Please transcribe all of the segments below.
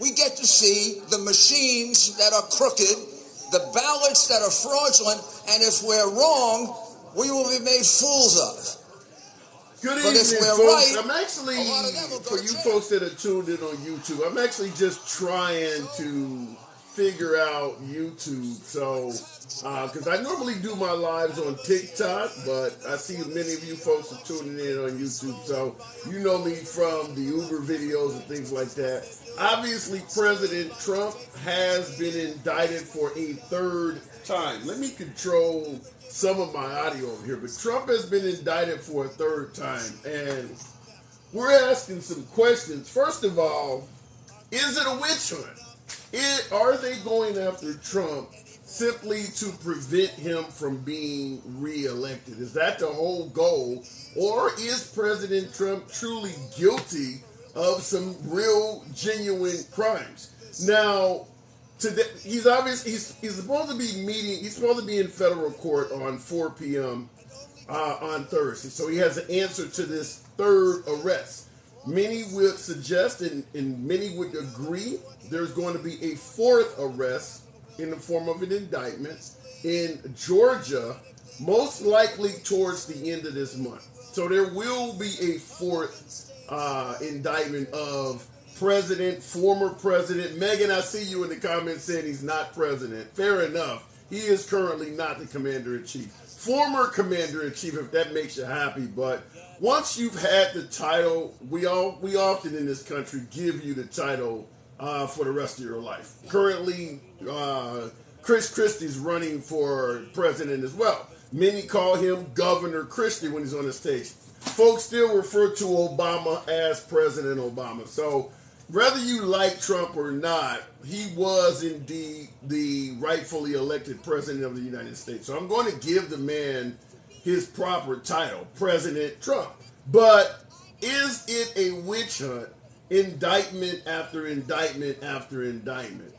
we get to see the machines that are crooked, the ballots that are fraudulent, and if we're wrong, we will be made fools of. Good But if evening, we're folks. right, I'm actually, a lot of them will go for to you jail. folks that are tuned in on YouTube, I'm actually just trying to figure out YouTube. So, because I normally do my lives on TikTok, but I see many of you folks are tuning in on YouTube. So, you know me from the Uber videos and things like that. Obviously, President Trump has been indicted for a third time. Let me control some of my audio over here, but Trump has been indicted for a third time, and we're asking some questions. First of all, is it a witch hunt? Are they going after Trump simply to prevent him from being reelected? Is that the whole goal? Or is President Trump truly guilty of some real, genuine crimes? Now, today, he's supposed to be meeting, he's supposed to be in federal court on 4 p.m. On Thursday. So he has an answer to this third arrest. Many would suggest, and many would agree, there's going to be a fourth arrest in the form of an indictment in Georgia, most likely towards the end of this month. So there will be a fourth indictment of former president. Megan, I see you in the comments saying he's not president. Fair enough. He is currently not the commander-in-chief. Former commander-in-chief, if that makes you happy. But once you've had the title, we often in this country give you the title for the rest of your life. Currently, Chris Christie's running for president as well. Many call him Governor Christie when he's on the stage. Folks still refer to Obama as President Obama. So whether you like Trump or not, he was indeed the rightfully elected president of the United States. So I'm going to give the man his proper title, President Trump. But is it a witch hunt? Indictment after indictment after indictment.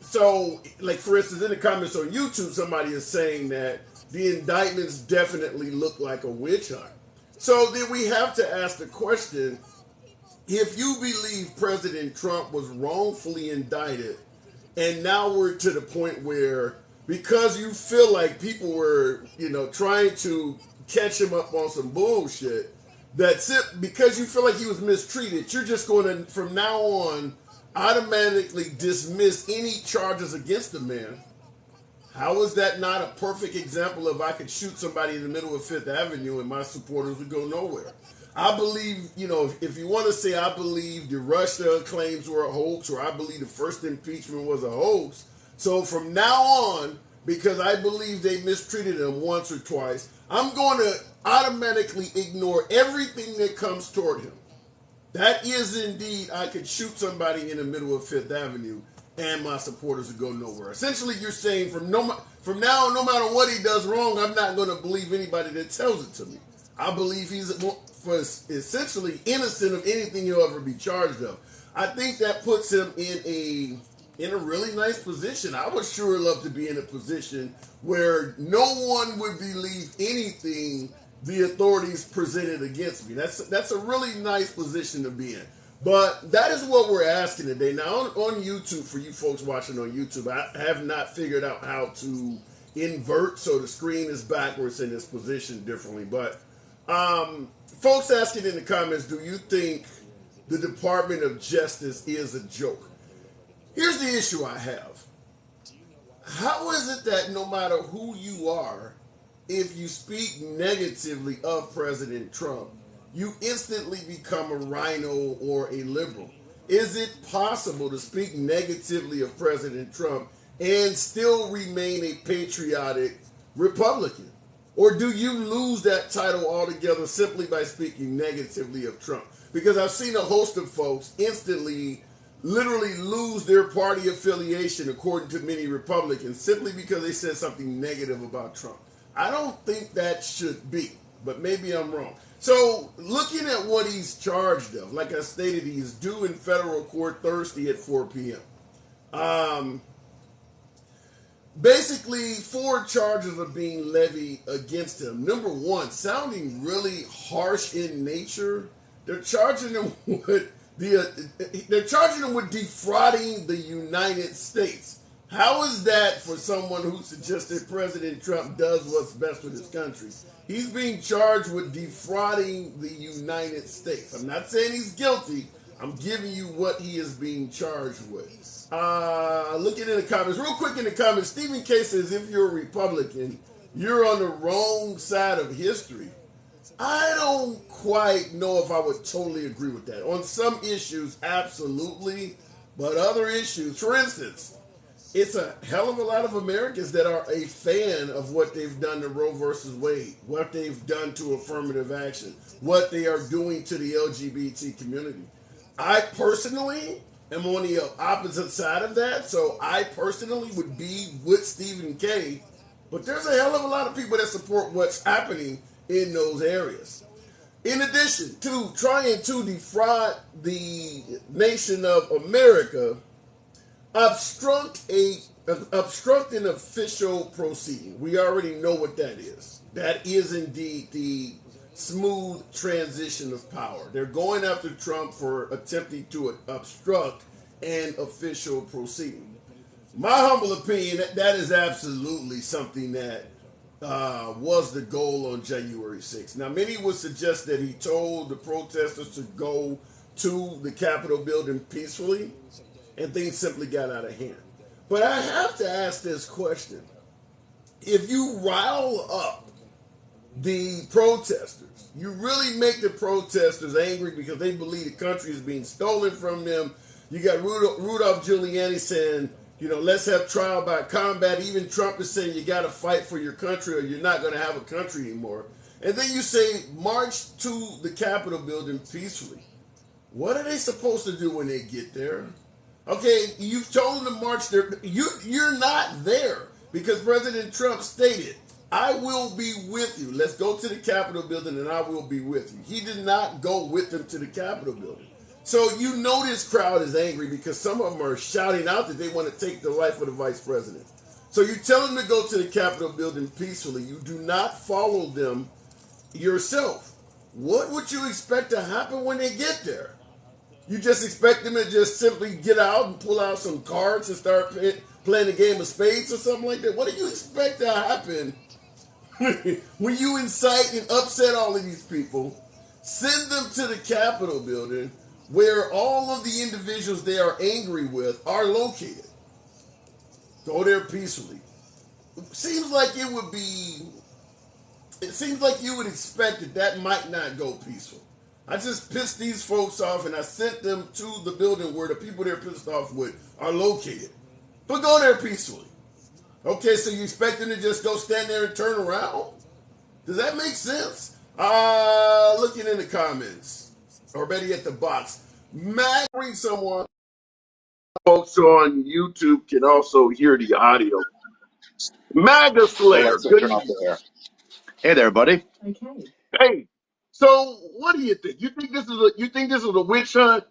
So, like for instance, in the comments on YouTube, somebody is saying that the indictments definitely look like a witch hunt. So then we have to ask the question, if you believe President Trump was wrongfully indicted, and now we're to the point where, because you feel like people were, trying to catch him up on some bullshit, that's it, because you feel like he was mistreated, you're just going to, from now on, automatically dismiss any charges against the man. How is that not a perfect example of I could shoot somebody in the middle of Fifth Avenue and my supporters would go nowhere? I believe, if you want to say I believe the Russia claims were a hoax, or I believe the first impeachment was a hoax, so from now on, because I believe they mistreated him once or twice, I'm going to automatically ignore everything that comes toward him. That is indeed, I could shoot somebody in the middle of Fifth Avenue and my supporters would go nowhere. Essentially, you're saying from now on, no matter what he does wrong, I'm not going to believe anybody that tells it to me. I believe he's essentially innocent of anything he'll ever be charged of. I think that puts him in a really nice position. I would sure love to be in a position where no one would believe anything the authorities presented against me. That's a really nice position to be in. But that is what we're asking today. Now on YouTube, for you folks watching on YouTube, I have not figured out how to invert so the screen is backwards in this position differently. But folks asking in the comments, do you think the Department of Justice is a joke? Here's the issue I have. How is it that no matter who you are, if you speak negatively of President Trump, you instantly become a rhino or a liberal? Is it possible to speak negatively of President Trump and still remain a patriotic Republican? Or do you lose that title altogether simply by speaking negatively of Trump? Because I've seen a host of folks instantly literally lose their party affiliation, according to many Republicans, simply because they said something negative about Trump. I don't think that should be, but maybe I'm wrong. So looking at what he's charged of, like I stated, he's due in federal court Thursday at 4 p.m. Basically, 4 charges are being levied against him. Number one, sounding really harsh in nature, they're charging him with They're charging him with defrauding the United States. How is that for someone who suggested President Trump does what's best for his country? He's being charged with defrauding the United States. I'm not saying he's guilty. I'm giving you what he is being charged with. Looking in the comments, real quick in the comments, Stephen K says if you're a Republican, you're on the wrong side of history. I don't quite know if I would totally agree with that. On some issues, absolutely. But other issues, for instance, it's a hell of a lot of Americans that are a fan of what they've done to Roe versus Wade, what they've done to affirmative action, what they are doing to the LGBT community. I personally am on the opposite side of that, so I personally would be with Stephen K. But there's a hell of a lot of people that support what's happening in those areas. In addition to trying to defraud the nation of America, obstruct an official proceeding. We already know what that is. That is indeed the smooth transition of power. They're going after Trump for attempting to obstruct an official proceeding. My humble opinion, that is absolutely something that was the goal on January 6th. Now, many would suggest that he told the protesters to go to the Capitol building peacefully, and things simply got out of hand. But I have to ask this question. If you rile up the protesters, you really make the protesters angry because they believe the country is being stolen from them. You got Rudolph Giuliani saying, let's have trial by combat. Even Trump is saying you got to fight for your country or you're not going to have a country anymore. And then you say march to the Capitol building peacefully. What are they supposed to do when they get there? Okay, you've told them to march there. You're not there because President Trump stated, I will be with you. Let's go to the Capitol building and I will be with you. He did not go with them to the Capitol building. So this crowd is angry because some of them are shouting out that they want to take the life of the vice president. So you tell them to go to the Capitol building peacefully. You do not follow them yourself. What would you expect to happen when they get there? You just expect them to just simply get out and pull out some cards and start playing a game of spades or something like that? What do you expect to happen when you incite and upset all of these people, send them to the Capitol building where all of the individuals they are angry with are located? Go there peacefully. It seems like you would expect that might not go peaceful. I just pissed these folks off and I sent them to the building where the people they're pissed off with are located. But go there peacefully. Okay, so you expect them to just go stand there and turn around? Does that make sense? Looking in the comments, or better yet, the box. MAGA, bring someone. Folks on YouTube can also hear the audio. MAGA Slayer. Alexa, turn off the air. Hey there, buddy. Okay. Hey, so what do you think? You think this is a witch hunt?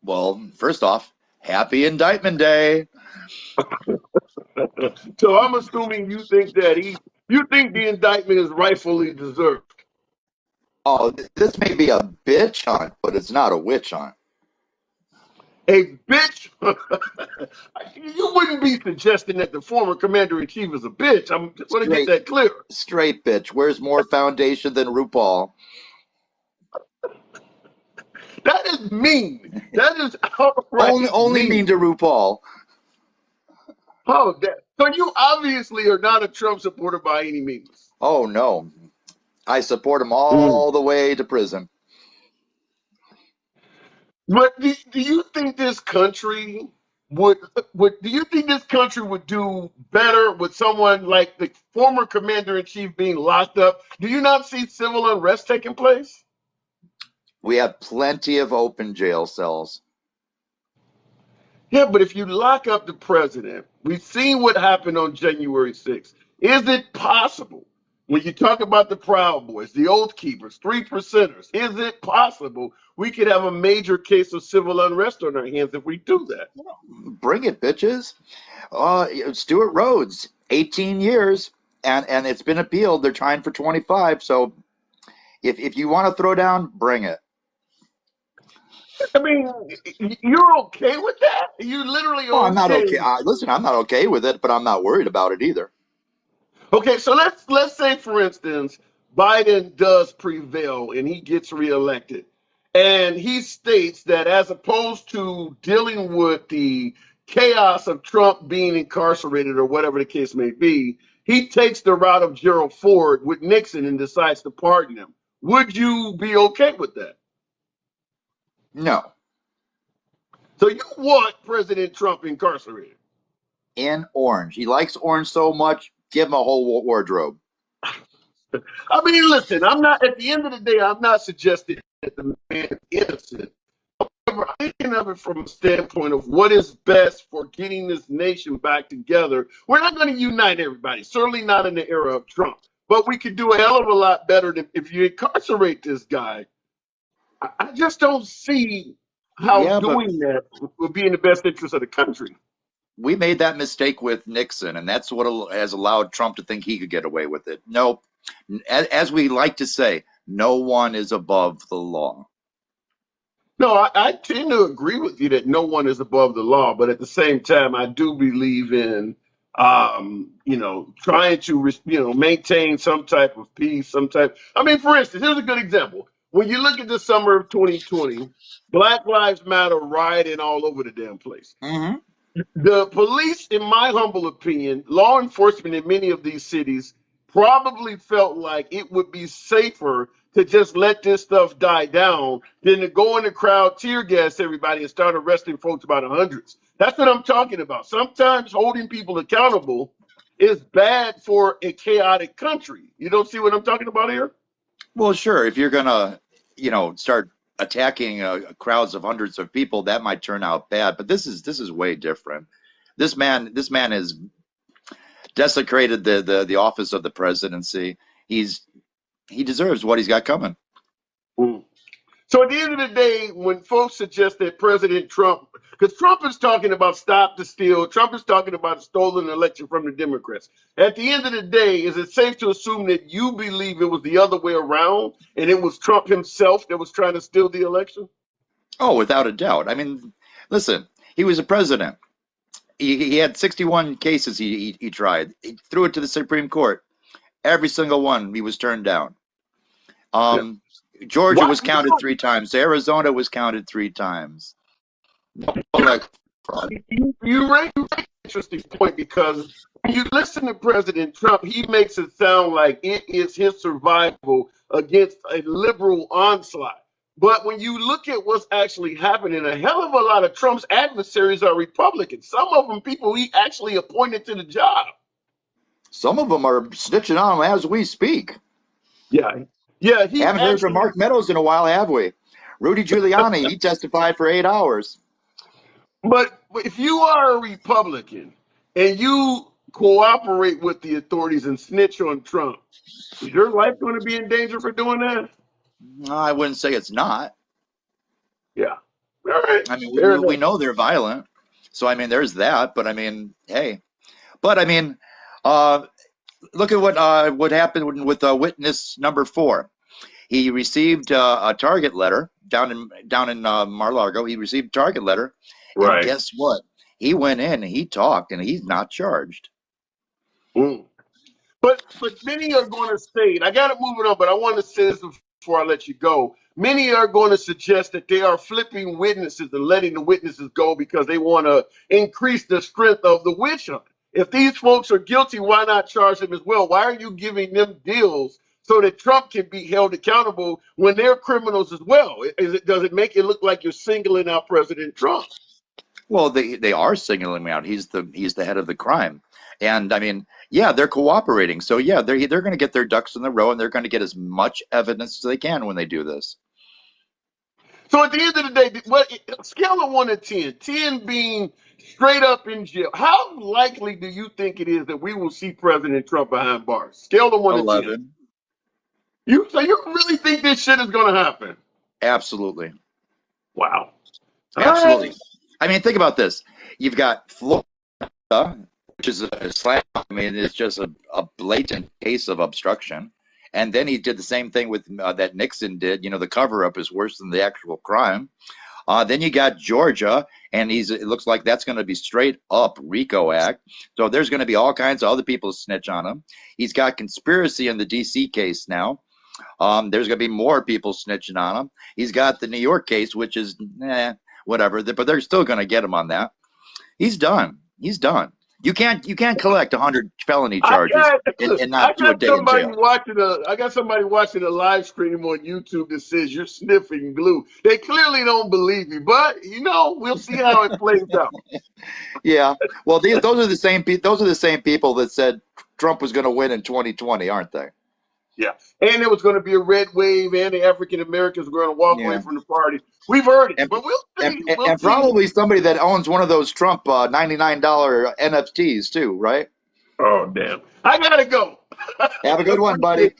Well, first off, happy Indictment Day. So I'm assuming you think the indictment is rightfully deserved. Oh, this may be a bitch hunt, but it's not a witch hunt. A bitch? You wouldn't be suggesting that the former commander-in-chief is a bitch. I'm just going to get that clear. Straight bitch. Where's more foundation than RuPaul? That is mean. That is outright only mean to RuPaul. Oh, so you obviously are not a Trump supporter by any means. Oh, no. I support him all the way to prison. But do you think this country would do better with someone like the former commander-in-chief being locked up? Do you not see civil unrest taking place? We have plenty of open jail cells. Yeah, but if you lock up the president, we've seen what happened on January 6th. Is it possible, when you talk about the Proud Boys, the Oath Keepers, 3%ers, is it possible we could have a major case of civil unrest on our hands if we do that? Bring it, bitches. Stuart Rhodes, 18 years, and it's been appealed. They're trying for 25. So if you want to throw down, bring it. I mean, you're okay with that? You literally Oh, I'm not okay? okay. Listen, I'm not okay with it, but I'm not worried about it either. Okay, so let's say, for instance, Biden does prevail and he gets reelected, and he states that as opposed to dealing with the chaos of Trump being incarcerated or whatever the case may be, he takes the route of Gerald Ford with Nixon and decides to pardon him. Would you be okay with that? No, So you want President Trump incarcerated? in orange. He likes orange so much. Give him a whole wardrobe. I mean, listen, I'm not, at the end of the day, I'm not suggesting that the man is innocent. I'm thinking of it from a standpoint of what is best for getting this nation back together. We're not going to unite everybody, certainly not in the era of Trump, but we could do a hell of a lot better than if you incarcerate this guy. I just don't see how Yeah, but doing that would be in the best interest of the country. we made that mistake with Nixon, and that's what has allowed Trump to think he could get away with it. No, as we like to say, no one is above the law. No, I tend to agree with you that no one is above the law, but at the same time, I do believe in, trying to, maintain some type of peace, some type. I mean, for instance, here's a good example. When you look at the summer of 2020, Black Lives Matter rioting all over the damn place. Hmm. The police, in my humble opinion, law enforcement in many of these cities probably felt like it would be safer to just let this stuff die down than to go in the crowd, tear gas everybody, and start arresting folks by the hundreds. That's what I'm talking about. Sometimes holding people accountable is bad for a chaotic country. You don't see what I'm talking about here? Well, sure, if you're gonna, start attacking crowds of hundreds of people, that might turn out bad. But this is way different. This man has desecrated the office of the presidency. He's he deserves what he's got coming. Mm. So at the end of the day, when folks suggest that President Trump, because Trump is talking about stop the steal, Trump is talking about a stolen election from the Democrats. At the end of the day, is it safe to assume that you believe it was the other way around and it was Trump himself that was trying to steal the election? Oh, without a doubt. I mean, listen, he was a president. He had 61 cases he tried. He threw it to the Supreme Court. Every single one he was turned down. Yeah. Um, Georgia Why? was counted 3 times. Arizona was counted 3 times. Elect fraud. You raise an interesting point because when you listen to President Trump, he makes it sound like it is his survival against a liberal onslaught. But when you look at what's actually happening, a hell of a lot of Trump's adversaries are Republicans. Some of them people he actually appointed to the job. Some of them are snitching on him as we speak. Yeah. Yeah, he Haven't heard from actually, Mark Meadows in a while, have we? Rudy Giuliani, he testified for 8 hours. but if you are a Republican and you cooperate with the authorities and snitch on Trump, is your life going to be in danger for doing that? I wouldn't say it's not. Yeah. All right. I mean, Fair we enough. know they're violent. So, I mean, there's that. But, I mean, hey. But, I mean, uh, look at what happened with witness number 4. He received a target letter down in Mar-a-Lago. He received a target letter. And Right. guess what? He went in and he talked, and he's not charged. Mm. But many are going to say, and I got to move it on, but I want to say this before I let you go. Many are going to suggest that they are flipping witnesses and letting the witnesses go because they want to increase the strength of the witch hunt. If these folks are guilty, why not charge them as well? Why are you giving them deals so that Trump can be held accountable when they're criminals as well? Does it make it look like you're singling out President Trump? Well, they are singling him out. He's the head of the crime, and I mean, yeah, they're cooperating. So yeah, they're going to get their ducks in the row, and they're going to get as much evidence as they can when they do this. So at the end of the day, what scale of 1 to 10, 10 being straight up in jail, how likely do you think it is that we will see President Trump behind bars? Scale of 1 to 10. 11, You really think this shit is going to happen? absolutely, Wow. All right. absolutely. I mean, think about this. You've got Florida, which is a slam. I mean, it's just a blatant case of obstruction. And then he did the same thing with that Nixon did. You know, the cover up is worse than the actual crime. Then you got Georgia, and it looks like that's going to be straight up RICO Act. So there's going to be all kinds of other people snitch on him. He's got conspiracy in the DC case now. There's going to be more people snitching on him. He's got the New York case, which is whatever, but they're still going to get him on that. He's done. He's done. You can't collect 100 felony charges and not do a day in jail. I got somebody watching a live stream on YouTube that says you're sniffing glue. They clearly don't believe you, but we'll see how it plays out. Yeah. Well, those are the same people that said Trump was going to win in 2020, aren't they? Yeah. And there was going to be a red wave, and the African Americans were going to walk away from the party. We've heard it, but we'll see. And probably somebody that owns one of those Trump $99 NFTs too, right? Oh, damn. I got to go. Have a good one, buddy.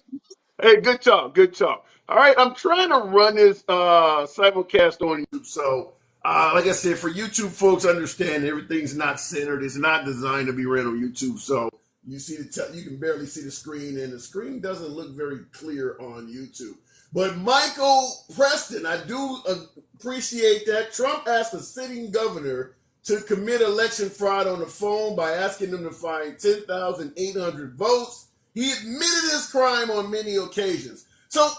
Hey, good talk. Good talk. All right. I'm trying to run this simulcast on YouTube. So, like I said, for YouTube folks, understand everything's not centered. It's not designed to be read on YouTube. So, you see you can barely see the screen, and the screen doesn't look very clear on YouTube. But Michael Preston, I do appreciate that. Trump asked a sitting governor to commit election fraud on the phone by asking them to find 10,800 votes. He admitted his crime on many occasions. So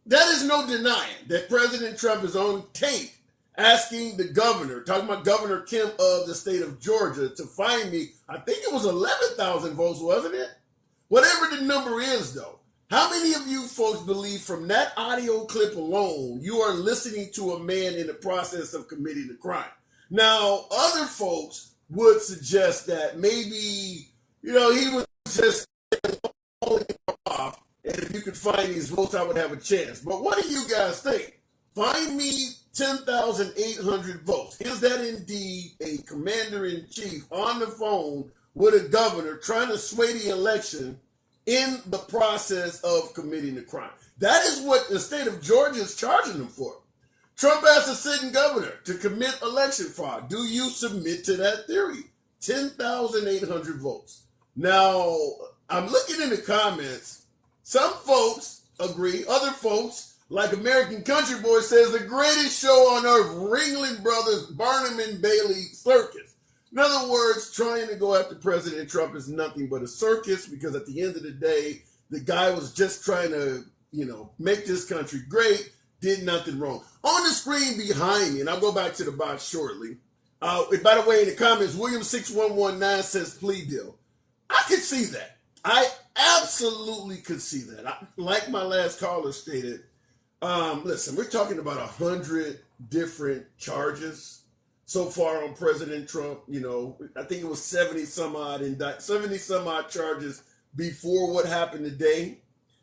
that is no denying that President Trump is on tape asking the governor, talking about Governor Kemp of the state of Georgia, to find me, I think it was 11,000 votes, wasn't it? Whatever the number is, though. How many of you folks believe from that audio clip alone, you are listening to a man in the process of committing a crime? Now, other folks would suggest that maybe, he was just off, and if you could find these votes, I would have a chance. But what do you guys think? Find me 10,800 votes. Is that indeed a commander-in-chief on the phone with a governor trying to sway the election in the process of committing a crime? That is what the state of Georgia is charging them for. Trump asked a sitting governor to commit election fraud. Do you submit to that theory? 10,800 votes. Now, I'm looking in the comments. Some folks agree. Other folks, like American Country Boy, says the greatest show on earth, Ringling Brothers, Barnum and Bailey circus. In other words, trying to go after President Trump is nothing but a circus, because at the end of the day, the guy was just trying to, make this country great, did nothing wrong. On the screen behind me, and I'll go back to the box shortly. By the way, in the comments, William6119 says plea deal. I could see that. I absolutely could see that. Like my last caller stated, listen, we're talking about 100 different charges so far on President Trump. I think it was 70 some odd charges before what happened today.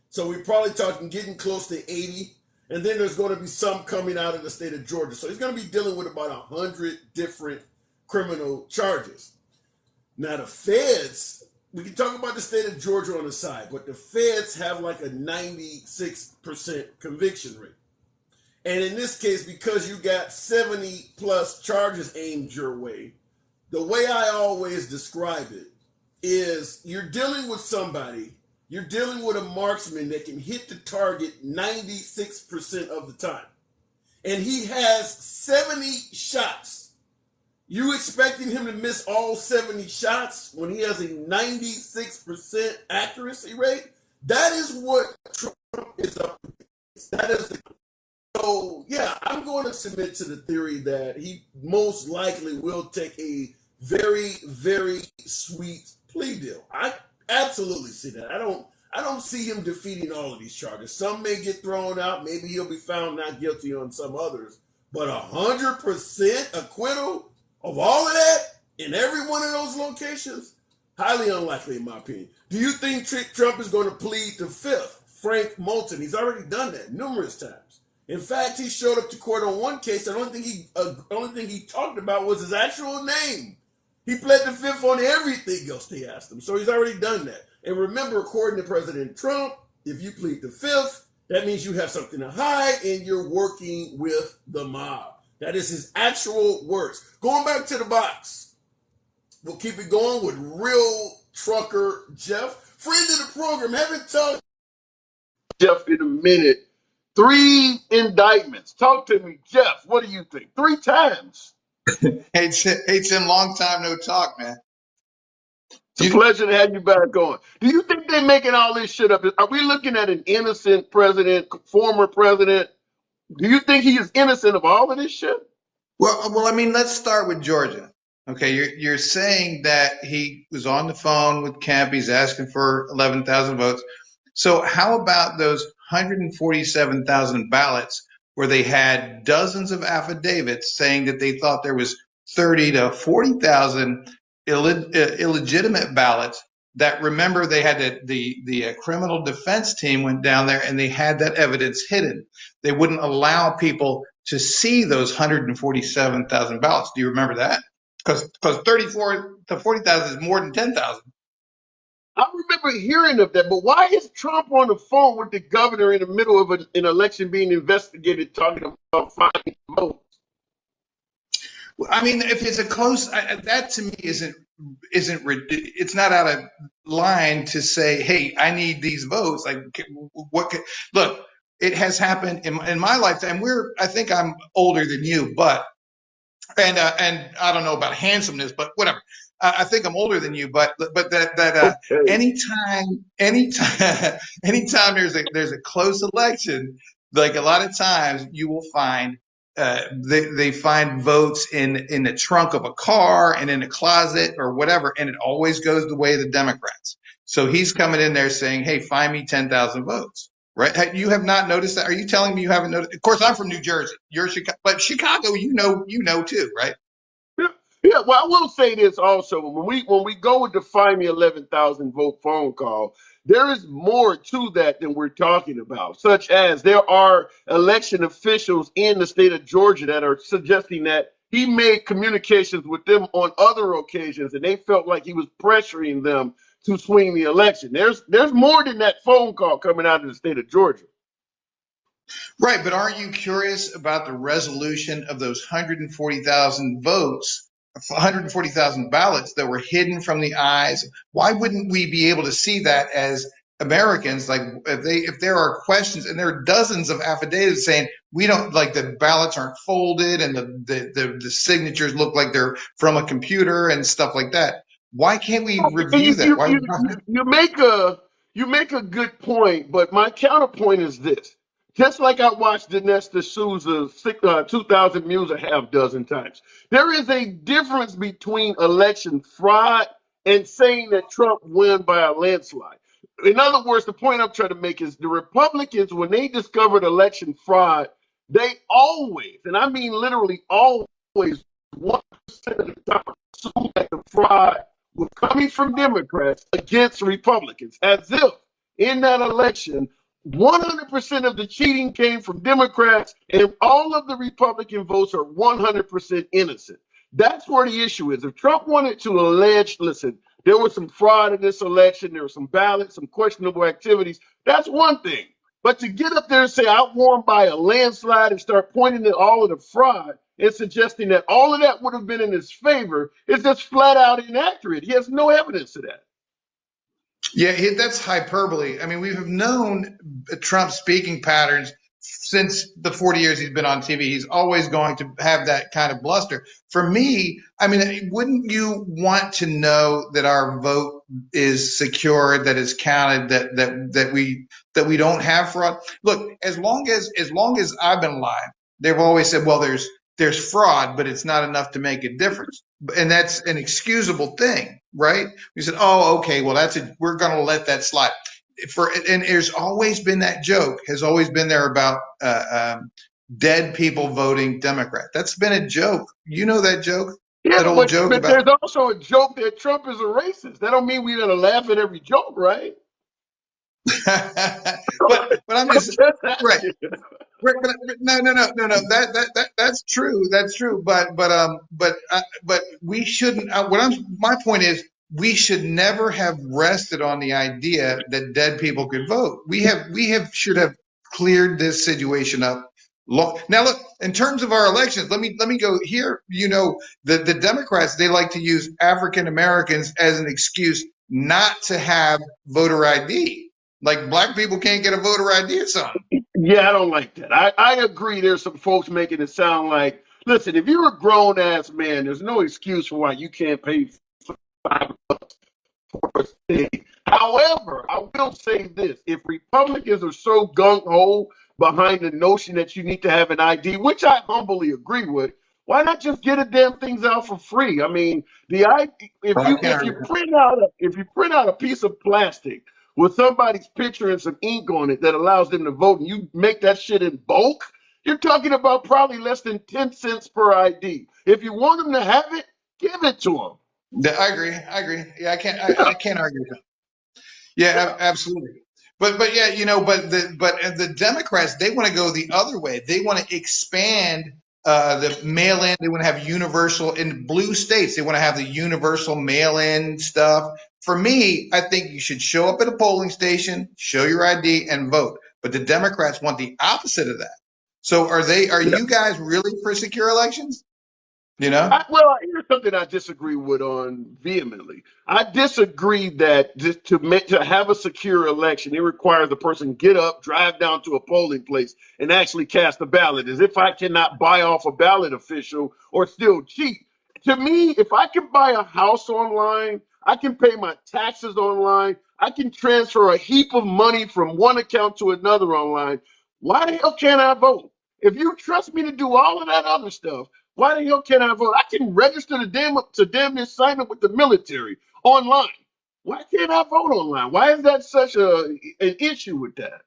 So we're probably talking getting close to 80. And then there's going to be some coming out of the state of Georgia. So he's going to be dealing with about 100 different criminal charges. Now the feds, we can talk about the state of Georgia on the side, but the feds have like a 96% conviction rate. And in this case, because you got 70 plus charges aimed your way, the way I always describe it is you're dealing with somebody, you're dealing with a marksman that can hit the target 96% of the time. And he has 70 shots. You expecting him to miss all 70 shots when he has a 96% accuracy rate? That is what Trump is up against. That is so, yeah, I'm going to submit to the theory that he most likely will take a very, very sweet plea deal. I absolutely see that. I don't see him defeating all of these charges. Some may get thrown out. Maybe he'll be found not guilty on some others. But 100% acquittal of all of that in every one of those locations? Highly unlikely, in my opinion. Do you think Trump is going to plead the fifth? Frank Moulton. He's already done that numerous times. In fact, he showed up to court on one case. The only thing he talked about was his actual name. He pled the fifth on everything else they asked him. So he's already done that. And remember, according to President Trump, if you plead the fifth, that means you have something to hide and you're working with the mob. That is his actual words. Going back to the box, we'll keep it going with Real Trucker Jeff. Friend of the program, haven't talked to Jeff in a minute. 3 indictments. Talk to me, Jeff. What do you think? 3 times. Hey, Tim, long time no talk, man. It's a pleasure to have you back on. Do you think they're making all this shit up? Are we looking at an innocent president, former president? Do you think he is innocent of all of this shit? Well, I mean, let's start with Georgia. Okay, you're saying that he was on the phone with Kemp. He's asking for 11,000 votes. So how about those 147,000 ballots where they had dozens of affidavits saying that they thought there was 30 to 40,000 illegitimate ballots? That, remember, they had the criminal defense team went down there and they had that evidence hidden. They wouldn't allow people to see those 147,000 ballots. Do you remember that? Because 34 to 40,000 is more than 10,000. I remember hearing of that, but why is Trump on the phone with the governor in the middle of an election being investigated, talking about finding votes? I mean, if it's a close, that to me isn't it's not out of line to say, hey, I need these votes. Like, look, it has happened in my lifetime. I think I'm older than you, but and I don't know about handsomeness, but whatever. I think I'm older than you, but Okay. anytime there's a close election, like a lot of times you will find they find votes in the trunk of a car and in a closet or whatever, and it always goes the way of the Democrats. So he's coming in there saying, "Hey, find me 10,000 votes." Right? You have not noticed that? Are you telling me you haven't noticed? Of course, I'm from New Jersey. You're Chicago, but Chicago, you know too, right? Yeah, yeah. Well, I will say this also: when we go with the find me 11,000 vote phone call, there is more to that than we're talking about. Such as there are election officials in the state of Georgia that are suggesting that he made communications with them on other occasions, and they felt like he was pressuring them to swing the election. There's more than that phone call coming out of the state of Georgia. Right, but aren't you curious about the resolution of those 140,000 votes, 140,000 ballots that were hidden from the eyes? Why wouldn't we be able to see that as Americans? Like, if there are questions, and there are dozens of affidavits saying we don't, like, the ballots aren't folded and the signatures look like they're from a computer and stuff like that. Why can't we And review that? Why? you make a good point, but my counterpoint is this. Just like I watched Dinesh D'Souza's 2000 Mules a half dozen times, there is a difference between election fraud and saying that Trump won by a landslide. In other words, the point I'm trying to make is the Republicans, when they discovered election fraud, they always, and I mean literally always, 1% of the time assumed that the fraud was coming from Democrats against Republicans, as if in that election, 100% of the cheating came from Democrats and all of the Republican votes are 100% innocent. That's where the issue is. If Trump wanted to allege, listen, there was some fraud in this election, there were some ballots, some questionable activities, that's one thing. But to get up there and say, I won by a landslide and start pointing at all of the fraud and suggesting that all of that would have been in his favor is just flat out inaccurate. He has no evidence of that. Yeah, that's hyperbole. I mean, we have known Trump's speaking patterns since the 40 years he's been on TV. He's always going to have that kind of bluster. For me, I mean, wouldn't you want to know that our vote is secure, that it's counted, that we don't have fraud? Look, as long as I've been alive, they've always said, well, there's fraud, but it's not enough to make a difference. And that's an excusable thing, right? We said, oh, okay, well, we're going to let that slide. And there's always been that joke, has always been there about dead people voting Democrat. That's been a joke. You know that joke? Yeah, that old joke but about. there's also a joke that Trump is a racist. That don't mean we're going to laugh at every joke, right? but I'm just right. No. That's true. That's true. But we shouldn't. My point is, we should never have rested on the idea that dead people could vote. Should have cleared this situation up. Now, look, in terms of our elections, let me go here. You know, the Democrats, they like to use African Americans as an excuse not to have voter ID. Like black people can't get a voter ID or something. Yeah, I don't like that. I agree. There's some folks making it sound like, listen, if you're a grown ass man, there's no excuse for why you can't pay $5 for a state. However, I will say this: if Republicans are so gung ho behind the notion that you need to have an ID, which I humbly agree with, why not just get the damn things out for free? I mean, the ID, Well, I can't argue. if you print out a piece of plastic with somebody's picture and some ink on it that allows them to vote, and you make that shit in bulk, you're talking about probably less than 10 cents per ID. If you want them to have it, give it to them. I agree. I agree. Yeah, I can't argue with that. Yeah, absolutely. But yeah, but the Democrats, they want to go the other way. They want to expand the mail-in. They want to have universal in blue states. They want to have the universal mail-in stuff. For me, I think you should show up at a polling station, show your ID, and vote. But the Democrats want the opposite of that. So are you guys really for secure elections? You know? Well, here's something I disagree with on vehemently. I disagree that just to have a secure election, it requires the person get up, drive down to a polling place, and actually cast a ballot. As if I cannot buy off a ballot official or still cheat. To me, if I can buy a house online, I can pay my taxes online, I can transfer a heap of money from one account to another online. Why the hell can't I vote? If you trust me to do all of that other stuff, why the hell can't I vote? I can register to damn near sign up with the military online. Why can't I vote online? Why is that such an issue with that?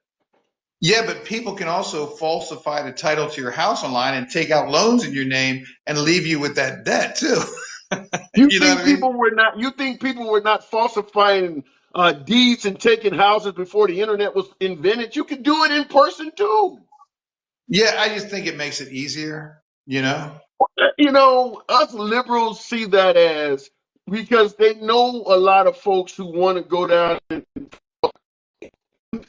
Yeah, but people can also falsify the title to your house online and take out loans in your name and leave you with that debt too. You You know what think I mean? people were not? You think people were not falsifying deeds and taking houses before the internet was invented? You could do it in person too. Yeah, I just think it makes it easier, you know? You know, us liberals see that as because they know a lot of folks who want to go down and here's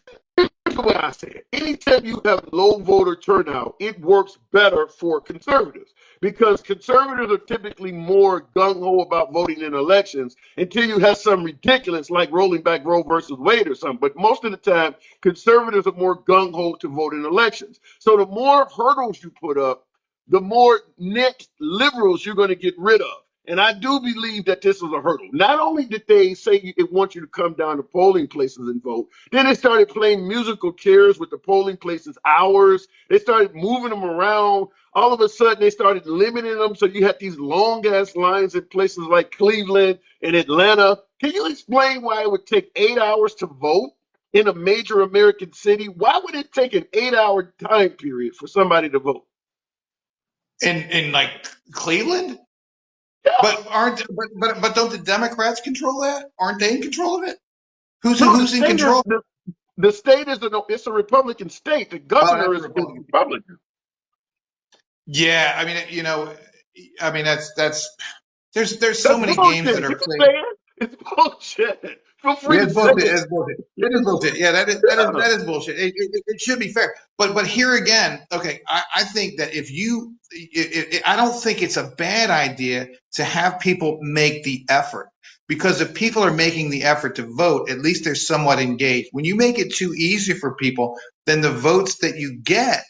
the way I say it. Anytime you have low voter turnout, it works better for conservatives because conservatives are typically more gung ho about voting in elections until you have some ridiculous like rolling back Roe versus Wade or something. But most of the time, conservatives are more gung ho to vote in elections. So the more hurdles you put up, the more next liberals you're going to get rid of. And I do believe that this is a hurdle. Not only did they say it wants you to come down to polling places and vote, then they started playing musical chairs with the polling places hours. They started moving them around. All of a sudden, they started limiting them. So you had these long ass lines in places like Cleveland and Atlanta. Can you explain why it would take 8 hours to vote in a major American city? Why would it take an 8 hour time period for somebody to vote? In like Cleveland? Yeah. But don't the Democrats control that? Aren't they in control of it? No, Who's in control? the state is it's a Republican state. The Oh, that's governor the is Republican. Republican. Yeah, I mean, I mean there's so That's many games bullshit. that are You can played. say it. It's bullshit. Feel free Yeah, to it's say bullshit. it. It's bullshit. It is bullshit. Yeah, Yeah. that is bullshit. It should be fair. But here again, okay, I think that if you, I don't think it's a bad idea to have people make the effort because if people are making the effort to vote, at least they're somewhat engaged. When you make it too easy for people, then the votes that you get,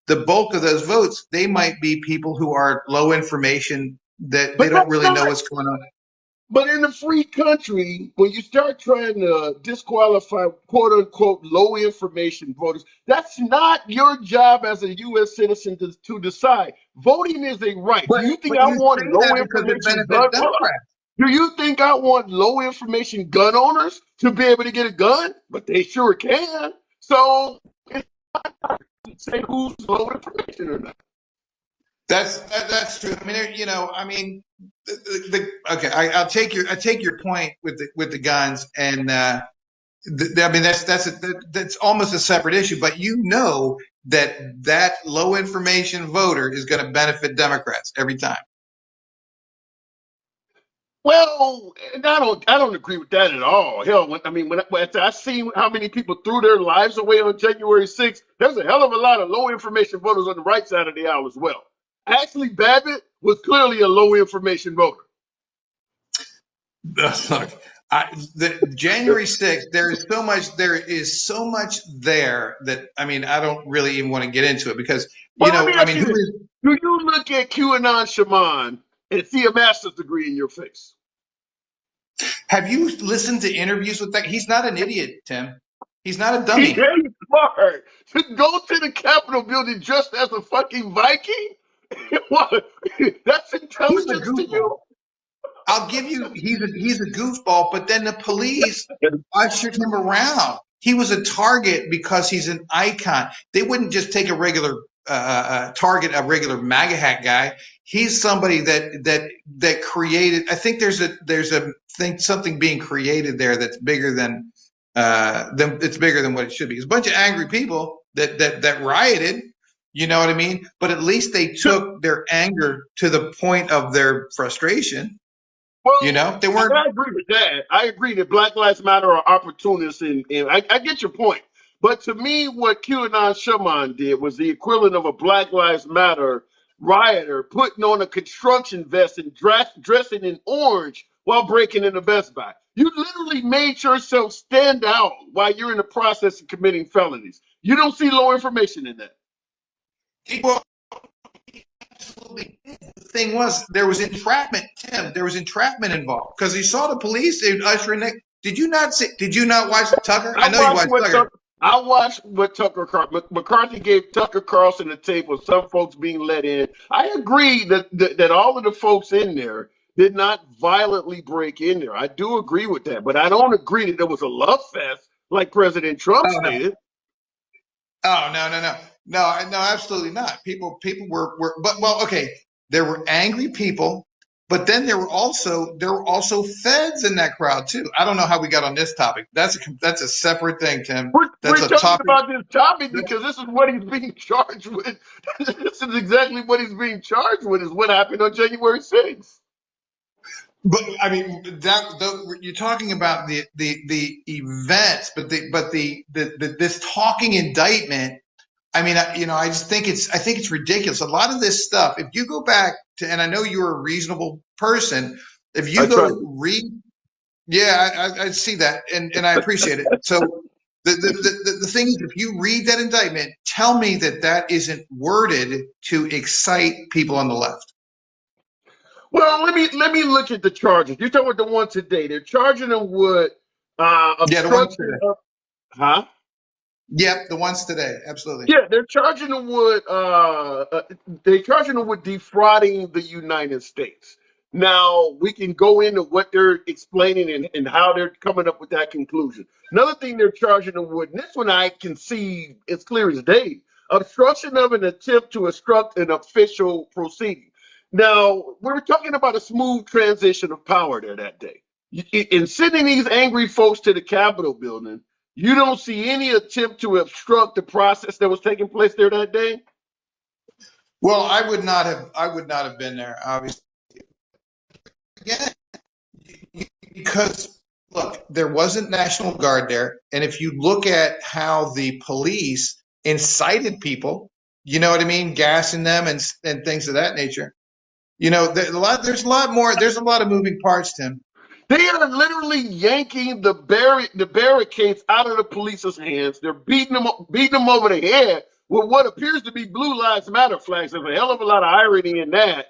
the bulk of those votes, they might be people who are low information that they But don't that's really know not. what's going on. But in a free country, when you start trying to disqualify quote unquote low information voters, that's not your job as a U.S. citizen to decide. Voting is a right. Do you think But I you want say low that because it information benefits gun? Hold on. Democrats. Do you think I want low information gun owners to be able to get a gun? But they sure can. So it's say who's low information or not. That's true. I mean, I mean, okay. I take your point with the guns, and I mean that's almost a separate issue. But that low information voter is going to benefit Democrats every time. Well, and I don't agree with that at all. Hell, when I see how many people threw their lives away on January 6th, there's a hell of a lot of low information voters on the right side of the aisle as well. Ashley Babbitt was clearly a low information voter. Look, The January 6th, there is so much there that, I mean, I don't really even want to get into it because, Well, let me I ask mean, you who this. is, Do you look at QAnon Shaman and see a master's degree in your face? have you listened to interviews with that? He's not an idiot, Tim. He's not a He dummy. ain't smart. To go to the Capitol building just as a fucking Viking? What? That's He's a intelligence to goofball. you? I'll give you, he's a goofball, but then the police ushered him around. He was a target because he's an icon. They wouldn't just take a regular target, a regular MAGA hat guy. He's somebody that created. I think there's a thing, something being created there that's bigger than it's bigger than what it should be. It's a bunch of angry people that rioted. You know what I mean? But at least they took their anger to the point of their frustration. You Well, know, they weren't. I agree with that. I agree that Black Lives Matter are opportunists, and I get your point. But to me, what QAnon Shaman did was the equivalent of a Black Lives Matter rioter putting on a construction vest and dressing in orange while breaking into Best Buy. You literally made yourself stand out while you're in the process of committing felonies. You don't see low information in that. Well, absolutely. The thing was, there was entrapment, Tim. There was entrapment involved because he saw the police ushering. Did you not see? Did you not watch Tucker? I know you watched Tucker. I watched what McCarthy gave Tucker Carlson the tape of some folks being let in. I agree that all of the folks in there did not violently break in there. I do agree with that, but I don't agree that there was a love fest like President Trump Oh no! stated. Oh no! Absolutely not. People were, but well, okay. There were angry people, but then there were also feds in that crowd too. I don't know how we got on this topic. That's a separate thing, Tim. We're That's a talking topic. about this topic because this is what he's being charged with. This is exactly what he's being charged with. Is what happened on January 6th. But I mean, you're talking about the events, but this talking indictment. I mean, I just think it's ridiculous. A lot of this stuff. If you go back to, and I know you're a reasonable person, if you I tried. go read, yeah, I see that, and I appreciate it. So the thing is, if you read that indictment, tell me that isn't worded to excite people on the left. Well, let me look at the charges. You're talking about the one today. They're charging them with Yeah, the ones obstruction today. of, huh? Yep, the ones today. Absolutely. Yeah, they're charging them with defrauding the United States. Now we can go into what they're explaining and how they're coming up with that conclusion. Another thing they're charging them with, and this one I can see it's clear as day, obstruction of an attempt to obstruct an official proceeding. Now we're talking about a smooth transition of power there that day. In sending these angry folks to the Capitol building, you don't see any attempt to obstruct the process that was taking place there that day? Well, I would not have been there, obviously. Again, because look, there wasn't National Guard there, and if you look at how the police incited people, you know what I mean, gassing them and things of that nature. You know, there's a lot more. There's a lot of moving parts, Tim. They are literally yanking the barricades out of the police's hands. They're beating them over the head with what appears to be Blue Lives Matter flags. There's a hell of a lot of irony in that.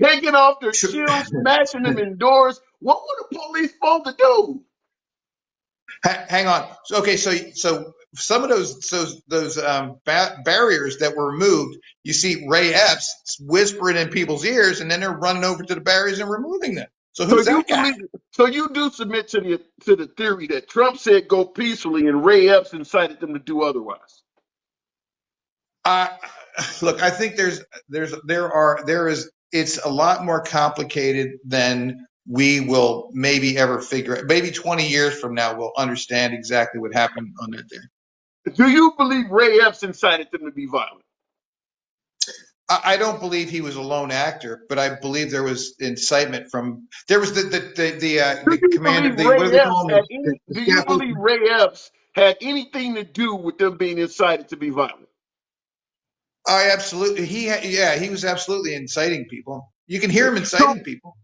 Taking off their shields, smashing them in doors. What were the police supposed to do? Hang on. Okay, so some of those barriers that were removed, you see Ray Epps whispering in people's ears, and then they're running over to the barriers and removing them. So who's that guy? So you do submit to the theory that Trump said go peacefully and Ray Epps incited them to do otherwise? Look, I think it's a lot more complicated than we will maybe ever figure out. Maybe 20 years from now, we'll understand exactly what happened on that day. Do you believe Ray Epps incited them to be violent? I don't believe he was a lone actor, but I believe there was incitement from. There was the commander. Do you believe Ray Epps had anything to do with them being incited to be violent? I absolutely. He was absolutely inciting people. You can hear him inciting people.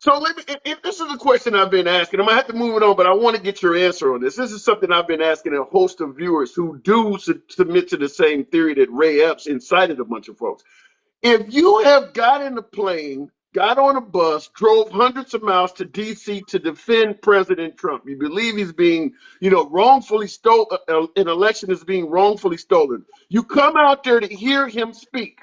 So let me. If this is a question I've been asking, I'm gonna have to move it on, but I want to get your answer on this. This is something I've been asking a host of viewers who do submit to the same theory that Ray Epps incited a bunch of folks. If you have got in a plane, got on a bus, drove hundreds of miles to D.C. to defend President Trump, you believe he's being, wrongfully stolen, an election is being wrongfully stolen. You come out there to hear him speak.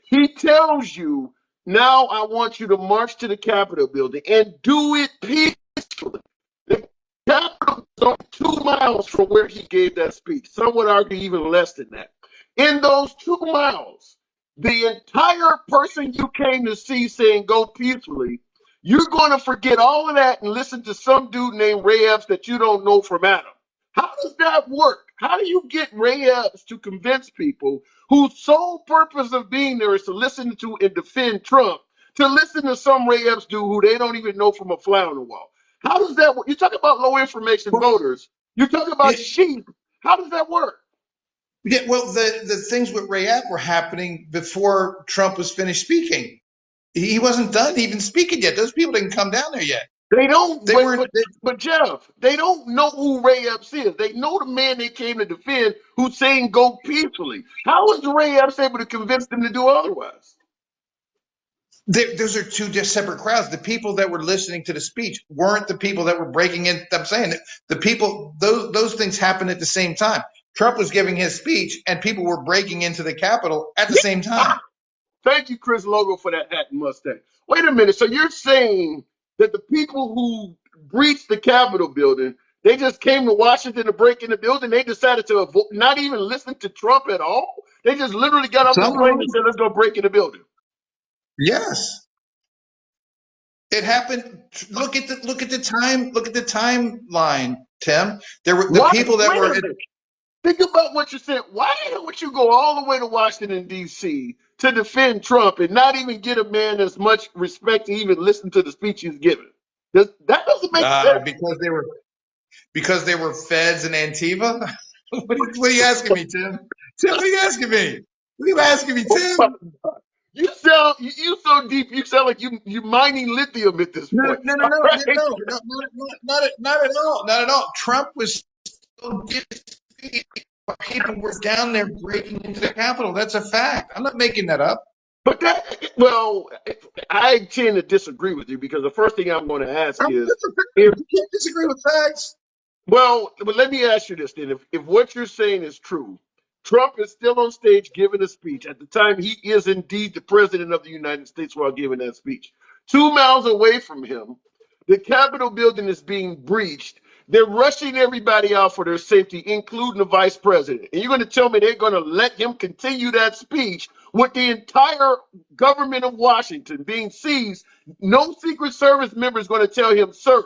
He tells you, now I want you to march to the Capitol building and do it peacefully. The Capitol is only 2 miles from where he gave that speech. Some would argue even less than that. In those 2 miles, the entire person you came to see saying go peacefully, you're going to forget all of that and listen to some dude named Ray Epps that you don't know from Adam. How does that work? How do you get Ray Epps to convince people whose sole purpose of being there is to listen to and defend Trump to listen to some Ray Epps dude who they don't even know from a fly on the wall? How does that work? You talk about low information voters. You talk about sheep. How does that work? Yeah, well, the things with Ray App were happening before Trump was finished speaking. He wasn't done even speaking yet. Those people didn't come down there yet. They don't, They weren't. but Jeff, they don't know who Ray Epps is. They know the man they came to defend who's saying go peacefully. How is Ray Epps able to convince them to do otherwise? Those are two just separate crowds. The people that were listening to the speech weren't the people that were breaking in. I'm saying the people, those things happened at the same time. Trump was giving his speech, and people were breaking into the Capitol at the same time. Thank you, Chris Logo, for that hat and mustache. Wait a minute. So you're saying that the people who breached the Capitol building, they just came to Washington to break in the building? They decided to not even listen to Trump at all? They just literally got off the Some of plane them, and said, let's go break in the building. yes, it happened. Look at the time. Look at the timeline, Tim. There were the Why? people that Wait a were. minute. Think about what you said. Why the hell would you go all the way to Washington, D.C. to defend Trump and not even get a man as much respect to even listen to the speech he's given? That doesn't make sense. Because they were feds and Antifa. What are you asking me, Tim? Tim, what are you asking me? What are you asking me, Tim? You so deep. You sound like you mining lithium at this No, point. no, no, All no, right? no, no, not at all, not at all. Trump was still getting people were down there breaking into the Capitol. That's a fact. I'm not making that up. But well, I tend to disagree with you because the first thing I'm going to ask is if You can't disagree with facts. Well, but let me ask you this then. If what you're saying is true, Trump is still on stage giving a speech. At the time, he is indeed the president of the United States while giving that speech. 2 miles away from him, the Capitol building is being breached. They're rushing everybody out for their safety, including the vice president. And you're going to tell me they're going to let him continue that speech with the entire government of Washington being seized? No Secret Service member is going to tell him, sir,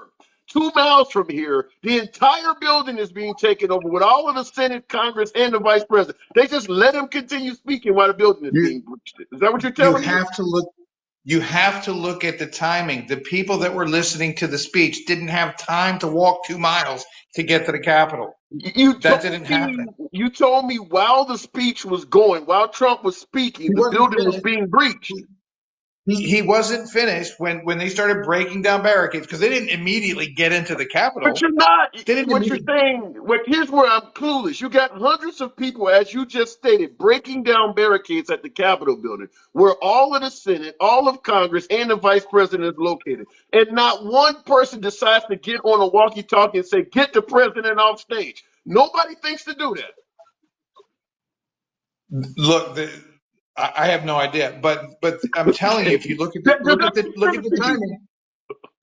2 miles from here, the entire building is being taken over with all of the Senate, Congress, and the vice president. They just let him continue speaking while the building is being breached. Is that what you're You telling me? have to look. You have to look at the timing. The people that were listening to the speech didn't have time to walk 2 miles to get to the Capitol. That didn't happen. You told me while the speech was going, while Trump was speaking, He the wasn't building was finished. being breached. He wasn't finished when they started breaking down barricades because they didn't immediately get into the Capitol. But you're not. They didn't What you're saying, here's where I'm clueless. You got hundreds of people, as you just stated, breaking down barricades at the Capitol building, where all of the Senate, all of Congress, and the vice president is located. And not one person decides to get on a walkie-talkie and say, get the president off stage. Nobody thinks to do that. Look, I have no idea, but I'm telling you, if you look at the timing,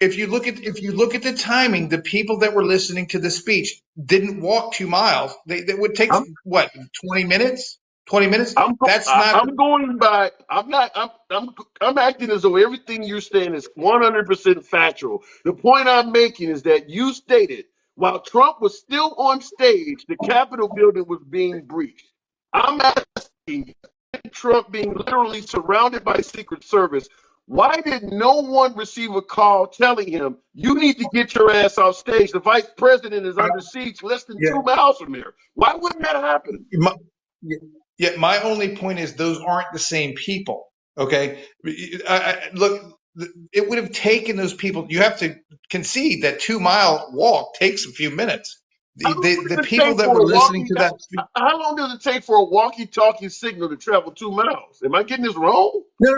if you look at the timing, the people that were listening to the speech didn't walk 2 miles. They would take what 20 minutes. 20 minutes. I'm going by. I'm not. I'm acting as though everything you're saying is 100% factual. The point I'm making is that you stated while Trump was still on stage, the Capitol building was being breached. I'm asking Trump being literally surrounded by Secret Service. Why did no one receive a call telling him you need to get your ass off stage? The vice president is under siege less than 2 miles from here. Why wouldn't that happen? My only point is those aren't the same people. Okay, look. it would have taken those people. You have to concede that 2 mile walk takes a few minutes. How long does The it people take that for were a listening walkie? to that. How long does it take for a walkie-talkie signal to travel 2 miles? Am I getting this wrong? No.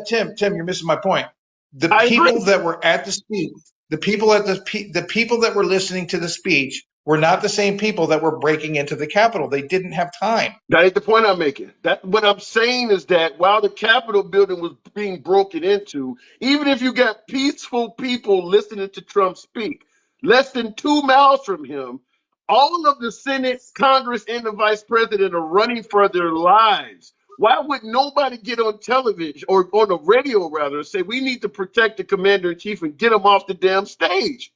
Tim, you're missing my point. The I agree. people that were at the speech, the people that were listening to the speech were not the same people that were breaking into the Capitol. They didn't have time. That ain't the point I'm making. That what I'm saying is that while the Capitol building was being broken into, even if you got peaceful people listening to Trump speak, less than 2 miles from him, all of the Senate, Congress, and the Vice President are running for their lives. Why would nobody get on television or on the radio rather and say we need to protect the commander in chief and get him off the damn stage?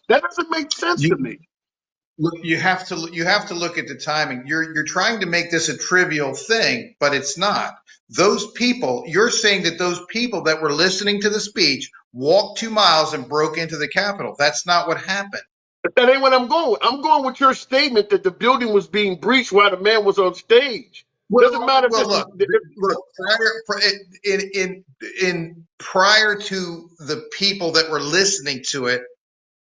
That doesn't make sense to You me. look, you have to look at the timing. You're trying to make this a trivial thing, but it's not. Those people, you're saying that those people that were listening to the speech walked 2 miles and broke into the Capitol. That's not what happened. That ain't what I'm going with. I'm going with your statement that the building was being breached while the man was on stage. Doesn't matter if Well, this was. look. Prior to the people that were listening to it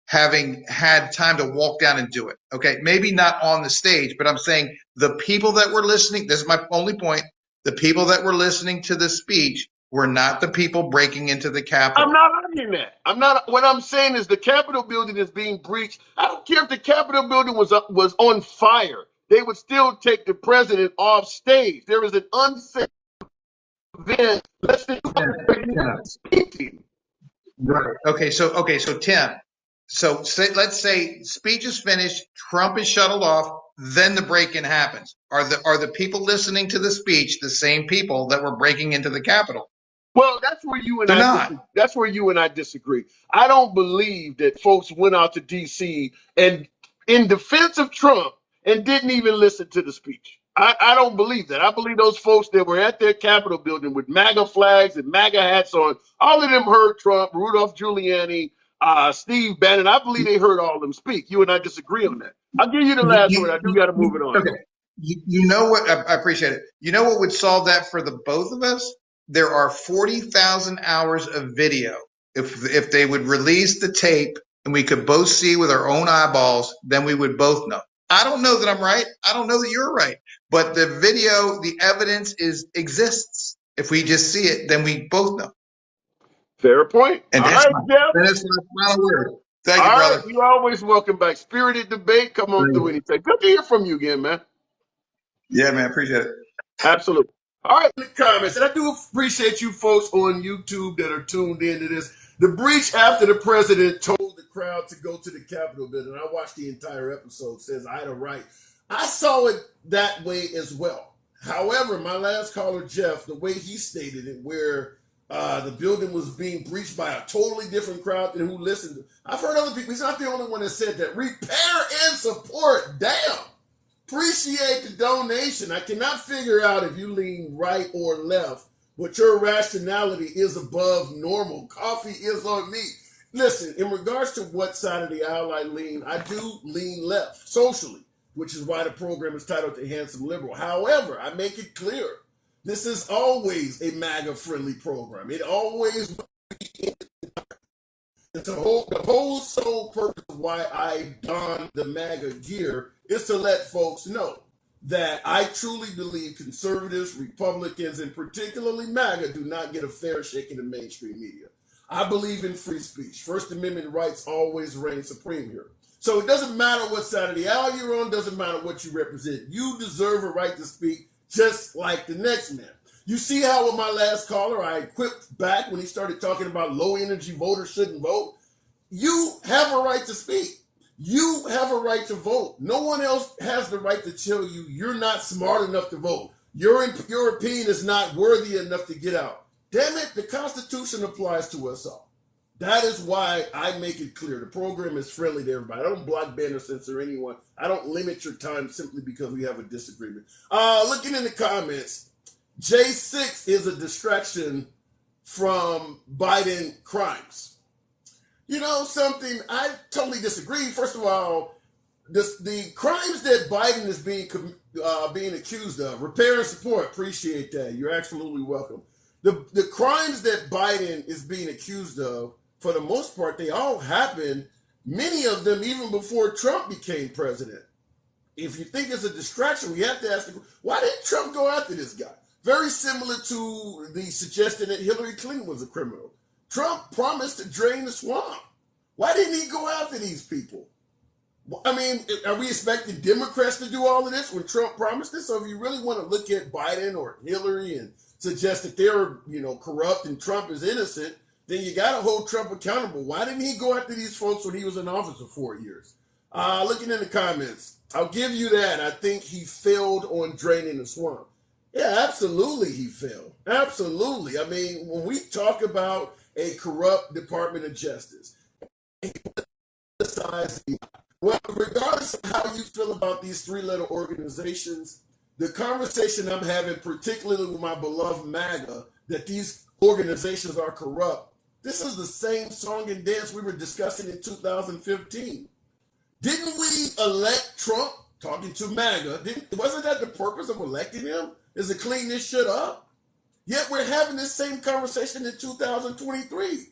having had time to walk down and do it. Okay, maybe not on the stage, but I'm saying the people that were listening. This is my only point. The people that were listening to the speech were not the people breaking into the I'm Capitol. not arguing that. I'm not. What I'm saying is the Capitol building is being breached. I don't care if the Capitol building was on fire. They would still take the president off stage. There is an unsafe event. Less than Yeah. speaking. Right. Okay. So Tim. So let's say speech is finished, Trump is shuttled off, then the break-in happens. Are the people listening to the speech the same people that were breaking into the Capitol? Well, that's where you and They're I not. that's where you and I disagree. I don't believe that folks went out to D.C. and in defense of Trump and didn't even listen to the speech. I don't believe that. I believe those folks that were at their Capitol building with MAGA flags and MAGA hats on, all of them heard Trump, Rudolph Giuliani, Steve Bannon. I believe they heard all of them speak. You and I disagree on that. I'll give you the last word. I do got to move it on, Okay. though. You know what? I appreciate it. You know what would solve that for the both of us? There are 40,000 hours of video. If they would release the tape and we could both see with our own eyeballs, then we would both know. I don't know that I'm right. I don't know that you're right. But the video, the evidence exists. If we just see it, then we both know. Fair point. And All that's right, Jeff. my final word. Thank All you, right, brother. you're always welcome back. Spirited debate, come on through anything. Good to hear from you again, man. Yeah, man. Appreciate it. Absolutely. All right, in the comments, and I do appreciate you folks on YouTube that are tuned into this. The breach after the president told the crowd to go to the Capitol building. I watched the entire episode. Says I had a right. I saw it that way as well. However, my last caller, Jeff, the way he stated it, where the building was being breached by a totally different crowd than who listened. I've heard other people. He's not the only one that said that. Repair and support. Damn. Appreciate the donation. I cannot figure out if you lean right or left, but your rationality is above normal. Coffee is on me. Listen, in regards to what side of the aisle I do lean left socially, which is why the program is titled The Handsome Liberal. However, I make it clear, this is always a MAGA-friendly program. It always will be. The whole sole purpose of why I don the MAGA gear is to let folks know that I truly believe conservatives, Republicans, and particularly MAGA do not get a fair shake in the mainstream media. I believe in free speech. First Amendment rights always reign supreme here. So it doesn't matter what side of the aisle you're on, doesn't matter what you represent. You deserve a right to speak just like the next man. You see how with my last caller, I equipped back when he started talking about low energy voters shouldn't vote. You have a right to speak. You have a right to vote. No one else has the right to tell you you're not smart enough to vote. Your opinion is not worthy enough to get out. Damn it, the Constitution applies to us all. That is why I make it clear. The program is friendly to everybody. I don't block, ban, or censor anyone. I don't limit your time simply because we have a disagreement. Looking in the comments, J6 is a distraction from Biden crimes. You know something, I totally disagree. First of all, the crimes that Biden is being accused of, repair and support, appreciate that. You're absolutely welcome. The crimes that Biden is being accused of, for the most part, they all happened, many of them even before Trump became president. If you think it's a distraction, we have to ask, why didn't Trump go after this guy? Very similar to the suggestion that Hillary Clinton was a criminal. Trump promised to drain the swamp. Why didn't he go after these people? I mean, are we expecting Democrats to do all of this when Trump promised this? So if you really want to look at Biden or Hillary and suggest that they're, corrupt and Trump is innocent, then you got to hold Trump accountable. Why didn't he go after these folks when he was in office for 4 years? Looking in the comments, I'll give you that. I think he failed on draining the swamp. Yeah, absolutely he failed. Absolutely. I mean, when we talk about a corrupt Department of Justice, well, regardless of how you feel about these three-letter organizations, the conversation I'm having, particularly with my beloved MAGA, that these organizations are corrupt, this is the same song and dance we were discussing in 2015. Didn't we elect Trump, talking to MAGA? Wasn't that the purpose of electing him? Is to clean this shit up? Yet we're having this same conversation in 2023.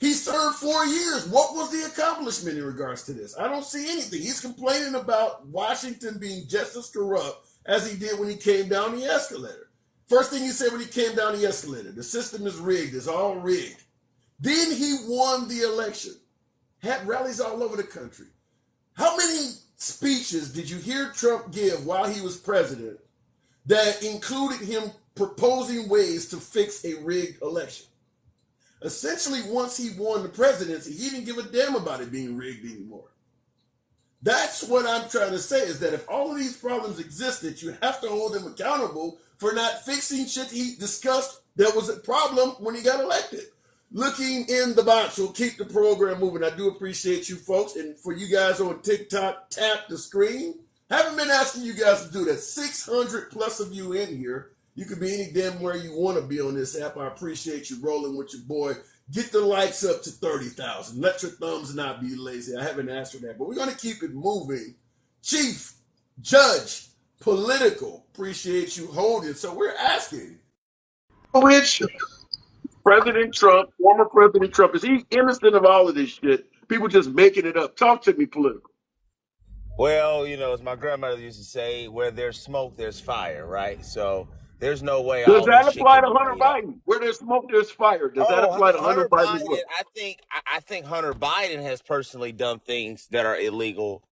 He served 4 years. What was the accomplishment in regards to this? I don't see anything. He's complaining about Washington being just as corrupt as he did when he came down the escalator. First thing he said when he came down the escalator, the system is rigged. It's all rigged. Then he won the election. Had rallies all over the country. How many speeches did you hear Trump give while he was president that included him proposing ways to fix a rigged election? Essentially, once he won the presidency, he didn't give a damn about it being rigged anymore. That's what I'm trying to say, is that if all of these problems existed, you have to hold him accountable for not fixing shit he discussed that was a problem when he got elected. Looking in the box will keep the program moving. I do appreciate you folks. And for you guys on TikTok, tap the screen. Haven't been asking you guys to do that. 600 plus of you in here. You can be any damn where you want to be on this app. I appreciate you rolling with your boy. Get the likes up to 30,000. Let your thumbs not be lazy. I haven't asked for that, but we're going to keep it moving. Chief, Judge, Political, appreciate you holding. So we're asking, which President Trump, former President Trump, is he innocent of all of this shit? People just making it up. Talk to me, Political. Well, as my grandmother used to say, where there's smoke, there's fire, right? So there's no way. Does that apply to Hunter Biden? Where there's smoke, there's fire. Does that apply to Hunter Biden? I think Hunter Biden has personally done things that are illegal.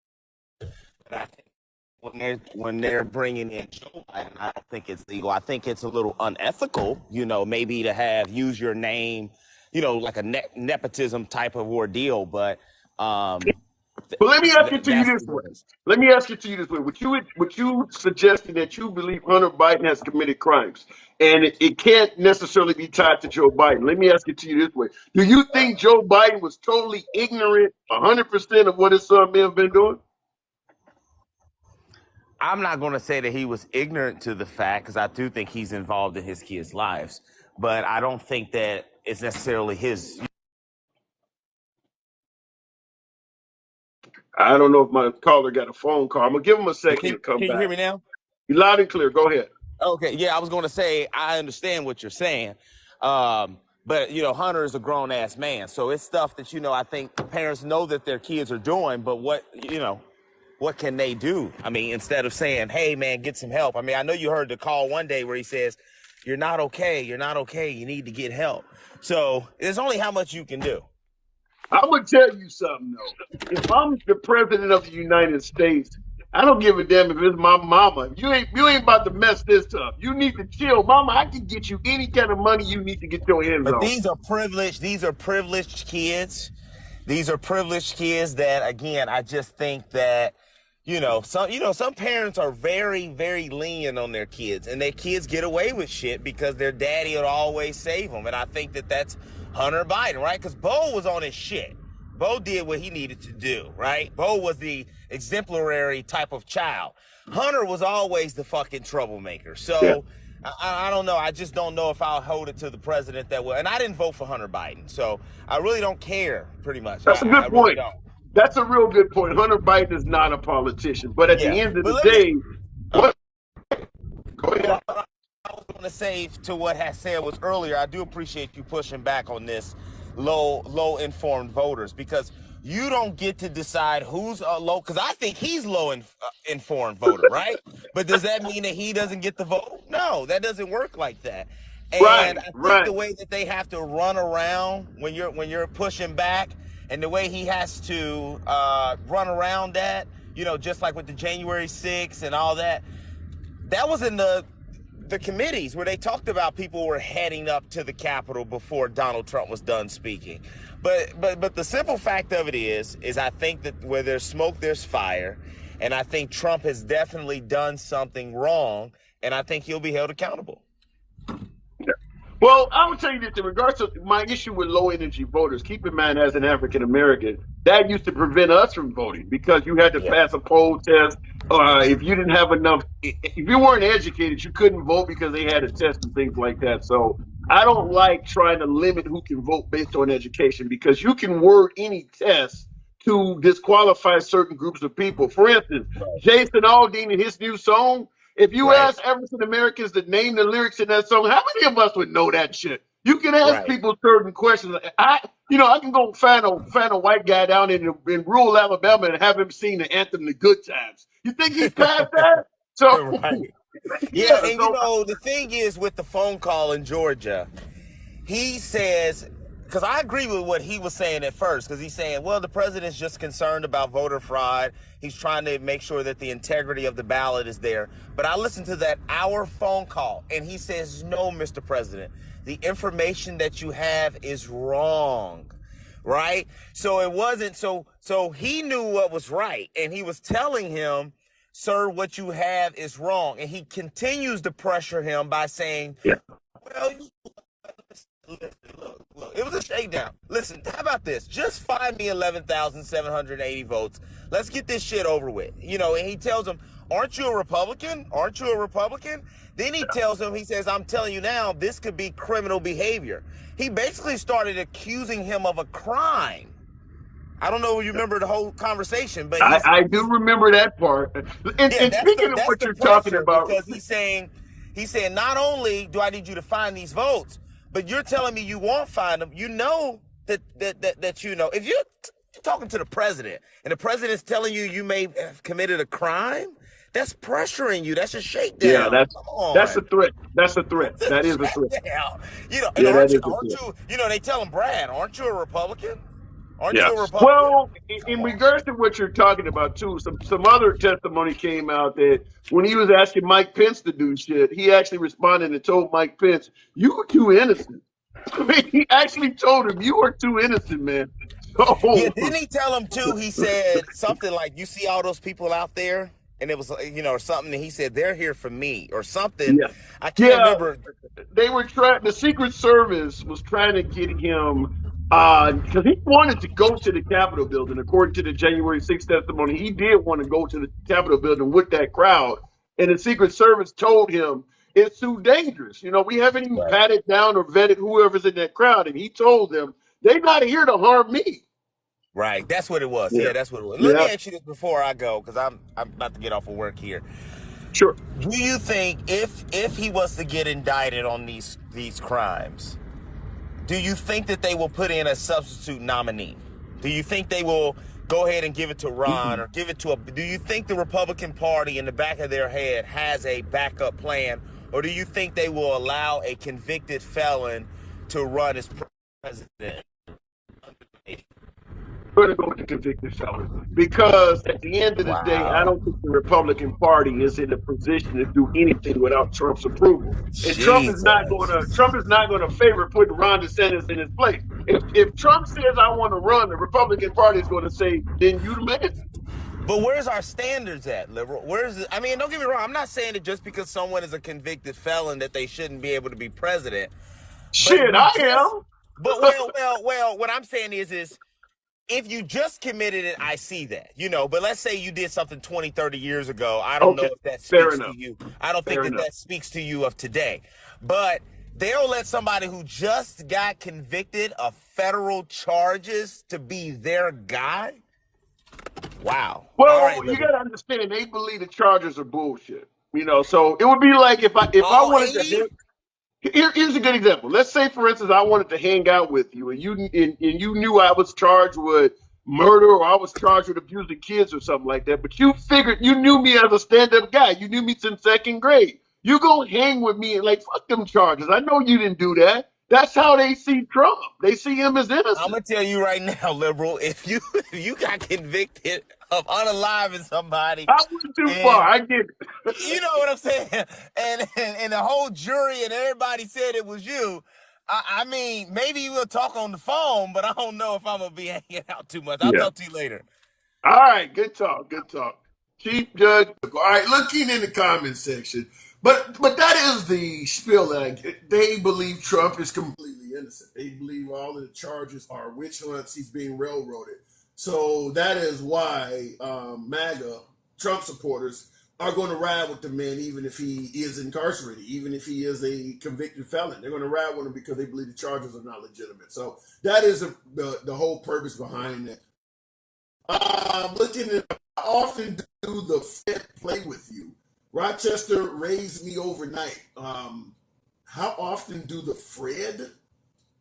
But I think when they're bringing in Joe Biden, I don't think it's legal. I think it's a little unethical, maybe to use your name, like a nepotism type of ordeal. But let me ask it to you this way. Let me ask it to you this way. Would you suggesting that you believe Hunter Biden has committed crimes and it can't necessarily be tied to Joe Biden? Let me ask it to you this way. Do you think Joe Biden was totally ignorant 100% of what his son may have been doing? I'm not going to say that he was ignorant to the fact, because I do think he's involved in his kids' lives, but I don't think that it's necessarily his. I don't know if my caller got a phone call. I'm going to give him a second to come back. Can you hear me now? You're loud and clear. Go ahead. Okay. Yeah, I was going to say, I understand what you're saying. But, Hunter is a grown-ass man. So it's stuff that, I think parents know that their kids are doing, but what can they do? I mean, instead of saying, hey, man, get some help. I mean, I know you heard the call one day where he says, you're not okay. You're not okay. You need to get help. So there's only how much you can do. I'm going to tell you something, though. If I'm the president of the United States, I don't give a damn if it's my mama. You ain't about to mess this up. You need to chill. Mama, I can get you any kind of money you need to get your hands on. But these are privileged kids. These are privileged kids that, again, I just think that, some parents are very, very lenient on their kids, and their kids get away with shit because their daddy will always save them. And I think that that's Hunter Biden, right? Because Bo was on his shit. Bo did what he needed to do, right? Bo was the exemplary type of child. Hunter was always the fucking troublemaker. So yeah. I don't know. I just don't know if I'll hold it to the president that will. And I didn't vote for Hunter Biden, so I really don't care, pretty much. That's a good point. Really That's a real good point. Hunter Biden is not a politician, but at the end of the day, go ahead. I was going want to say to what Hassan was earlier, I do appreciate you pushing back on this low informed voters, because you don't get to decide who's a low, because I think he's informed voter, right? But does that mean that he doesn't get the vote? No, that doesn't work like that. Right, And I think right. the way that they have to run around when you're pushing back, and the way he has to run around that, just like with the January 6th and all that, that was in the committees where they talked about people were heading up to the Capitol before Donald Trump was done speaking. But the simple fact of it is I think that where there's smoke, there's fire. And I think Trump has definitely done something wrong, and I think he'll be held accountable. Well, I would tell you this in regards to my issue with low energy voters. Keep in mind, as an African American, that used to prevent us from voting because you had to Yeah. pass a poll test. If you didn't have enough, if you weren't educated, you couldn't vote because they had a test and things like that. So I don't like trying to limit who can vote based on education, because you can word any test to disqualify certain groups of people. For instance, Jason Aldean in his new song, if you Right. ask African Americans to name the lyrics in that song, how many of us would know that shit? You can ask Right. people certain questions. I can go find a white guy down in rural Alabama and have him sing the anthem, "The Good Times." You think he's past that? So Right. Yeah, yeah, and so the thing is with the phone call in Georgia, he says, because I agree with what he was saying at first, because he's saying, well, the president's just concerned about voter fraud. He's trying to make sure that the integrity of the ballot is there. But I listened to that hour phone call, and he says, no, Mr. President, the information that you have is wrong. Right? So it wasn't, so he knew what was right, and he was telling him, sir, what you have is wrong. And he continues to pressure him by saying, yeah. well, listen, look, it was a shakedown. Listen, how about this? Just find me 11,780 votes. Let's get this shit over with. And he tells him, aren't you a Republican? Aren't you a Republican? Then he tells him, he says, I'm telling you now, this could be criminal behavior. He basically started accusing him of a crime. I don't know if you remember the whole conversation, but I do remember that part. And, yeah, and speaking of that's what the you're talking pressure, about, because he's saying, not only do I need you to find these votes, but you're telling me you won't find them. You know that if you're talking to the president and the president's telling you may have committed a crime, that's pressuring you. That's a shakedown. yeah, Come on. that's a threat. That's a threat. That is a threat. And Yeah, that is a aren't threat. you, they tell him, Brad, aren't you a Republican? Aren't Yeah. you a Republican? Well, in regards to what you're talking about too, some other testimony came out that when he was asking Mike Pence to do shit, he actually responded and told Mike Pence, "You were too innocent." I mean, he actually told him, "You are too innocent, man." Yeah, So didn't he tell him too? He said something like, "You see all those people out there," and it was or something. And he said, "They're here for me," or something. yeah, I can't yeah, remember. they were trying. The Secret Service was trying to get him because he wanted to go to the Capitol building. According to the January 6th testimony, he did want to go to the Capitol building with that crowd, and the Secret Service told him it's too dangerous. We haven't even Right. patted down or vetted whoever's in that crowd, and he told them they're not here to harm me. Right, that's what it was. Yeah, Yeah, that's what it was. Let me yeah, ask you this before I go, because I'm about to get off of work here. sure. Do you think if he was to get indicted on these crimes, do you think that they will put in a substitute nominee? Do you think they will go ahead and give it to Ron or give it to do you think the Republican Party in the back of their head has a backup plan, or do you think they will allow a convicted felon to run as president? Going to go with the convicted felon, because at the end of the day, I Wow. don't think the Republican Party is in a position to do anything without Trump's approval. And Jesus. Trump is not going to favor putting Ron DeSantis in his place. If Trump says I want to run, the Republican Party is going to say, then you the man. But where's our standards at, liberal? Where's it? I mean, don't get me wrong. I'm not saying that just because someone is a convicted felon that they shouldn't be able to be president. Shit, I am. But well. What I'm saying is if you just committed it, I see that, but let's say you did something 20, 30 years ago. I don't know Okay, if that fair speaks enough. to you. I don't think Fair that enough. that speaks to you of today. But they'll let somebody who just got convicted of federal charges to be their guy? Wow. All right, Well, you got liberal. to understand, they believe the Chargers are bullshit. So it would be like if I All wanted to 80? Here's a good example. Let's say, for instance, I wanted to hang out with you, and you knew I was charged with murder or I was charged with abusing kids or something like that. But you figured you knew me as a stand-up guy. You knew me since second grade. You gonna hang with me and like fuck them charges. I know you didn't do that. That's how they see Trump. They see him as I'm innocent. gonna tell you right now, liberal, if you if you got convicted of unaliving somebody I went too far. and I get it. you know what I'm saying, and the whole jury and everybody said it was you. I mean, maybe we'll talk on the phone, but I don't know if I'm gonna be hanging out too much. I'll Yeah. talk to you later. All right. Good talk. Good talk. Chief Judge. All right, looking in the comment section, but that is the spiel that I get. They believe Trump is completely innocent. They believe all of the charges are witch hunts. He's being railroaded. So that is why MAGA Trump supporters are going to ride with the man, even if he is incarcerated, even if he is a convicted felon. They're going to ride with him because they believe the charges are not legitimate. So that is the whole purpose behind it. Looking at how often do the Fed play with you? Rochester raised me overnight. How often do the Fred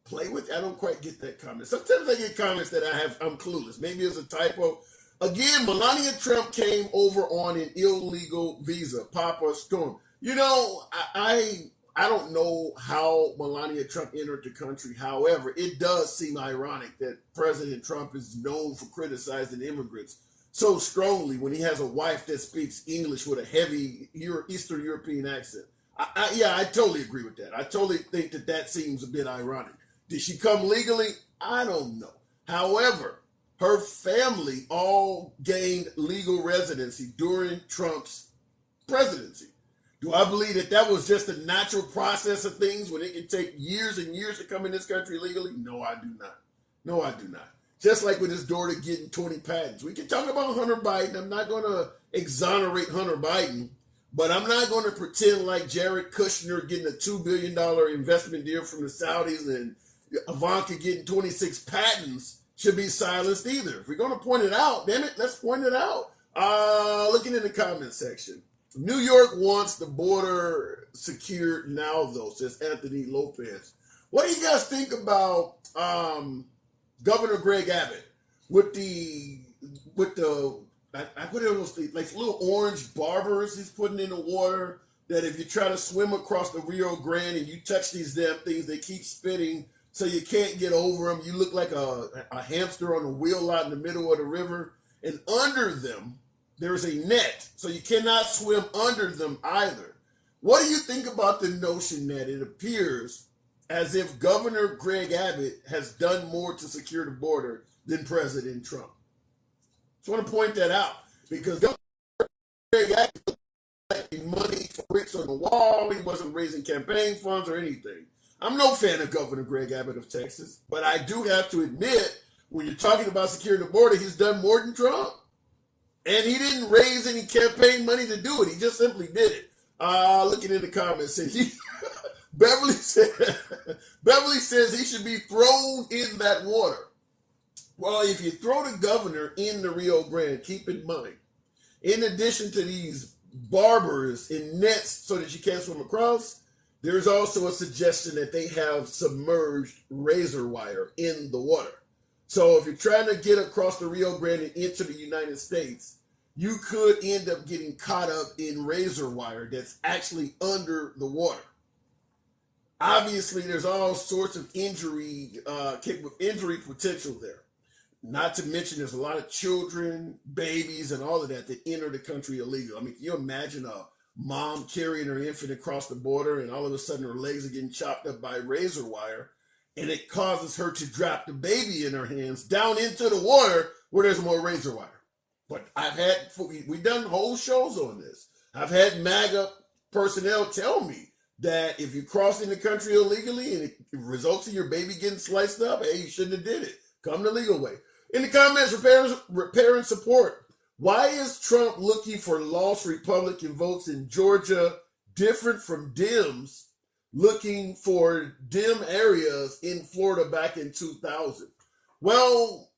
play with? I don't quite get that comment. Sometimes I get comments that I'm clueless. Maybe it's a typo. Again, Melania Trump came over on an illegal visa. Papa Storm. You know, I don't know how Melania Trump entered the country. However, it does seem ironic that President Trump is known for criticizing immigrants so strongly when he has a wife that speaks English with a heavy Eastern European accent. I totally agree with that. I totally think that seems a bit ironic. Did she come legally? I don't know. However, her family all gained legal residency during Trump's presidency. Do I believe that was just a natural process of things when it can take years and years to come in this country legally? No, I do not. No, I do not. Just like with his daughter getting 20 patents. We can talk about Hunter Biden. I'm not going to exonerate Hunter Biden, but I'm not going to pretend like Jared Kushner getting a $2 billion investment deal from the Saudis and Ivanka getting 26 patents should be silenced either. If we're going to point it out, damn it, let's point it out. Looking in the comment section. New York wants the border secured now, though, says Anthony Lopez. What do you guys think about Governor Greg Abbott with the I put it on those like little orange barbers he's putting in the water that if you try to swim across the Rio Grande and you touch these damn things, they keep spitting so you can't get over them. You look like a hamster on a wheel out in the middle of the river, and under them there's a net, so you cannot swim under them either. What do you think about the notion that it appears as if Governor Greg Abbott has done more to secure the border than President Trump? Just want to point that out because Governor Greg Abbott was collecting money for bricks on the wall. He wasn't raising campaign funds or anything. I'm no fan of Governor Greg Abbott of Texas, but I do have to admit, when you're talking about securing the border, he's done more than Trump. And he didn't raise any campaign money to do it. He just simply did it. Looking in the comments, Beverly says he should be thrown in that water. Well, if you throw the governor in the Rio Grande, keep in mind, in addition to these barbers in nets so that you can't swim across, there's also a suggestion that they have submerged razor wire in the water. So if you're trying to get across the Rio Grande and into the United States, you could end up getting caught up in razor wire that's actually under the water. Obviously, there's all sorts of injury potential there. Not to mention there's a lot of children, babies, and all of that enter the country illegal. I mean, can you imagine a mom carrying her infant across the border and all of a sudden her legs are getting chopped up by razor wire, and it causes her to drop the baby in her hands down into the water where there's more razor wire. But we've done whole shows on this. I've had MAGA personnel tell me that if you're crossing the country illegally and it results in your baby getting sliced up, hey, you shouldn't have did it. Come the legal way. In the comments, repair and support. Why is Trump looking for lost Republican votes in Georgia different from Dems looking for Dem areas in Florida back in 2000? Well,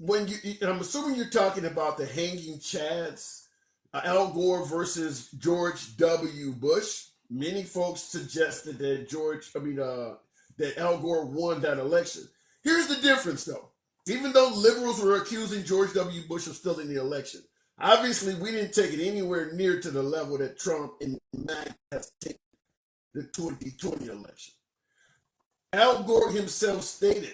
I'm assuming you're talking about the hanging chads, Al Gore versus George W. Bush. many folks suggested that that Al Gore won that election. Here's the difference, though. Even though liberals were accusing George W. Bush of stealing the election, obviously we didn't take it anywhere near to the level that Trump and MAGA has taken the 2020 election. Al Gore himself stated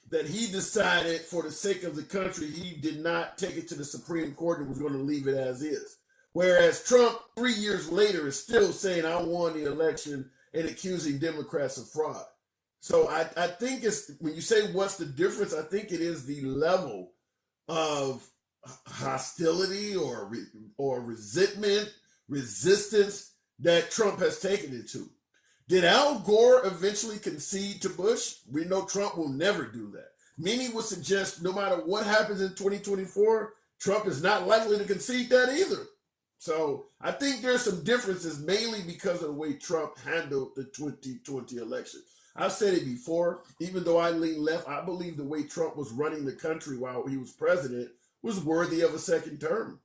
that he decided, for the sake of the country, he did not take it to the Supreme Court and was going to leave it as is. Whereas Trump, 3 years later, is still saying, I won the election and accusing Democrats of fraud. So I think it's, when you say what's the difference, I think it is the level of hostility or resentment, resistance that Trump has taken it to. Did Al Gore eventually concede to Bush? We know Trump will never do that. Many would suggest no matter what happens in 2024, Trump is not likely to concede that either. So I think there's some differences, mainly because of the way Trump handled the 2020 election. I've said it before, even though I lean left, I believe the way Trump was running the country while he was president was worthy of a second term.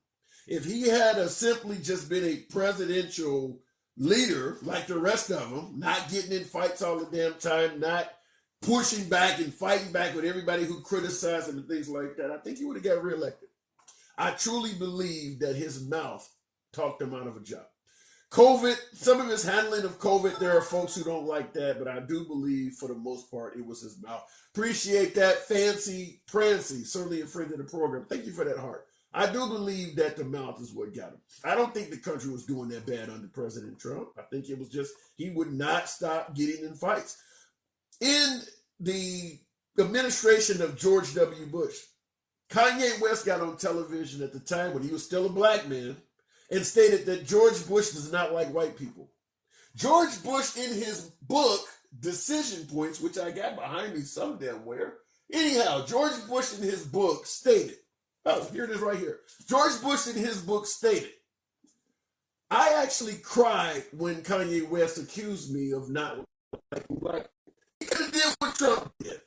If he had simply just been a presidential leader like the rest of them, not getting in fights all the damn time, not pushing back and fighting back with everybody who criticized him and things like that, I think he would have got reelected. I truly believe that his mouth talked him out of a job. COVID, some of his handling of COVID, there are folks who don't like that, but I do believe for the most part it was his mouth. Appreciate that, Fancy Prancy, certainly a friend of the program. Thank you for that heart. I do believe that the mouth is what got him. I don't think the country was doing that bad under President Trump. I think it was just he would not stop getting in fights. In the administration of George W. Bush, Kanye West got on television at the time when he was still a black man and stated that George Bush does not like white people. George Bush, in his book, Decision Points, which I got behind me some damn where. Anyhow, George Bush in his book stated, oh, here it is right here. George Bush in his book stated, I actually cried when Kanye West accused me of not liking black people. He could have did what Trump did.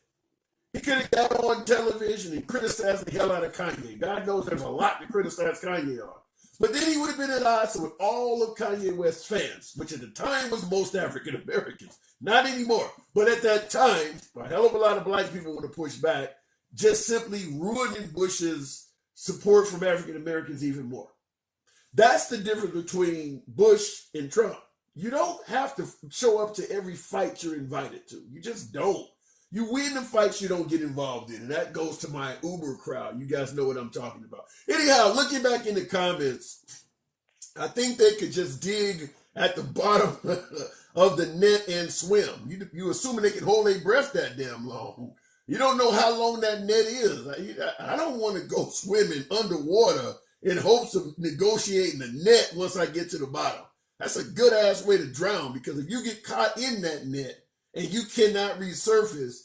He could have got on television and criticized the hell out of Kanye. God knows there's a lot to criticize Kanye on. But then he would have been at odds with all of Kanye West's fans, which at the time was most African Americans. Not anymore. But at that time, a hell of a lot of black people would have pushed back, just simply ruining Bush's support from African Americans even more. That's the difference between Bush and Trump. You don't have to show up to every fight you're invited to. You just don't. You win the fights you don't get involved in. And that goes to my Uber crowd. You guys know what I'm talking about. Anyhow, looking back in the comments, I think they could just dig at the bottom of the net and swim. You assuming they can hold their breath that damn long. You don't know how long that net is. I don't want to go swimming underwater in hopes of negotiating the net once I get to the bottom. That's a good ass way to drown, because if you get caught in that net and you cannot resurface,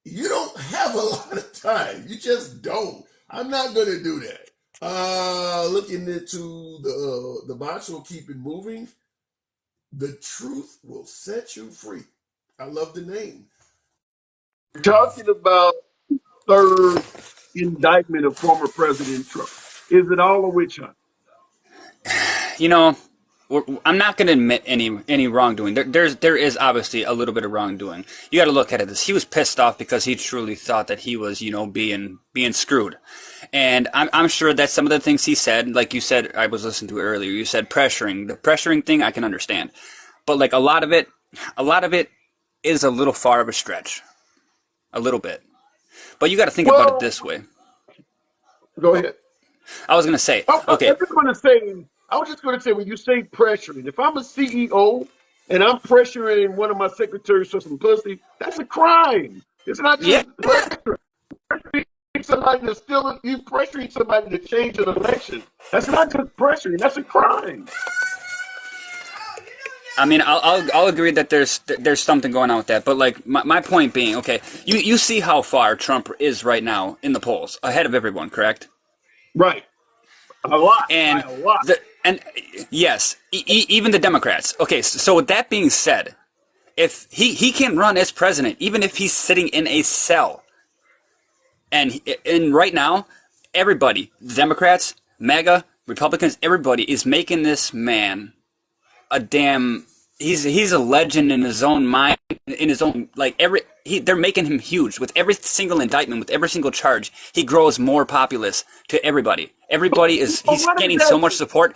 you don't have a lot of time. You just don't. I'm not going to do that. Looking into the box will keep it moving. The truth will set you free. I love the name. We're talking about third indictment of former President Trump. Is it all a witch hunt? You know, I'm not going to admit any wrongdoing. There is obviously a little bit of wrongdoing. You got to look at it as he was pissed off because he truly thought that he was, being screwed. And I'm sure that some of the things he said, like you said, I was listening to it earlier. You said pressuring. The pressuring thing I can understand, but like a lot of it is a little far of a stretch, a little bit. But you got to think about it this way. Go ahead. I was going to say, okay. I was just going to say, when you say pressuring, if I'm a CEO and I'm pressuring one of my secretaries for some pussy, that's a crime. It's not just pressuring somebody to steal it. You pressuring somebody to change an election. That's not just pressuring. That's a crime. I mean, I'll agree that there's something going on with that, but like my point being, okay, you see how far Trump is right now in the polls, ahead of everyone, correct? Right. A lot. And a lot. Yes, even the Democrats. Okay, so with that being said, if he can run as president, even if he's sitting in a cell, and right now, everybody, Democrats, MAGA, Republicans, everybody is making this man a damn he's a legend in his own mind, in his own they're making him huge with every single indictment, with every single charge. He grows more populous to everybody. He's gaining so much support.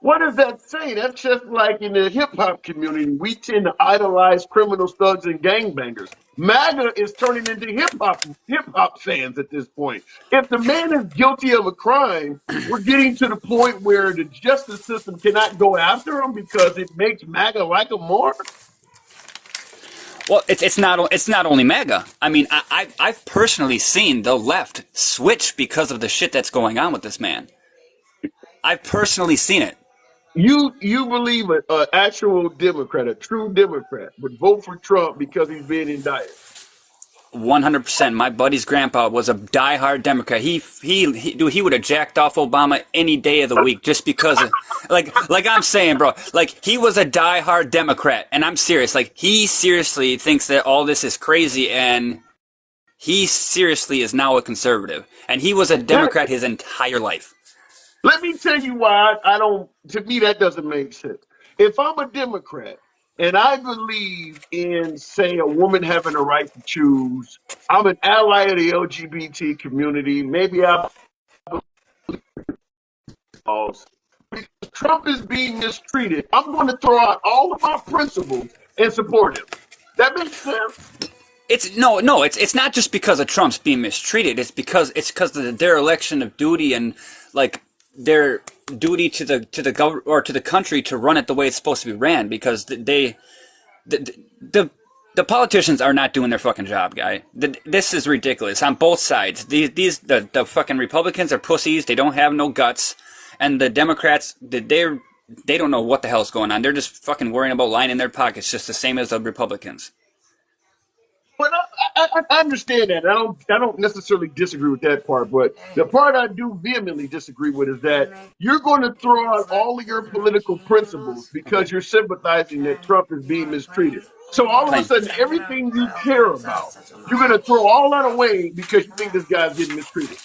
What does that say? That's just like in the hip hop community. We tend to idolize criminals, thugs, and gangbangers. MAGA is turning into hip hop fans at this point. If the man is guilty of a crime, we're getting to the point where the justice system cannot go after him because it makes MAGA like him more. Well, it's not only MAGA. I mean, I've personally seen the left switch because of the shit that's going on with this man. I've personally seen it. You believe an actual Democrat, a true Democrat, would vote for Trump because he's being indicted? 100%. My buddy's grandpa was a diehard Democrat. He would have jacked off Obama any day of the week just because of, like I'm saying, bro, like he was a diehard Democrat, and I'm serious. Like he seriously thinks that all this is crazy, and he seriously is now a conservative, and he was a Democrat his entire life. Let me tell you why I don't, to me, that doesn't make sense. If I'm a Democrat and I believe in, say, a woman having a right to choose, I'm an ally of the LGBT community, maybe I because Trump is being mistreated, I'm going to throw out all of my principles and support him. That makes sense? It's not just because of Trump's being mistreated. It's because of the dereliction of duty and like their duty to the government or to the country to run it the way it's supposed to be ran. Because the politicians are not doing their fucking job, guy. This is ridiculous on both sides. The fucking Republicans are pussies. They don't have no guts, and the Democrats they don't know what the hell's going on. They're just fucking worrying about lining their pockets, just the same as the Republicans. But I understand that. I don't necessarily disagree with that part. But the part I do vehemently disagree with is that you're going to throw out all of your political principles because you're sympathizing that Trump is being mistreated. So all of a sudden, everything you care about, you're going to throw all that away because you think this guy's getting mistreated.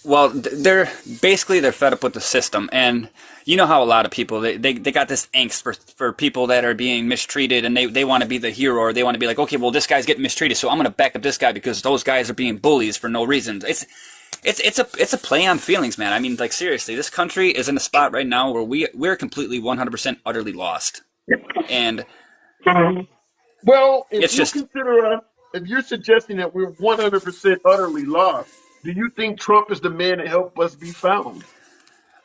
Well, they're fed up with the system, and you know how a lot of people they got this angst for people that are being mistreated, and they want to be the hero, or they want to be like, okay, well, this guy's getting mistreated, so I'm going to back up this guy because those guys are being bullies for no reason. It's a play on feelings, man. I mean, like seriously, this country is in a spot right now where we're completely 100% utterly lost, and well, if you're suggesting that we're 100% utterly lost, do you think Trump is the man to help us be found?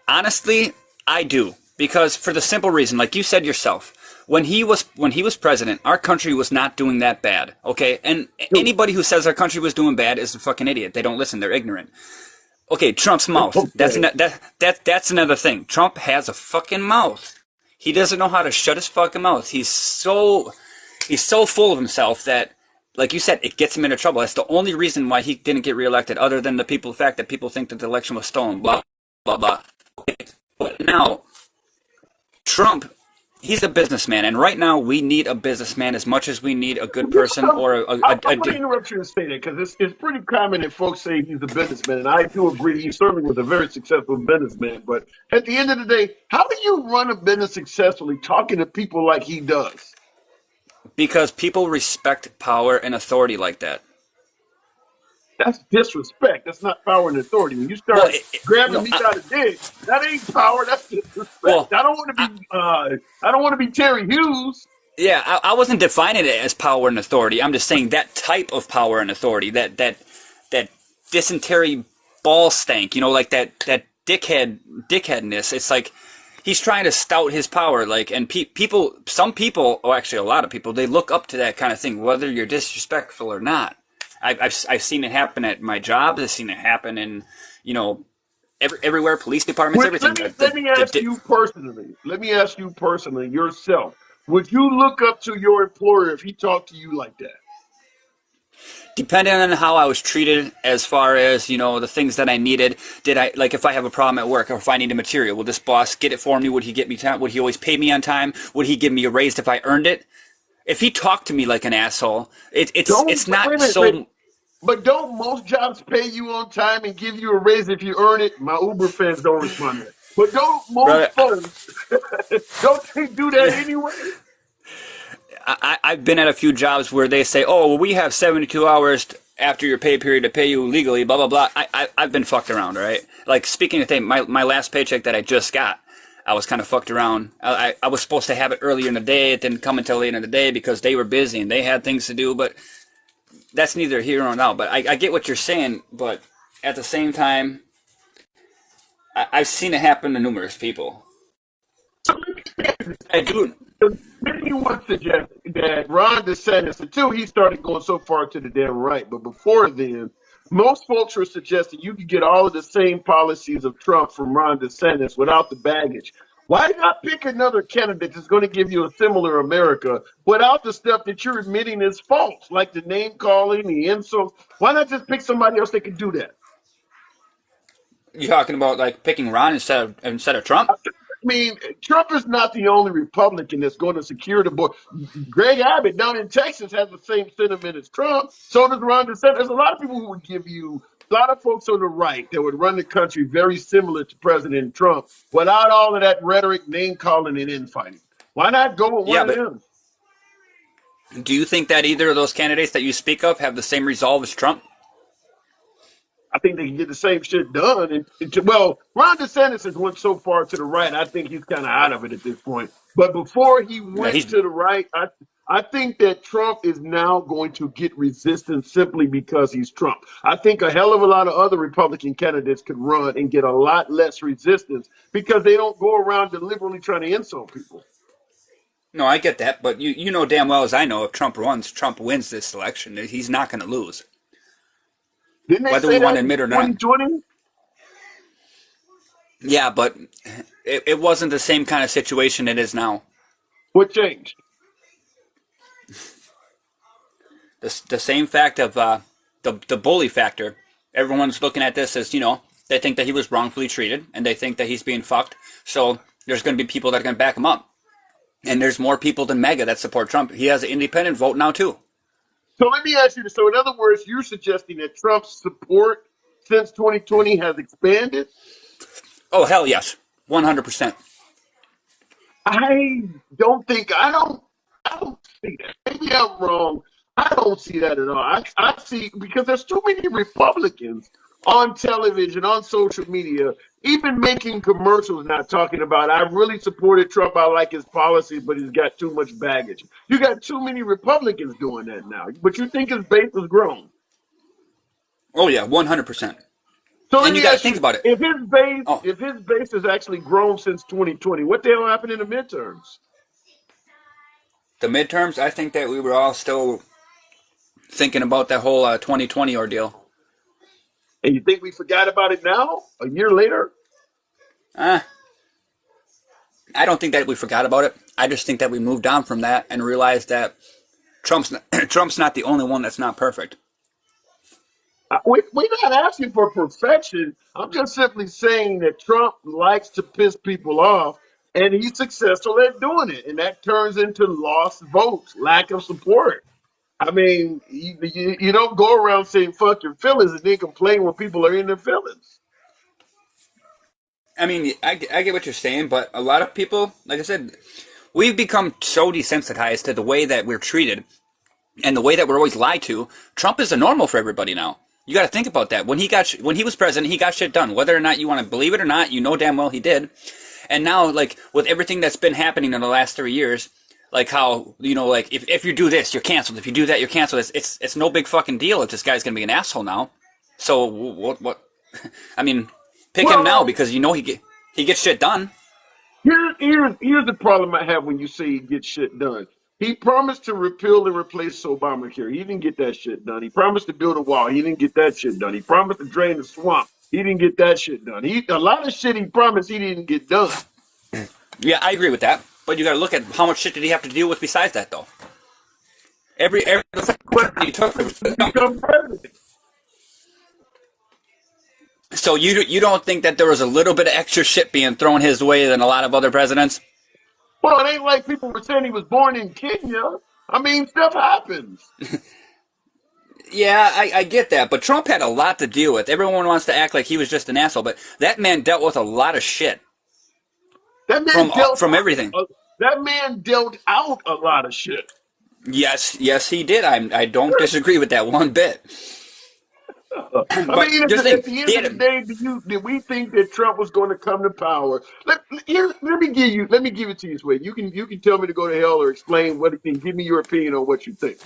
Honestly, I do. Because for the simple reason, like you said yourself, when he was president, our country was not doing that bad. Okay? And anybody who says our country was doing bad is a fucking idiot. They don't listen, they're ignorant. Okay, Trump's mouth. Okay. That's another thing. Trump has a fucking mouth. He doesn't know how to shut his fucking mouth. He's so full of himself that, like you said, it gets him into trouble. That's the only reason why he didn't get reelected, other than the fact that people think that the election was stolen, blah, blah, blah. But now, Trump, he's a businessman, and right now we need a businessman as much as we need a good person or a I want to interrupt you and say that, because it's pretty common that folks say he's a businessman, and I do agree he certainly was a very successful businessman. But at the end of the day, how do you run a business successfully talking to people like he does? Because people respect power and authority like that. That's disrespect. That's not power and authority. When you start grabbing me by the dick, that ain't power. That's disrespect. Well, I don't want to be Terry Hughes. Yeah, I wasn't defining it as power and authority. I'm just saying that type of power and authority, that dysentery ball stank. You know, like that dickheadness. It's like he's trying to stout his power. Like, and some people, or actually a lot of people, they look up to that kind of thing, whether you're disrespectful or not. I've seen it happen at my job. I've seen it happen in, everywhere, police departments, everything. Let me ask you personally, yourself. Would you look up to your employer if he talked to you like that? Depending on how I was treated, as far as, the things that I needed, if I have a problem at work or if I need a material, will this boss get it for me? Would he get me time? Would he always pay me on time? Would he give me a raise if I earned it? If he talked to me like an asshole, it's not so. But don't most jobs pay you on time and give you a raise if you earn it? My Uber fans don't respond to that. But don't most Brother, folks don't they do that anyway? I've been at a few jobs where they say, "Oh, well, we have 72 hours after your pay period to pay you legally." Blah blah blah. I've been fucked around, right? Like speaking of things, my last paycheck that I just got, I was kind of fucked around. I was supposed to have it earlier in the day. It didn't come until later in the day because they were busy and they had things to do. But that's neither here nor now. But I get what you're saying. But at the same time, I've seen it happen to numerous people. I do. Many would suggest that Ron DeSantis, until he started going so far to the damn right, but before then, most folks were suggesting you could get all of the same policies of Trump from Ron DeSantis without the baggage. Why not pick another candidate that's going to give you a similar America without the stuff that you're admitting is false, like the name calling, the insults? Why not just pick somebody else that can do that? You talking about like picking Ron instead of Trump? I mean, Trump is not the only Republican that's going to secure the border. Greg Abbott down in Texas has the same sentiment as Trump. So does Ron DeSantis. There's a lot of people who would give you, a lot of folks on the right that would run the country very similar to President Trump without all of that rhetoric, name calling, and infighting. Why not go with one Yeah, of but them? do you think that either of those candidates that you speak of have the same resolve as Trump? I think they can get the same shit done. Well, Ron DeSantis has went so far to the right, I think he's kind of out of it at this point. But before he Yeah, went to the right, I think that Trump is now going to get resistance simply because he's Trump. I think a hell of a lot of other Republican candidates could run and get a lot less resistance because they don't go around deliberately trying to insult people. no, I get that, but you know damn well as I know if Trump runs, Trump wins this election. He's not going to lose, Didn't they whether say we want that to in admit or not. 2020? Yeah, but it wasn't the same kind of situation it is now. What changed? The same fact of the bully factor. Everyone's looking at this as, they think that he was wrongfully treated and they think that he's being fucked. So there's going to be people that are going to back him up. And there's more people than MAGA that support Trump. He has an independent vote now too. So let me ask you this. So in other words, you're suggesting that Trump's support since 2020 has expanded? Oh, hell yes. 100%. I don't see that. Maybe I'm wrong. I don't see that at all. I see because there's too many Republicans on television, on social media, even making commercials not talking about I really supported Trump. I like his policies, but he's got too much baggage. You got too many Republicans doing that now. But you think his base has grown. Oh, yeah, 100%. So let And you me got to ask think you, about it. Oh, if his base has actually grown since 2020, what the hell happened in the midterms? the midterms, I think that we were all still thinking about that whole 2020 ordeal. And you think we forgot about it now, a year later? Uh, I don't think that we forgot about it. I just think that we moved on from that and realized that Trump's not the only one that's not perfect. We're not asking for perfection. I'm just simply saying that Trump likes to piss people off, and he's successful at doing it. And that turns into lost votes, lack of support. I mean, you don't go around saying fuck your feelings and then complain when people are in their feelings. I mean, I get what you're saying, but a lot of people, like I said, we've become so desensitized to the way that we're treated and the way that we're always lied to. Trump is the normal for everybody now. You got to think about that. When he was president, he got shit done. Whether or not you want to believe it or not, you know damn well he did. And now, like with everything that's been happening in the last 3 years, like how like if you do this, you're canceled. If you do that, you're canceled. It's no big fucking deal if this guy's gonna be an asshole now. So what? I mean, pick him now Well, because he gets shit done. here's the problem I have when you say he gets shit done. He promised to repeal and replace Obamacare. He didn't get that shit done. He promised to build a wall. He didn't get that shit done. He promised to drain the swamp. He didn't get that shit done. A lot of shit he promised he didn't get done. Yeah, I agree with that. But you got to look at how much shit did he have to deal with besides that, though. Every he took. Become president. So you don't think that there was a little bit of extra shit being thrown his way than a lot of other presidents? Well, it ain't like people were saying he was born in Kenya. I mean, stuff happens. Yeah, I get that, but Trump had a lot to deal with. Everyone wants to act like he was just an asshole, but that man dealt with a lot of shit. That man dealt from out. everything. That man dealt out a lot of shit. Yes, he did. I don't disagree with that one bit. I But mean, just at think, the he end of had the day, did we think that Trump was going to come to power? Let me give it to you this way. You can tell me to go to hell or explain what it can. Give me your opinion on what you think.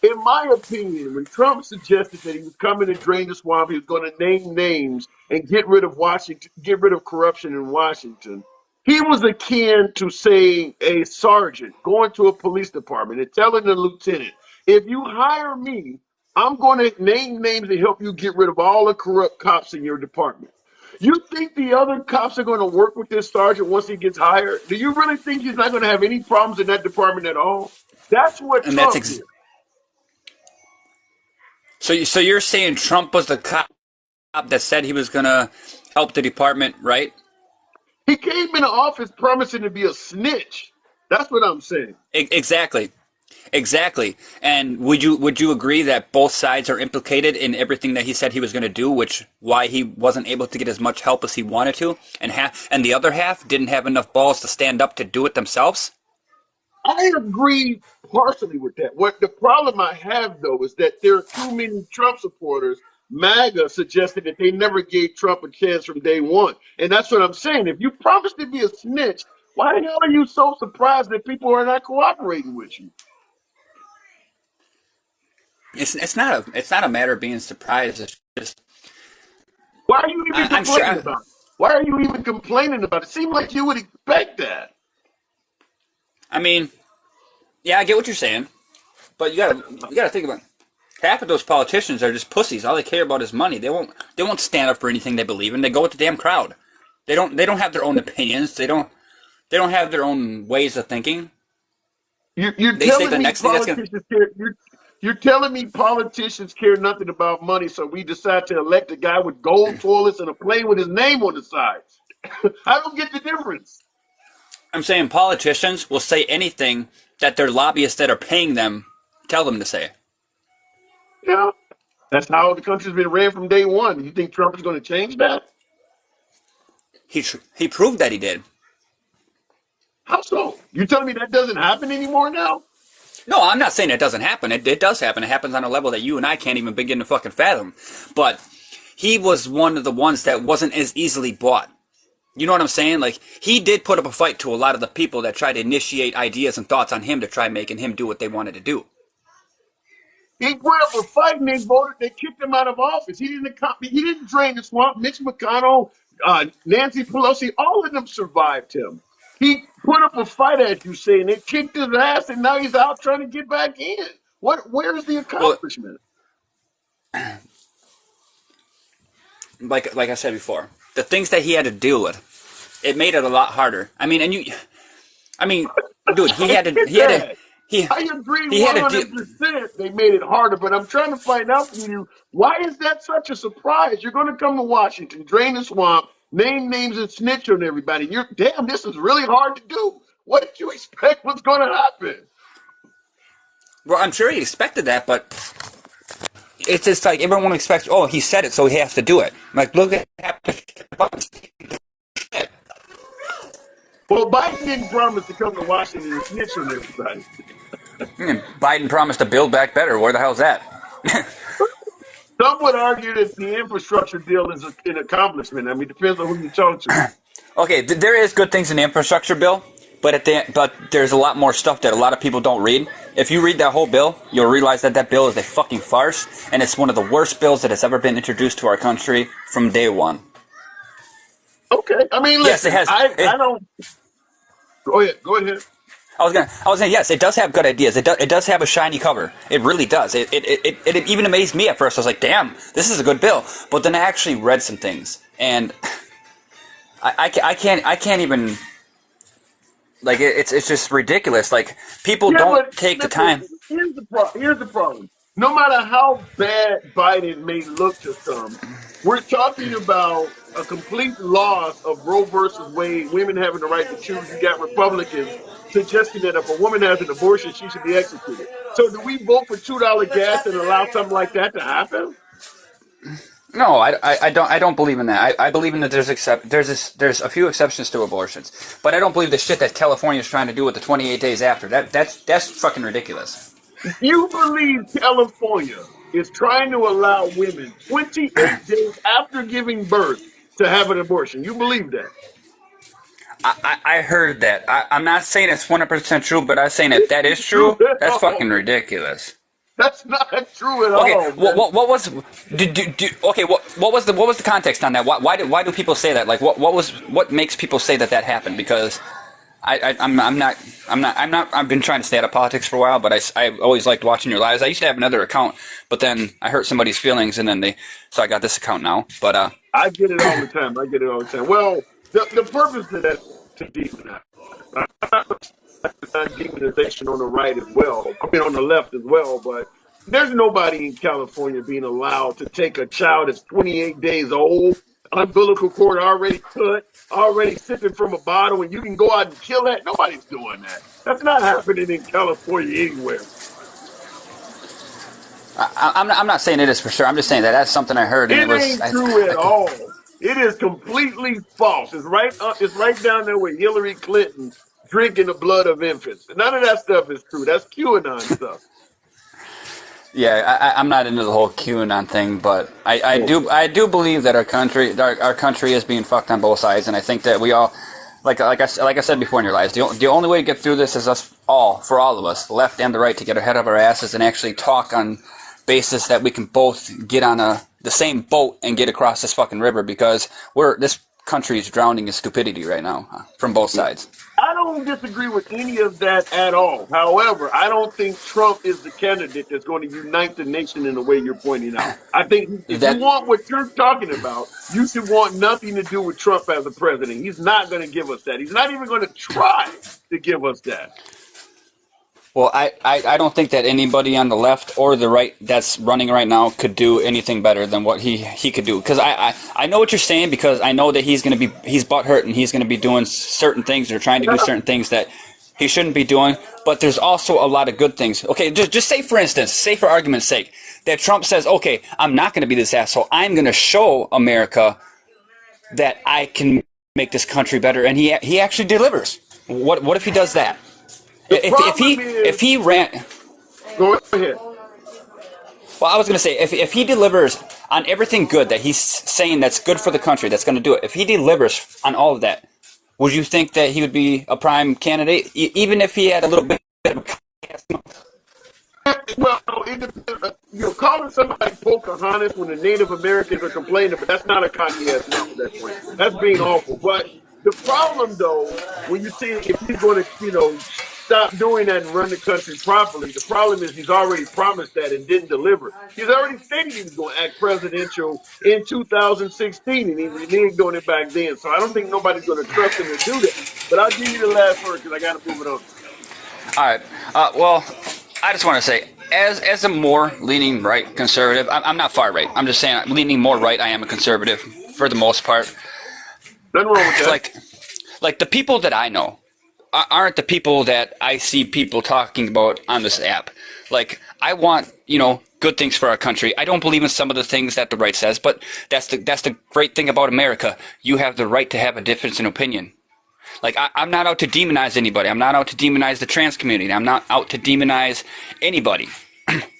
In my opinion, when Trump suggested that he was coming to drain the swamp, he was going to name names and get rid of Washington, get rid of corruption in Washington. He was akin to, say, a sergeant going to a police department and telling the lieutenant, if you hire me, I'm going to name names to help you get rid of all the corrupt cops in your department. You think the other cops are going to work with this sergeant once he gets hired? Do you really think he's not going to have any problems in that department at all? That's what and that's Trump did. so you're saying Trump was the cop that said he was gonna help the department, right? He came into office promising to be a snitch. That's what I'm saying. Exactly. Exactly. And would you agree that both sides are implicated in everything that he said he was going to do, which why he wasn't able to get as much help as he wanted to, and the other half didn't have enough balls to stand up to do it themselves? I agree partially with that. What the problem I have though is that there are too many Trump supporters. MAGA suggested that they never gave Trump a chance from day one. And that's what I'm saying. If you promised to be a snitch, why the hell are you so surprised that people are not cooperating with you? It's not a matter of being surprised. It's just Why are you even I'm sure. complaining about it? Why are you even complaining about it? It seemed like you would expect that. I mean, yeah, I get what you're saying, but you gotta think about it. Half of those politicians are just pussies. All they care about is money. They won't stand up for anything they believe in. They go with the damn crowd. They don't have their own opinions. They don't have their own ways of thinking. You're They say telling the me next thing that's gonna. politicians care. You're telling me politicians care nothing about money, so we decide to elect a guy with gold toilets and a plane with his name on the side. I don't get the difference. I'm saying politicians will say anything that their lobbyists that are paying them tell them to say. Yeah, that's how the country's been ran from day one. You think Trump is going to change that? He proved that he did. How so? You telling me that doesn't happen anymore now? No, I'm not saying it doesn't happen. It does happen. It happens on a level that you and I can't even begin to fucking fathom. But he was one of the ones that wasn't as easily bought. You know what I'm saying? Like, he did put up a fight to a lot of the people that tried to initiate ideas and thoughts on him to try making him do what they wanted to do. He put up a fight and they voted. They kicked him out of office. He didn't drain the swamp. Mitch McConnell, Nancy Pelosi, all of them survived him. He put up a fight, as you say, and they kicked his ass, and now he's out trying to get back in. Where's the Well, accomplishment? like I said before, the things that he had to deal with, it made it a lot harder. I mean, dude, he I had to, get he had to, that. he, I agree he had to deal. 100%. They made it harder, but I'm trying to find out from you, why is that such a surprise? You're going to come to Washington, drain the swamp, name names, and snitch on everybody. You're damn. This is really hard to do. What did you expect was going to happen? Well, I'm sure he expected that, but it's just like everyone expects. Oh, he said it, so he has to do it. Like, look at Well, Biden didn't promise to come to Washington and snitch on everybody. Biden promised to build back better. Where the hell's that? Some would argue that the infrastructure deal is an accomplishment. I mean, it depends on who you talk to. Okay, there is good things in the infrastructure bill, but there's a lot more stuff that a lot of people don't read. If you read that whole bill, you'll realize that that bill is a fucking farce, and it's one of the worst bills that has ever been introduced to our country from day one. Okay, I mean, Yes, listen, it has. I don't. Go ahead. Go ahead. I was gonna. Yes, it does have good ideas. It does have a shiny cover. It really does. It even amazed me at first. I was like, damn, this is a good bill. But then I actually read some things, and I can't even. Like, it's just ridiculous. Like, people Yeah, don't but take the listen, time. here's the problem. No matter how bad Biden may look to some, we're talking about a complete loss of Roe versus Wade, women having the right to choose. You got Republicans suggesting that if a woman has an abortion, she should be executed. So do we vote for $2 gas and allow something like that to happen? No, I don't believe in that. I believe in that there's a few exceptions to abortions, but I don't believe the shit that California is trying to do with the 28 days after. That's fucking ridiculous. You believe California is trying to allow women 28 days after giving birth to have an abortion? You believe that? I heard that. I'm not saying it's 100% true, but I'm saying if that is True true, at that's all. fucking ridiculous. That's not true at Okay, all, man. what was okay? What was the context on that? Why do people say that? Like what makes people say that happened? Because I'm not I've been trying to stay out of politics for a while, but I always liked watching your lives. I used to have another account, but then I hurt somebody's feelings, and then so I got this account now. But I get it all the time. I get it all the time. Well, the purpose of that is to demonize. Demonization on the right as well. I mean, on the left as well. But there's nobody in California being allowed to take a child that's 28 days old, umbilical cord already cut, already sipping from a bottle, and you can go out and kill that. Nobody's doing that. That's not happening in California anywhere. I'm not saying it is for sure. I'm just saying that's something I heard, and it It was ain't true at all. It is completely false. It's right. It's right down there with Hillary Clinton drinking the blood of infants. None of that stuff is true. That's QAnon stuff. Yeah, I'm not into the whole QAnon thing, but I do believe that our country is being fucked on both sides, and I think that we all, like I said before in your lives, the only way to get through this is for all of us, the left and the right, to get ahead of our asses and actually talk on basis that we can both get on the same boat and get across this fucking river, because this country is drowning in stupidity right now from both sides. I don't disagree with any of that at all. However, I don't think Trump is the candidate that's going to unite the nation in the way you're pointing out. I think if you That want what you're talking about, you should want nothing to do with Trump as a president. He's not going to give us that. He's not even going to try to give us that. Well, I don't think that anybody on the left or the right that's running right now could do anything better than what he could do. Because I know what you're saying, because I know that he's butthurt and he's going to be doing certain things or trying to do certain things that he shouldn't be doing. But there's also a lot of good things. Okay, just say, for instance, say for argument's sake, that Trump says, okay, I'm not going to be this asshole. I'm going to show America that I can make this country better. And he actually delivers. What if he does that? If he ran, Go ahead. well, I was going to say, if he delivers on everything good that he's saying that's good for the country, that's going to do it. If he delivers on all of that, would you think that he would be a prime candidate, even if he had a little bit of a... Well, calling somebody Pocahontas when the Native Americans are complaining, but that's not a cocky ass mouth at that point. That's being awful. But the problem, though, when you see if he's going to, stop doing that and run the country properly, the problem is he's already promised that and didn't deliver. He's already stated he was going to act presidential in 2016, and he reneged on it back then. So I don't think nobody's going to trust him to do that. But I'll give you the last word because I got to move it on. All right. Well, I just want to say, as a more leaning right conservative, I'm not far right. I'm just saying, I'm leaning more right. I am a conservative for the most part. Nothing wrong with that. Like the people that I know aren't the people that I see people talking about on this app. Like, I want, good things for our country. I don't believe in some of the things that the right says, but that's the great thing about America. You have the right to have a difference in opinion. Like, I'm not out to demonize anybody. I'm not out to demonize the trans community. I'm not out to demonize anybody.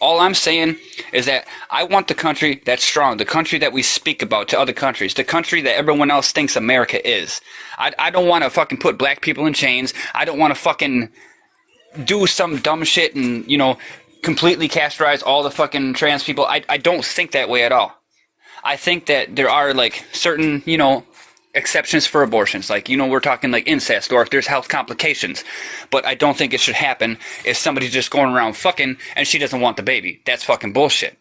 All I'm saying is that I want the country that's strong, the country that we speak about to other countries, the country that everyone else thinks America is. I don't want to fucking put black people in chains. I don't want to fucking do some dumb shit and, completely castrate all the fucking trans people. I don't think that way at all. I think that there are, certain, exceptions for abortions. We're talking incest or if there's health complications. But I don't think it should happen if somebody's just going around fucking and she doesn't want the baby. That's fucking bullshit.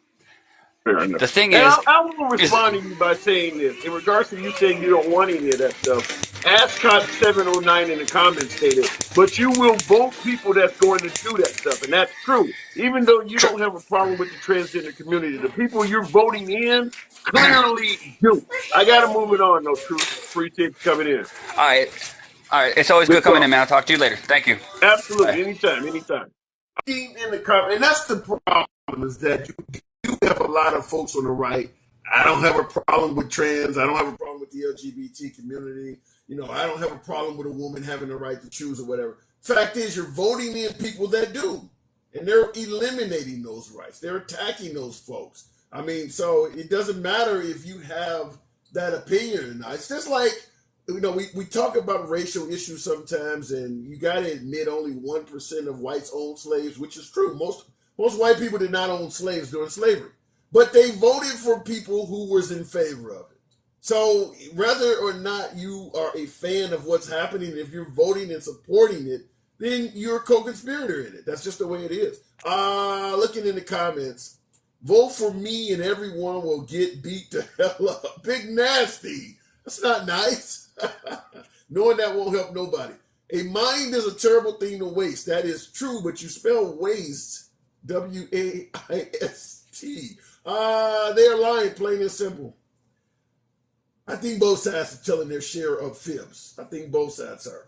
The thing is... I will respond to you by saying this. In regards to you saying you don't want any of that stuff, Ascot 709 in the comments stated, but you will vote people that's going to do that stuff. And that's true. Even though you don't have a problem with the transgender community, the people you're voting in clearly do. I got to move it on, though, Truth. Appreciate you coming in. All right. It's always good coming in, man. I'll talk to you later. Thank you. Absolutely. Bye. Anytime. In the comment, and that's the problem, is that you have a lot of folks on the right. I don't have a problem with trans. I don't have a problem with the LGBT community. I don't have a problem with a woman having the right to choose or whatever. Fact is, you're voting in people that do. And they're eliminating those rights. They're attacking those folks. I mean, so it doesn't matter if you have that opinion or not. It's just like, we talk about racial issues sometimes, and you got to admit only 1% of whites owned slaves, which is true. Most white people did not own slaves during slavery, but they voted for people who was in favor of it. So whether or not you are a fan of what's happening, if you're voting and supporting it, then you're a co-conspirator in it. That's just the way it is. Looking in the comments, vote for me and everyone will get beat the hell up. Big nasty. That's not nice. Knowing that won't help nobody. A mind is a terrible thing to waste. That is true, but you spell waste, W-A-I-S-T. They are lying, plain and simple. I think both sides are telling their share of fibs. I think both sides are.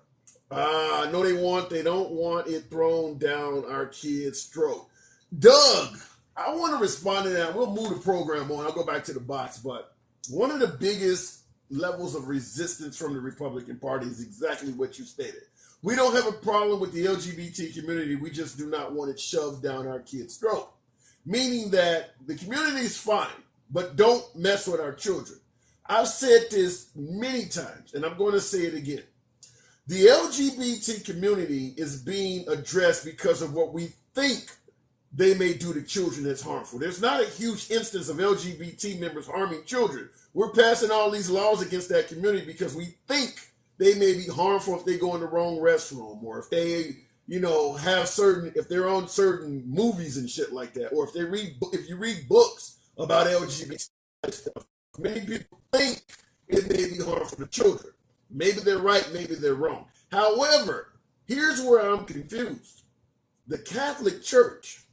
No, they don't want it thrown down our kids' throat. Doug, I want to respond to that. We'll move the program on. I'll go back to the box. But one of the biggest levels of resistance from the Republican Party is exactly what you stated. We don't have a problem with the LGBT community. We just do not want it shoved down our kids' throat. Meaning that the community is fine, but don't mess with our children. I've said this many times, and I'm going to say it again. The LGBT community is being addressed because of what we think they may do to children that's harmful. There's not a huge instance of LGBT members harming children. We're passing all these laws against that community because we think they may be harmful if they go in the wrong restroom, or if they, if they're on certain movies and shit like that, or if you read books about LGBT stuff. Many people think it may be harmful to children. Maybe they're right, maybe they're wrong. However, here's where I'm confused. The Catholic Church,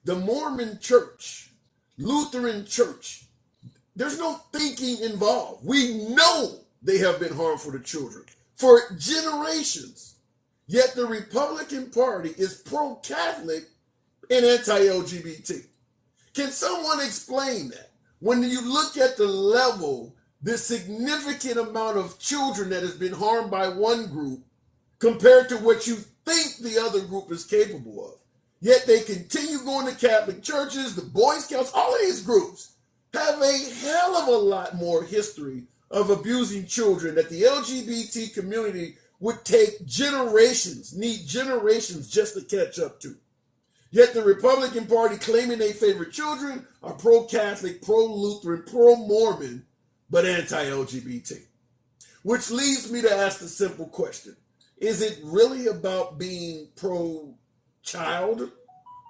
the Mormon Church, Lutheran Church, there's no thinking involved. We know they have been harmful to children for generations. Yet the Republican Party is pro-Catholic and anti-LGBT. Can someone explain that? When you look at the level, the significant amount of children that has been harmed by one group compared to what you think the other group is capable of. Yet they continue going to Catholic churches, the Boy Scouts, all of these groups have a hell of a lot more history of abusing children that the LGBT community would take generations, need generations just to catch up to. Yet the Republican Party, claiming they favor children, are pro-Catholic, pro-Lutheran, pro-Mormon, but anti-LGBT. Which leads me to ask the simple question. Is it really about being pro-child?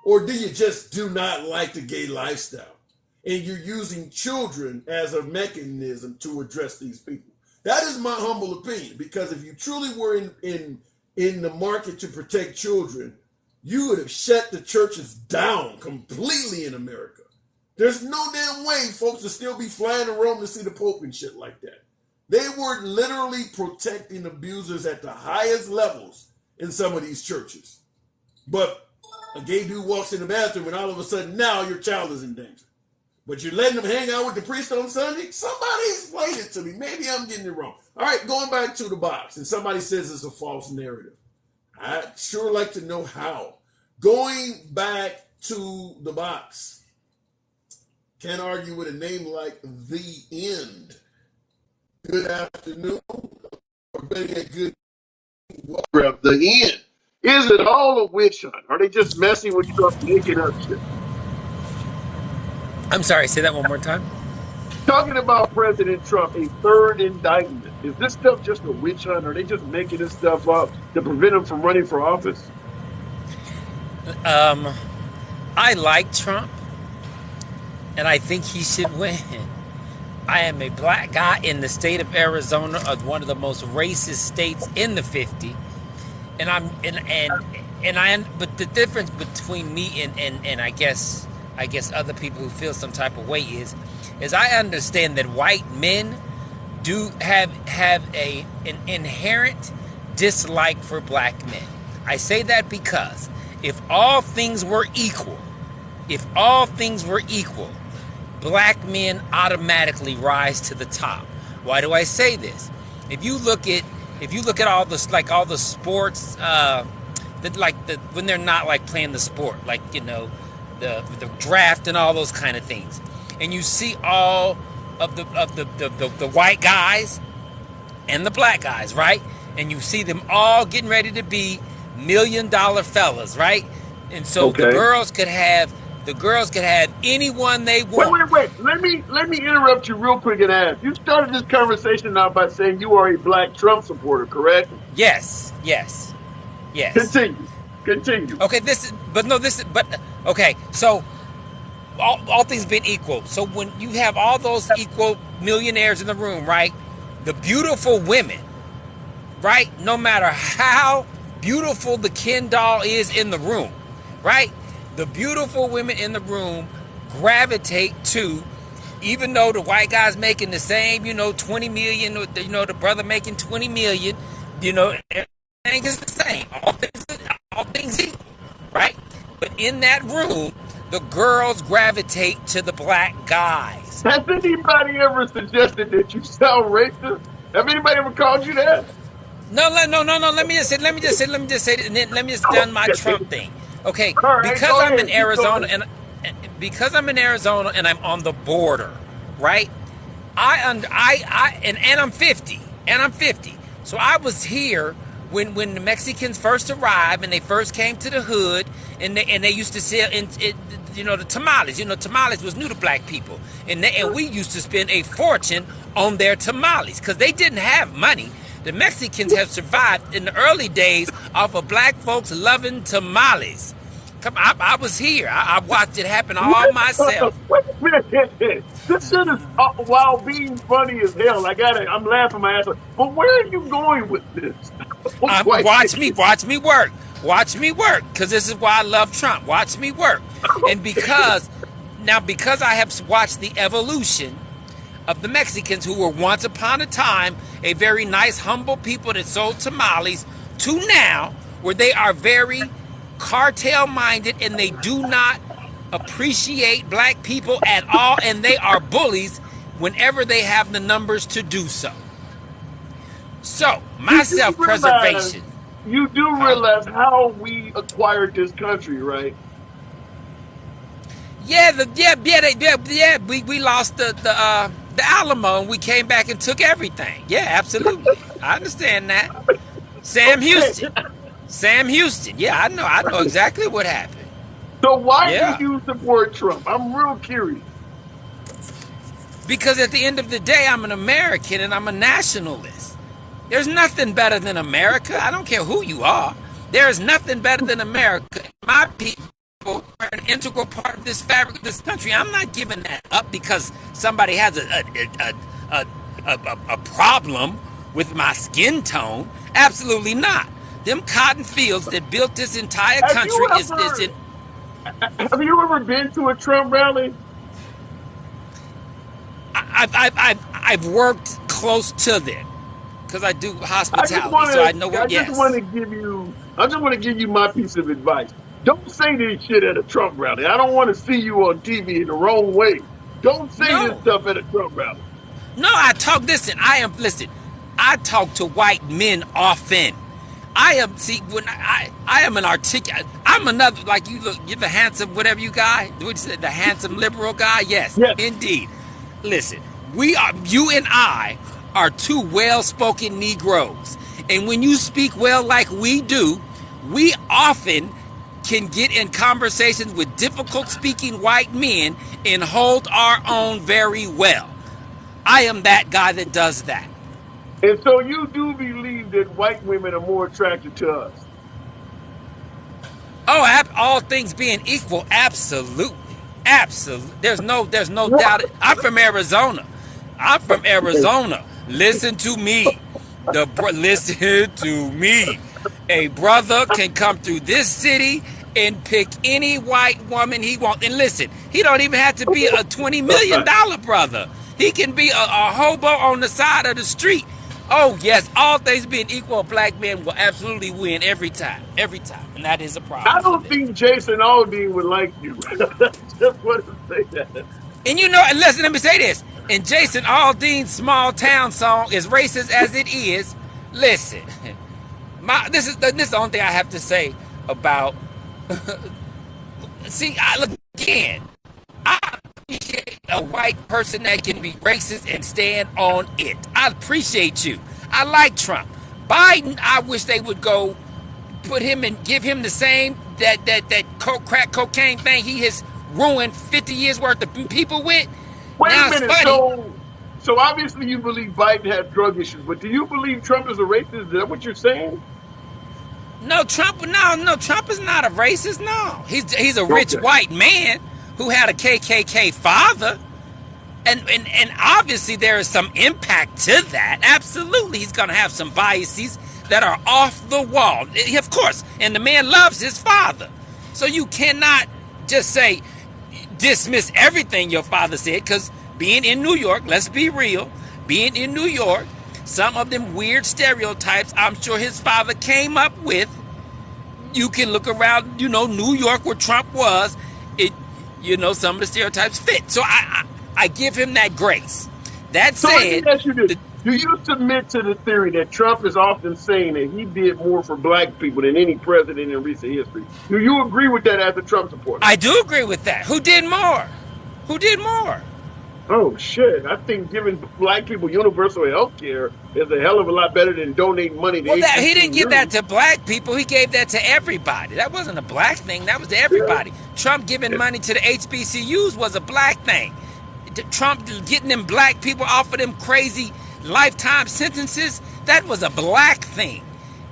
Or do you just do not like the gay lifestyle? And you're using children as a mechanism to address these people? That is my humble opinion, because if you truly were in the market to protect children, you would have shut the churches down completely in America. There's no damn way folks would still be flying to Rome to see the Pope and shit like that. They were literally protecting abusers at the highest levels in some of these churches. But a gay dude walks in the bathroom and all of a sudden now your child is in danger. But you're letting them hang out with the priest on Sunday? Somebody explain it to me. Maybe I'm getting it wrong. All right, going back to the box, and somebody says it's a false narrative. I'd sure like to know how. Going back to the box. Can't argue with a name like The End. Good afternoon. Or better yet, good. The End. Is it all a witch hunt? Are they just messing with Trump, making up shit? I'm sorry, say that one more time. Talking about President Trump, a third indictment. Is this stuff just a witch hunt? Are they just making this stuff up to prevent him from running for office? I like Trump, and I think he should win. I am a black guy in the state of Arizona, of one of the most racist states in the 50, but the difference between me and I guess other people who feel some type of way is I understand that white men do have an inherent dislike for black men. I say that because if all things were equal, black men automatically rise to the top. Why do I say this? If you look at all the sports, when they're not like playing the sport, like the draft and all those kind of things, and you see all of the white guys and the black guys, right? And you see them all getting ready to be $1 million fellas, right? And so the girls could have anyone they want. Wait. Let me interrupt you real quick and ask. You started this conversation now by saying you are a black Trump supporter, correct? Yes. Continue. Okay, okay, so all things being equal. So when you have all those equal millionaires in the room, right? The beautiful women, right? No matter how beautiful the Ken doll is in the room, right? The beautiful women in the room gravitate to, even though the white guy's making the same, 20 million, the brother making 20 million, everything is the same. All things equal, right? But in that room, the girls gravitate to the black guys. Has anybody ever suggested that you sound racist? Have anybody ever called you that? No. Let me just say, and then let me just done my Trump thing. Okay, because I'm in Arizona and I'm on the border, right? And I'm 50, So I was here when the Mexicans first arrived and they first came to the hood, and they used to sell the tamales. Tamales was new to black people, and we used to spend a fortune on their tamales because they didn't have money. The Mexicans have survived in the early days off of black folks loving tamales. I was here. I watched it happen all myself. Wait a minute. This shit is, while being funny as hell, I'm laughing my ass off. But where are you going with this? Watch me work. Watch me work, because this is why I love Trump. Watch me work. And because I have watched the evolution of the Mexicans, who were once upon a time a very nice, humble people that sold tamales, to now where they are very cartel-minded and they do not appreciate black people at all, and they are bullies whenever they have the numbers to do so. So, my self-preservation. You do realize how we acquired this country, right? We lost the Alamo and we came back and took everything. Yeah, absolutely. I understand that. Sam Houston. Yeah, I know exactly what happened. So why do you support Trump? I'm real curious. Because at the end of the day, I'm an American and I'm a nationalist. There's nothing better than America. I don't care who you are. There is nothing better than America. My people are an integral part of this fabric of this country. I'm not giving that up because somebody has a problem with my skin tone. Absolutely not. Them cotton fields that built this entire country is in. Have you ever been to a Trump rally? I've worked close to them because I do hospitality, so I know what. I just want to give you my piece of advice. Don't say this shit at a Trump rally. I don't want to see you on TV in the wrong way. Don't say this stuff at a Trump rally. No, I talk to white men often. I'm an articulate. I'm another, like you look, you're the handsome whatever you guy. What you say, the handsome liberal guy? Yes, indeed. Listen, you and I are two well-spoken Negroes. And when you speak well like we do, we often can get in conversations with difficult-speaking white men and hold our own very well. I am that guy that does that. And so you do believe that white women are more attracted to us? Oh, all things being equal, absolutely. Absolutely. There's no doubt. I'm from Arizona. Listen to me. Listen to me. A brother can come through this city and pick any white woman he wants. And listen, he don't even have to be a $20 million brother. He can be a hobo on the side of the street. Oh, yes, all things being equal, black men will absolutely win every time. And that is a problem. I don't think Jason Aldean would like you. Just want to say that. And you know, and listen, let me say this. And Jason Aldean's Small Town song, as racist as it is, listen, this is the only thing I have to say about. See, look again. I appreciate a white person that can be racist and stand on it. I appreciate you. I like Trump. Biden, I wish they would go put him and give him the same that crack cocaine thing he has ruined 50 years worth of people with. Wait Now a it's minute. funny. So obviously you believe Biden has drug issues, but do you believe Trump is a racist? Is that what you're saying? No, Trump. No, Trump is not a racist. No, he's a rich Okay. white man who had a KKK father, and obviously there is some impact to that. Absolutely, he's going to have some biases that are off the wall, of course. And the man loves his father, so you cannot just say dismiss everything your father said. Because being in New York, let's be real, being in New York, some of them weird stereotypes I'm sure his father came up with. You can look around, New York where Trump was. Some of the stereotypes fit. So I give him that grace. That So let me said, ask you this. Do you submit to the theory that Trump is often saying that he did more for black people than any president in recent history? Do you agree with that as a Trump supporter? I do agree with that. Who did more? Who did more? Oh, shit. I think giving black people universal health care is a hell of a lot better than donating money to Well, he didn't give that HBCUs. to black people. He gave that to everybody. That wasn't a black thing. That was to Yeah. everybody. Trump giving money to the HBCUs was a black thing. Trump getting them black people off of them crazy lifetime sentences, that was a black thing.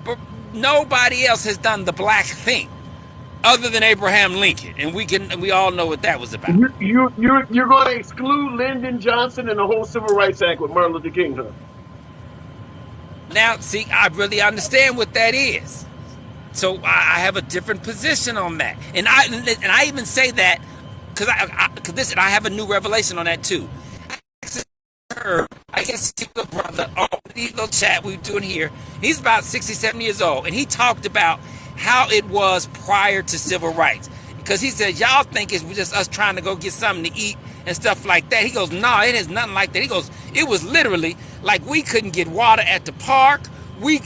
But nobody else has done the black thing other than Abraham Lincoln, and we all know what that was about. You're going to exclude Lyndon Johnson and the whole Civil Rights Act with Martin Luther King, huh? Now, see, I really understand what that is. So I have a different position on that, and I even say that because I have a new revelation on that too. I guess he was a brother on the little chat we were doing here. He's about 67 years old, and he talked about how it was prior to civil rights. Because he said, y'all think it's just us trying to go get something to eat and stuff like that. He goes, no, it is nothing like that. He goes, it was literally like we couldn't get water at the park. We'd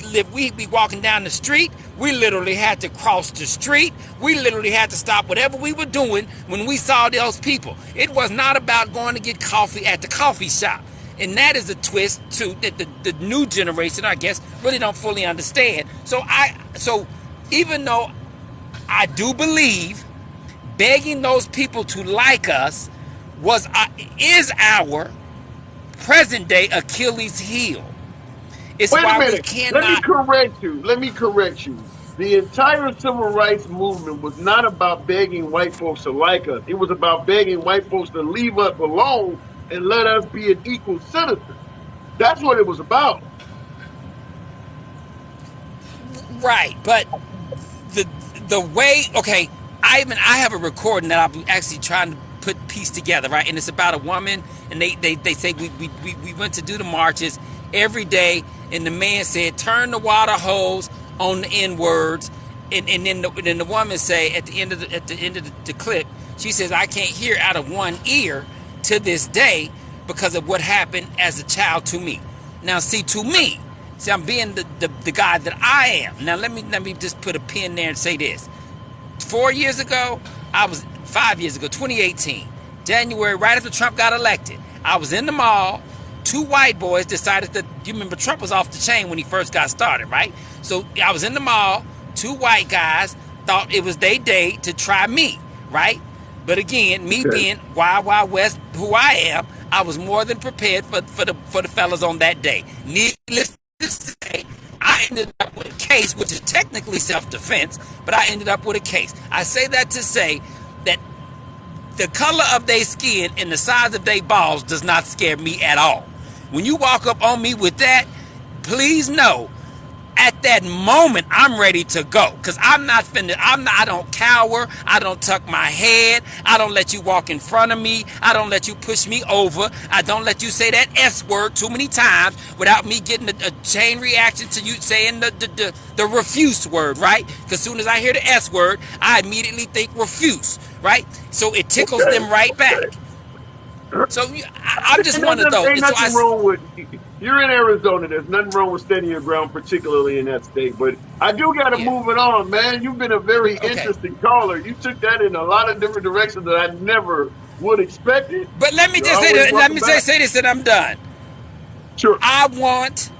be walking down the street. We literally had to cross the street. We literally had to stop whatever we were doing when we saw those people. It was not about going to get coffee at the coffee shop. And that is a twist too that the new generation, I guess, really don't fully understand. So even though I do believe begging those people to like us is our present day Achilles heel. It's Wait a why we minute. Let me cannot. correct you. The entire civil rights movement was not about begging white folks to like us. It was about begging white folks to leave us alone and let us be an equal citizen. That's what it was about. Right, but the way, okay, I have a recording that I'm actually trying to piece together, right? And it's about a woman, and they say we went to do the marches every day, and the man said, turn the water hose on the N words, and then the woman say at the end of the clip, she says, I can't hear out of one ear to this day because of what happened as a child to me. Now, see, to me, I'm being the guy that I am. Now, let me just put a pin there and say this. 5 years ago, 2018, January, right after Trump got elected, I was in the mall. Two white boys decided that, you remember Trump was off the chain when he first got started, right? So I was in the mall. Two white guys thought it was their day to try me, right? But again, me being Wild Wild West, who I am, I was more than prepared for the fellas on that day. Needless to say, I ended up with a case, which is technically self-defense, but I ended up with a case. I say that to say that the color of their skin and the size of their balls does not scare me at all. When you walk up on me with that, please know, at that moment, I'm ready to go. Because I don't cower. I don't tuck my head. I don't let you walk in front of me. I don't let you push me over. I don't let you say that S word too many times without me getting a chain reaction to you saying the refuse word, right? Because as soon as I hear the S word, I immediately think refuse, right? So it tickles them right back. So I'm just one of those. Ain't So nothing wrong with you're in Arizona. There's nothing wrong with standing your ground, particularly in that state. But I do got to yeah. move it on, man. You've been a very Okay. interesting caller. You took that in a lot of different directions that I never would expect it. But let me You're just say always this, welcome back. say this and I'm done. Sure. I want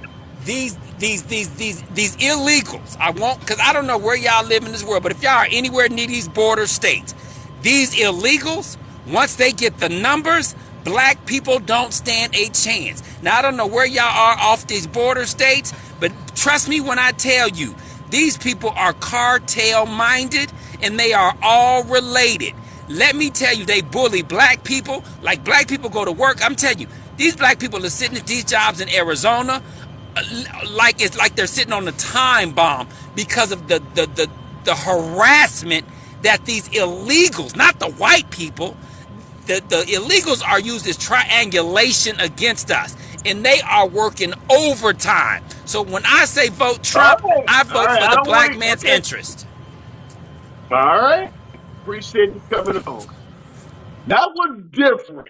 these illegals. I want, because I don't know where y'all live in this world, but if y'all are anywhere near these border states, these illegals, once they get the numbers, black people don't stand a chance. Now I don't know where y'all are off these border states, but trust me when I tell you, these people are cartel minded and they are all related. Let me tell you, they bully black people. Like black people go to work. I'm telling you, these black people are sitting at these jobs in Arizona, like it's like they're sitting on a time bomb because of the harassment that these illegals, not the white people, the illegals are used as triangulation against us, and they are working overtime. So when I say vote All Trump, right. I All vote right. for I the don't want black to. man's Okay. interest. All right. Appreciate you coming on. That was different.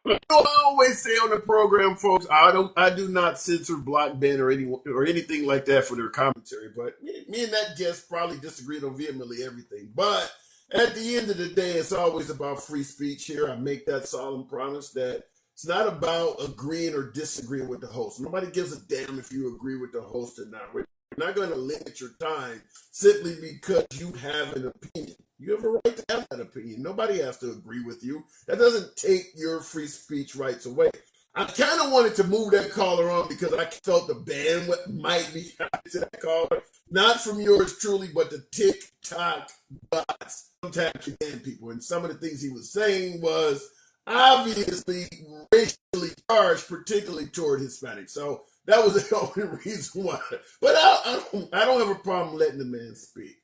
I always say on the program, folks, I do not censor Block Ben or anything like that for their commentary. But me and that guest probably disagreed on vehemently everything. But at the end of the day, it's always about free speech here. I make that solemn promise that it's not about agreeing or disagreeing with the host. Nobody gives a damn if you agree with the host or not. We're not going to limit your time simply because you have an opinion. You have a right to have that opinion. Nobody has to agree with you. That doesn't take your free speech rights away. I kind of wanted to move that caller on because I felt the bandwidth might be to that caller. Not from yours truly, but the TikTok bots. Sometimes you ban people. And some of the things he was saying was obviously racially charged, particularly toward Hispanics. So that was the only reason why. But I don't have a problem letting the man speak.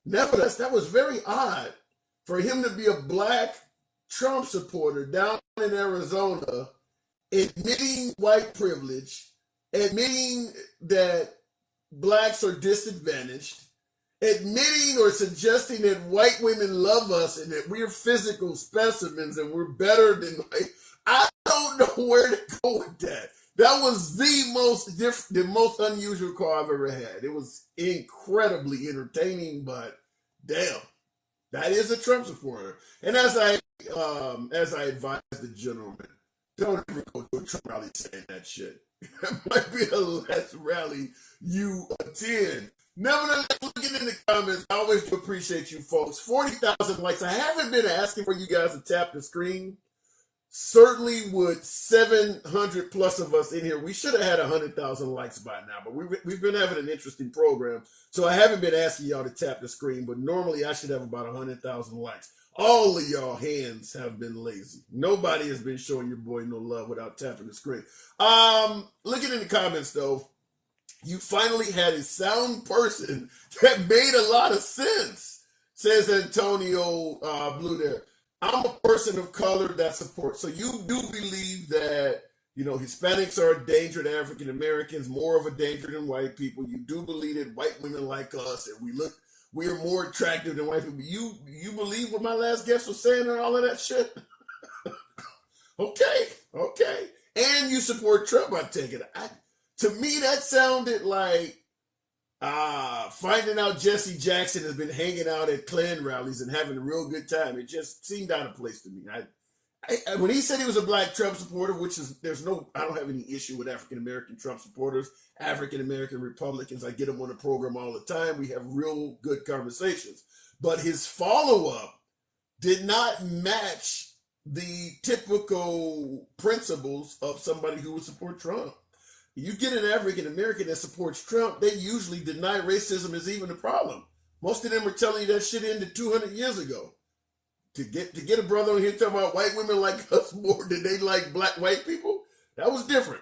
Nevertheless, that was very odd for him to be a black Trump supporter down in Arizona, admitting white privilege, admitting that blacks are disadvantaged, admitting or suggesting that white women love us and that we're physical specimens and we're better than white. I don't know where to go with that. That was the most unusual call I've ever had. It was incredibly entertaining, but damn, that is a Trump supporter. And as I advised the gentleman, don't ever go to a Trump rally saying that shit. That might be the last rally you attend. Nevertheless, looking in the comments, I always do appreciate you folks. 40,000 likes. I haven't been asking for you guys to tap the screen. Certainly with 700 plus of us in here, we should have had 100,000 likes by now, but we've been having an interesting program. So I haven't been asking y'all to tap the screen, but normally I should have about 100,000 likes. All of y'all hands have been lazy. Nobody has been showing your boy no love without tapping the screen. Looking in the comments though, you finally had a sound person that made a lot of sense, says Antonio Blue there. I'm a person of color that supports. So you do believe that, Hispanics are a danger to African Americans, more of a danger than white people. You do believe that white women like us and we are more attractive than white people. You believe what my last guest was saying and all of that shit? Okay. And you support Trump, I take it. To me, that sounded like finding out Jesse Jackson has been hanging out at Klan rallies and having a real good time. It just seemed out of place to me. When he said he was a black Trump supporter, I don't have any issue with African American Trump supporters, African American Republicans. I get them on the program all the time. We have real good conversations. But his follow up did not match the typical principles of somebody who would support Trump. You get an African American that supports Trump, they usually deny racism is even a problem. Most of them are telling you that shit ended 200 years ago. To get a brother on here talking about white women like us more than they like black white people, that was different.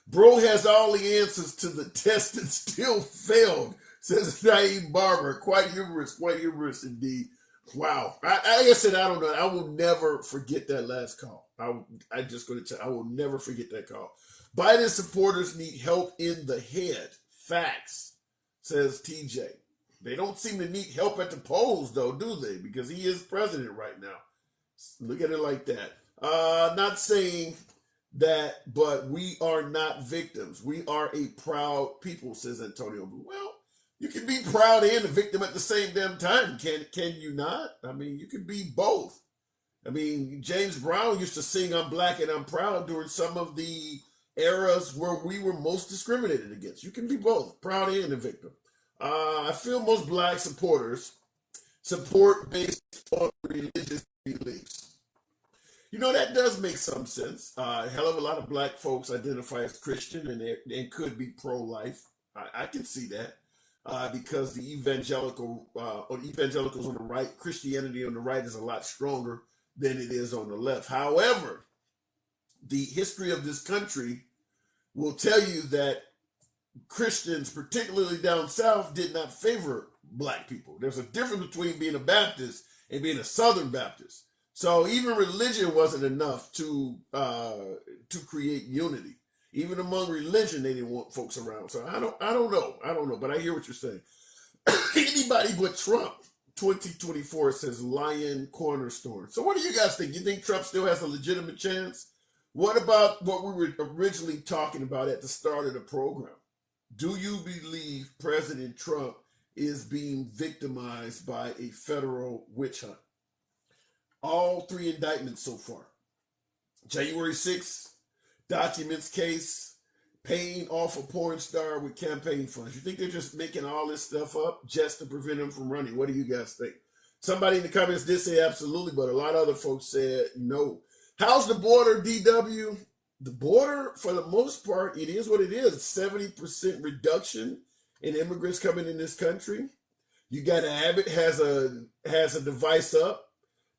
Bro has all the answers to the test and still failed, says Naeem Barber. Quite humorous indeed. Wow. Like I said, I don't know. I will never forget that last call. I'm just going to tell you, I will never forget that call. Biden supporters need help in the head. Facts, says TJ. They don't seem to need help at the polls, though, do they? Because he is president right now. Look at it like that. Not saying that, but we are not victims. We are a proud people, says Antonio Blue. Well, you can be proud and a victim at the same damn time. Can you not? I mean, you can be both. I mean, James Brown used to sing "I'm Black and I'm Proud" during some of the eras where we were most discriminated against. You can be both, proud and a victim. I feel most black supporters support based on religious beliefs. You know, that does make some sense. A hell of a lot of black folks identify as Christian and could be pro-life. I can see that because the evangelicals on the right, Christianity on the right is a lot stronger than it is on the left. However, the history of this country will tell you that Christians, particularly down south, did not favor black people. There's a difference between being a Baptist and being a Southern Baptist. So even religion wasn't enough to create unity. Even among religion, they didn't want folks around. So I don't know, but I hear what you're saying. Anybody but Trump. 2024 says Lion Cornerstone. So what do you guys think? You think Trump still has a legitimate chance? What about what we were originally talking about at the start of the program? Do you believe President Trump is being victimized by a federal witch hunt? All 3 indictments so far. January 6th, documents case, paying off a porn star with campaign funds. You think they're just making all this stuff up just to prevent him from running? What do you guys think? Somebody in the comments did say absolutely, but a lot of other folks said no. How's the border, DW? The border, for the most part, it is what it is. 70% reduction in immigrants coming in this country. You got Abbott has a device up.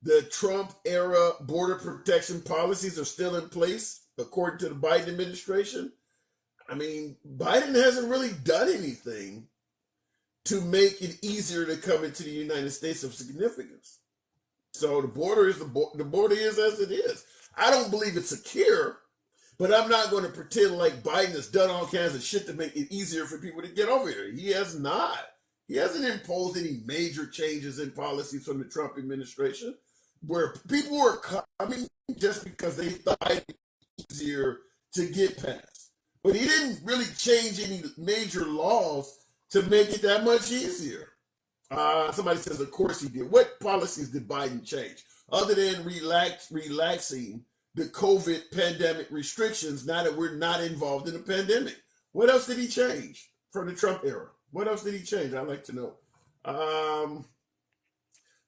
The Trump era border protection policies are still in place, according to the Biden administration. I mean, Biden hasn't really done anything to make it easier to come into the United States of significance. So the border is the border is as it is. I don't believe it's secure, but I'm not going to pretend like Biden has done all kinds of shit to make it easier for people to get over here. He has not. He hasn't imposed any major changes in policies from the Trump administration where people were coming just because they thought it was easier to get past. But he didn't really change any major laws to make it that much easier. Somebody says, of course he did. What policies did Biden change? Other than relaxing the COVID pandemic restrictions now that we're not involved in a pandemic. What else did he change from the Trump era? What else did he change? I'd like to know.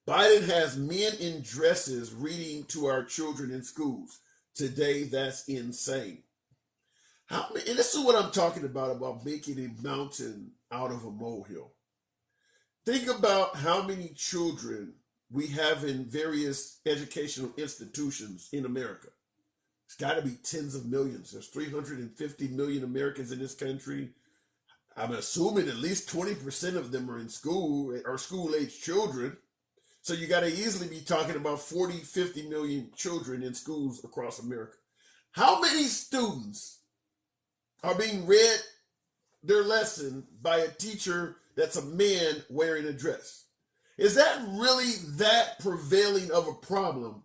Biden has men in dresses reading to our children in schools. Today, that's insane. And this is what I'm talking about making a mountain out of a molehill. Think about how many children we have in various educational institutions in America. It's got to be tens of millions. There's 350 million Americans in this country. I'm assuming at least 20% of them are in school or school-age children. So you got to easily be talking about 40, 50 million children in schools across America. How many students are being read their lesson by a teacher that's a man wearing a dress? Is that really that prevailing of a problem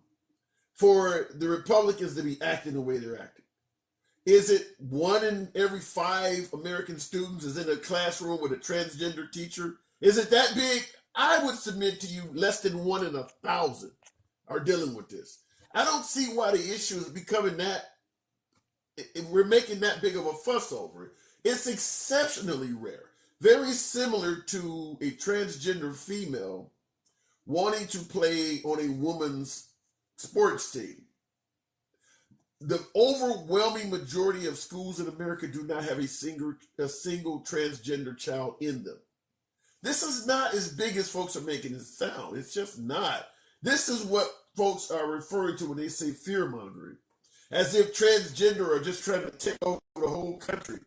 for the Republicans to be acting the way they're acting? Is it 1 in every 5 American students is in a classroom with a transgender teacher? Is it that big? I would submit to you less than 1 in 1,000 are dealing with this. I don't see why the issue is becoming that, we're making that big of a fuss over it. It's exceptionally rare. Very similar to a transgender female wanting to play on a woman's sports team. The overwhelming majority of schools in America do not have a single transgender child in them. This is not as big as folks are making it sound. It's just not. This is what folks are referring to when they say fear-mongering, as if transgender are just trying to take over the whole country.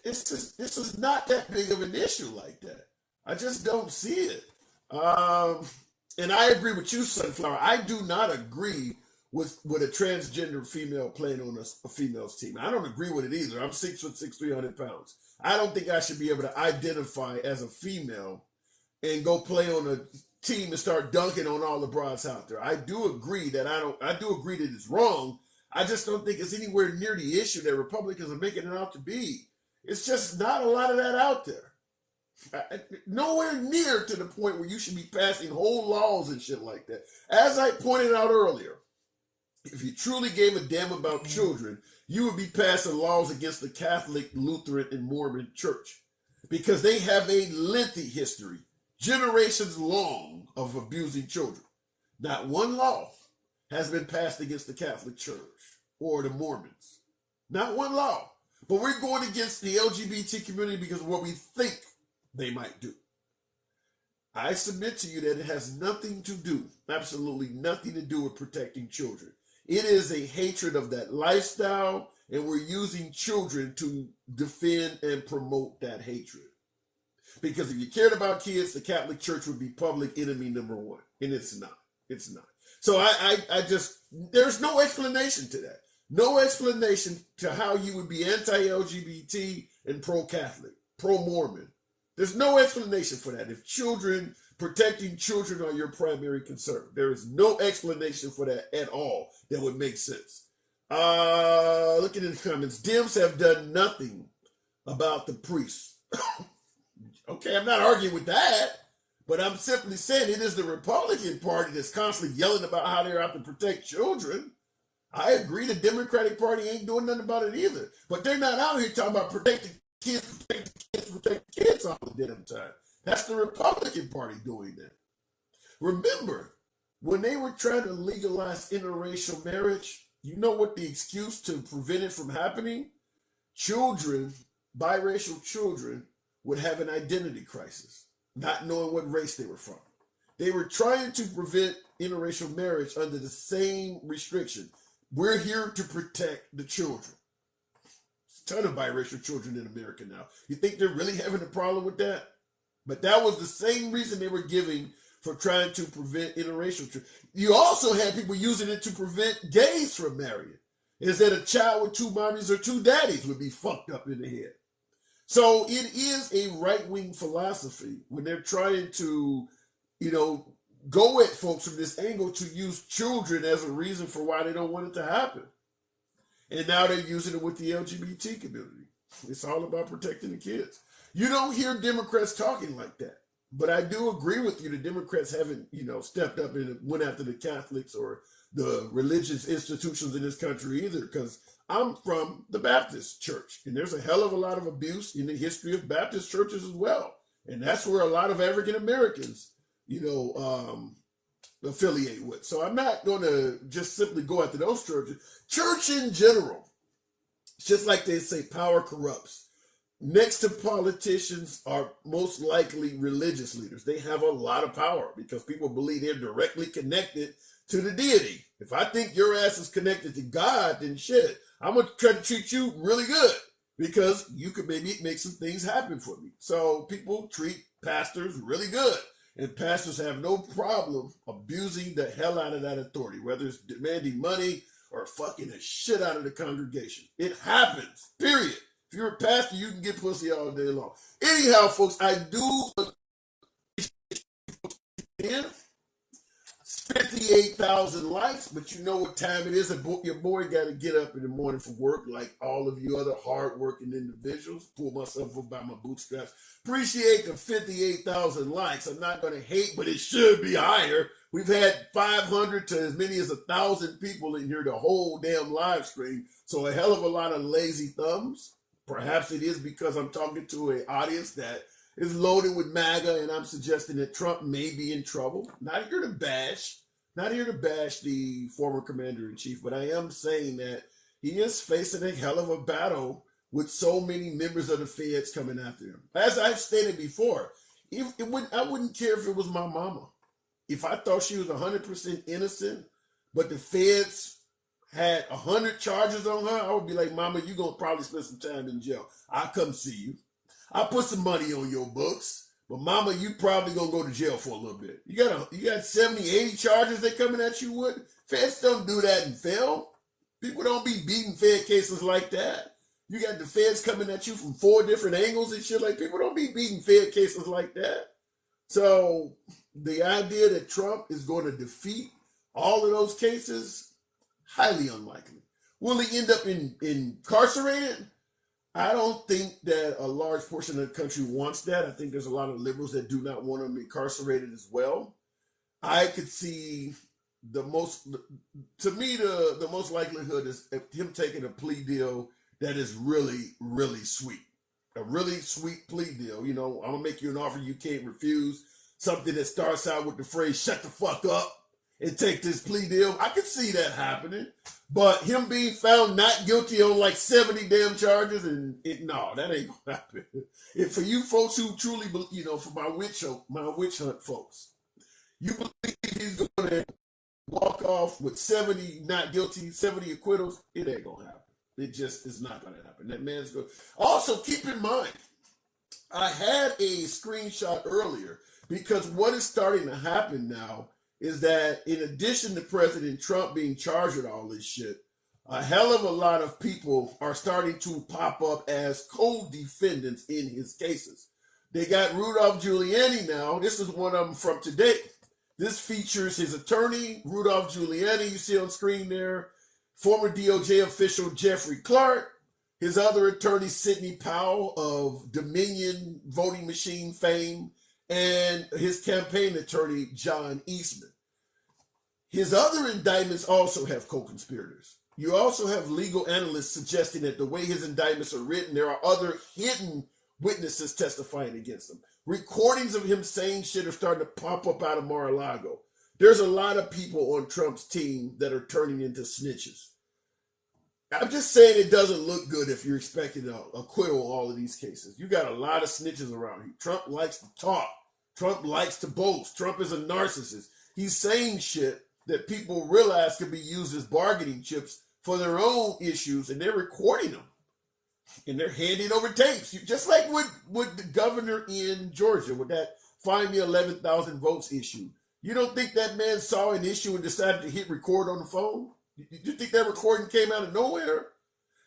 This is not that big of an issue like that. I just don't see it. And I agree with you, Sunflower. I do not agree with a transgender female playing on a female's team. I don't agree with it either. I'm 6'6", 300 pounds. I don't think I should be able to identify as a female and go play on a team and start dunking on all the broads out there. I do agree that it's wrong. I just don't think it's anywhere near the issue that Republicans are making it out to be. It's just not a lot of that out there. Nowhere near to the point where you should be passing whole laws and shit like that. As I pointed out earlier, if you truly gave a damn about children, you would be passing laws against the Catholic, Lutheran, and Mormon church because they have a lengthy history, generations long, of abusing children. Not one law has been passed against the Catholic Church or the Mormons. Not one law. But we're going against the LGBT community because of what we think they might do. I submit to you that it has nothing to do, absolutely nothing to do with protecting children. It is a hatred of that lifestyle, and we're using children to defend and promote that hatred. Because if you cared about kids, the Catholic Church would be public enemy number one. And it's not. It's not. So I just, there's no explanation to that. No explanation to how you would be anti-LGBT and pro-Catholic, pro-Mormon. There's no explanation for that. If protecting children are your primary concern, there is no explanation for that at all that would make sense. Looking in the comments, Dems have done nothing about the priests. Okay, I'm not arguing with that, but I'm simply saying it is the Republican Party that's constantly yelling about how they're out to protect children. I agree the Democratic Party ain't doing nothing about it either, but they're not out here talking about protecting kids all the damn time. That's the Republican Party doing that. Remember, when they were trying to legalize interracial marriage, you know what the excuse to prevent it from happening? Children, biracial children, would have an identity crisis, not knowing what race they were from. They were trying to prevent interracial marriage under the same restriction. We're here to protect the children. There's a ton of biracial children in America now. You think they're really having a problem with that? But that was the same reason they were giving for trying to prevent interracial children. You also had people using it to prevent gays from marrying. Is that a child with two mommies or two daddies would be fucked up in the head. So it is a right-wing philosophy when they're trying to, go at folks from this angle to use children as a reason for why they don't want it to happen. And now they're using it with the LGBT community. It's all about protecting the kids. You don't hear Democrats talking like that. But I do agree with you. The Democrats haven't, stepped up and went after the Catholics or the religious institutions in this country either, because I'm from the Baptist church, and there's a hell of a lot of abuse in the history of Baptist churches as well. And that's where a lot of African Americans, affiliate with. So I'm not going to just simply go after those churches. Church in general, it's just like they say, power corrupts. Next to politicians are most likely religious leaders. They have a lot of power because people believe they're directly connected to the deity. If I think your ass is connected to God, then shit, I'm going to try to treat you really good because you could maybe make some things happen for me. So people treat pastors really good. And pastors have no problem abusing the hell out of that authority, whether it's demanding money or fucking the shit out of the congregation. It happens, period. If you're a pastor, you can get pussy all day long. Anyhow, folks, I do appreciate 58,000 likes, but you know what time it is. Your boy got to get up in the morning for work like all of you other hard-working individuals. Pull myself up by my bootstraps. Appreciate the 58,000 likes. I'm not going to hate, but it should be higher. We've had 500 to as many as 1,000 people in here the whole damn live stream. So a hell of a lot of lazy thumbs. Perhaps it is because I'm talking to an audience that is loaded with MAGA, and I'm suggesting that Trump may be in trouble. Not here to bash the former commander-in-chief, but I am saying that he is facing a hell of a battle with so many members of the feds coming after him. As I've stated before, I wouldn't care if it was my mama. If I thought she was 100% innocent, but the feds had 100 charges on her, I would be like, Mama, you're going to probably spend some time in jail. I'll come see you. I'll put some money on your books, but Mama, you probably going to go to jail for a little bit. You got 70, 80 charges they coming at you with? Feds don't do that in film. People don't be beating Fed cases like that. You got the feds coming at you from 4 different angles and shit. Like, people don't be beating Fed cases like that. So the idea that Trump is going to defeat all of those cases, highly unlikely. Will he end up incarcerated? I don't think that a large portion of the country wants that. I think there's a lot of liberals that do not want him incarcerated as well. I could see the most likelihood is him taking a plea deal that is really, really sweet. A really sweet plea deal. You know, I'm going to make you an offer you can't refuse. Something that starts out with the phrase, shut the fuck up and take this plea deal. I could see that happening. But him being found not guilty on like 70 damn charges, no, that ain't going to happen. And for you folks who truly, for my witch hunt folks, you believe he's going to walk off with 70 not guilty, 70 acquittals, it ain't going to happen. It just is not going to happen. That man's going to... Also, keep in mind, I had a screenshot earlier because what is starting to happen now is that in addition to President Trump being charged with all this shit, a hell of a lot of people are starting to pop up as co-defendants in his cases. They got Rudolph Giuliani now. This is one of them from today. This features his attorney, Rudolph Giuliani, you see on screen there, former DOJ official Jeffrey Clark, his other attorney, Sidney Powell of Dominion voting machine fame, and his campaign attorney, John Eastman. His other indictments also have co-conspirators. You also have legal analysts suggesting that the way his indictments are written, there are other hidden witnesses testifying against him. Recordings of him saying shit are starting to pop up out of Mar-a-Lago. There's a lot of people on Trump's team that are turning into snitches. I'm just saying it doesn't look good if you're expecting an acquittal in all of these cases. You got a lot of snitches around here. Trump likes to talk. Trump likes to boast. Trump is a narcissist. He's saying shit that people realize could be used as bargaining chips for their own issues, and they're recording them. And they're handing over tapes. Just like with the governor in Georgia, with that find me 11,000 votes issue. You don't think that man saw an issue and decided to hit record on the phone? You think that recording came out of nowhere?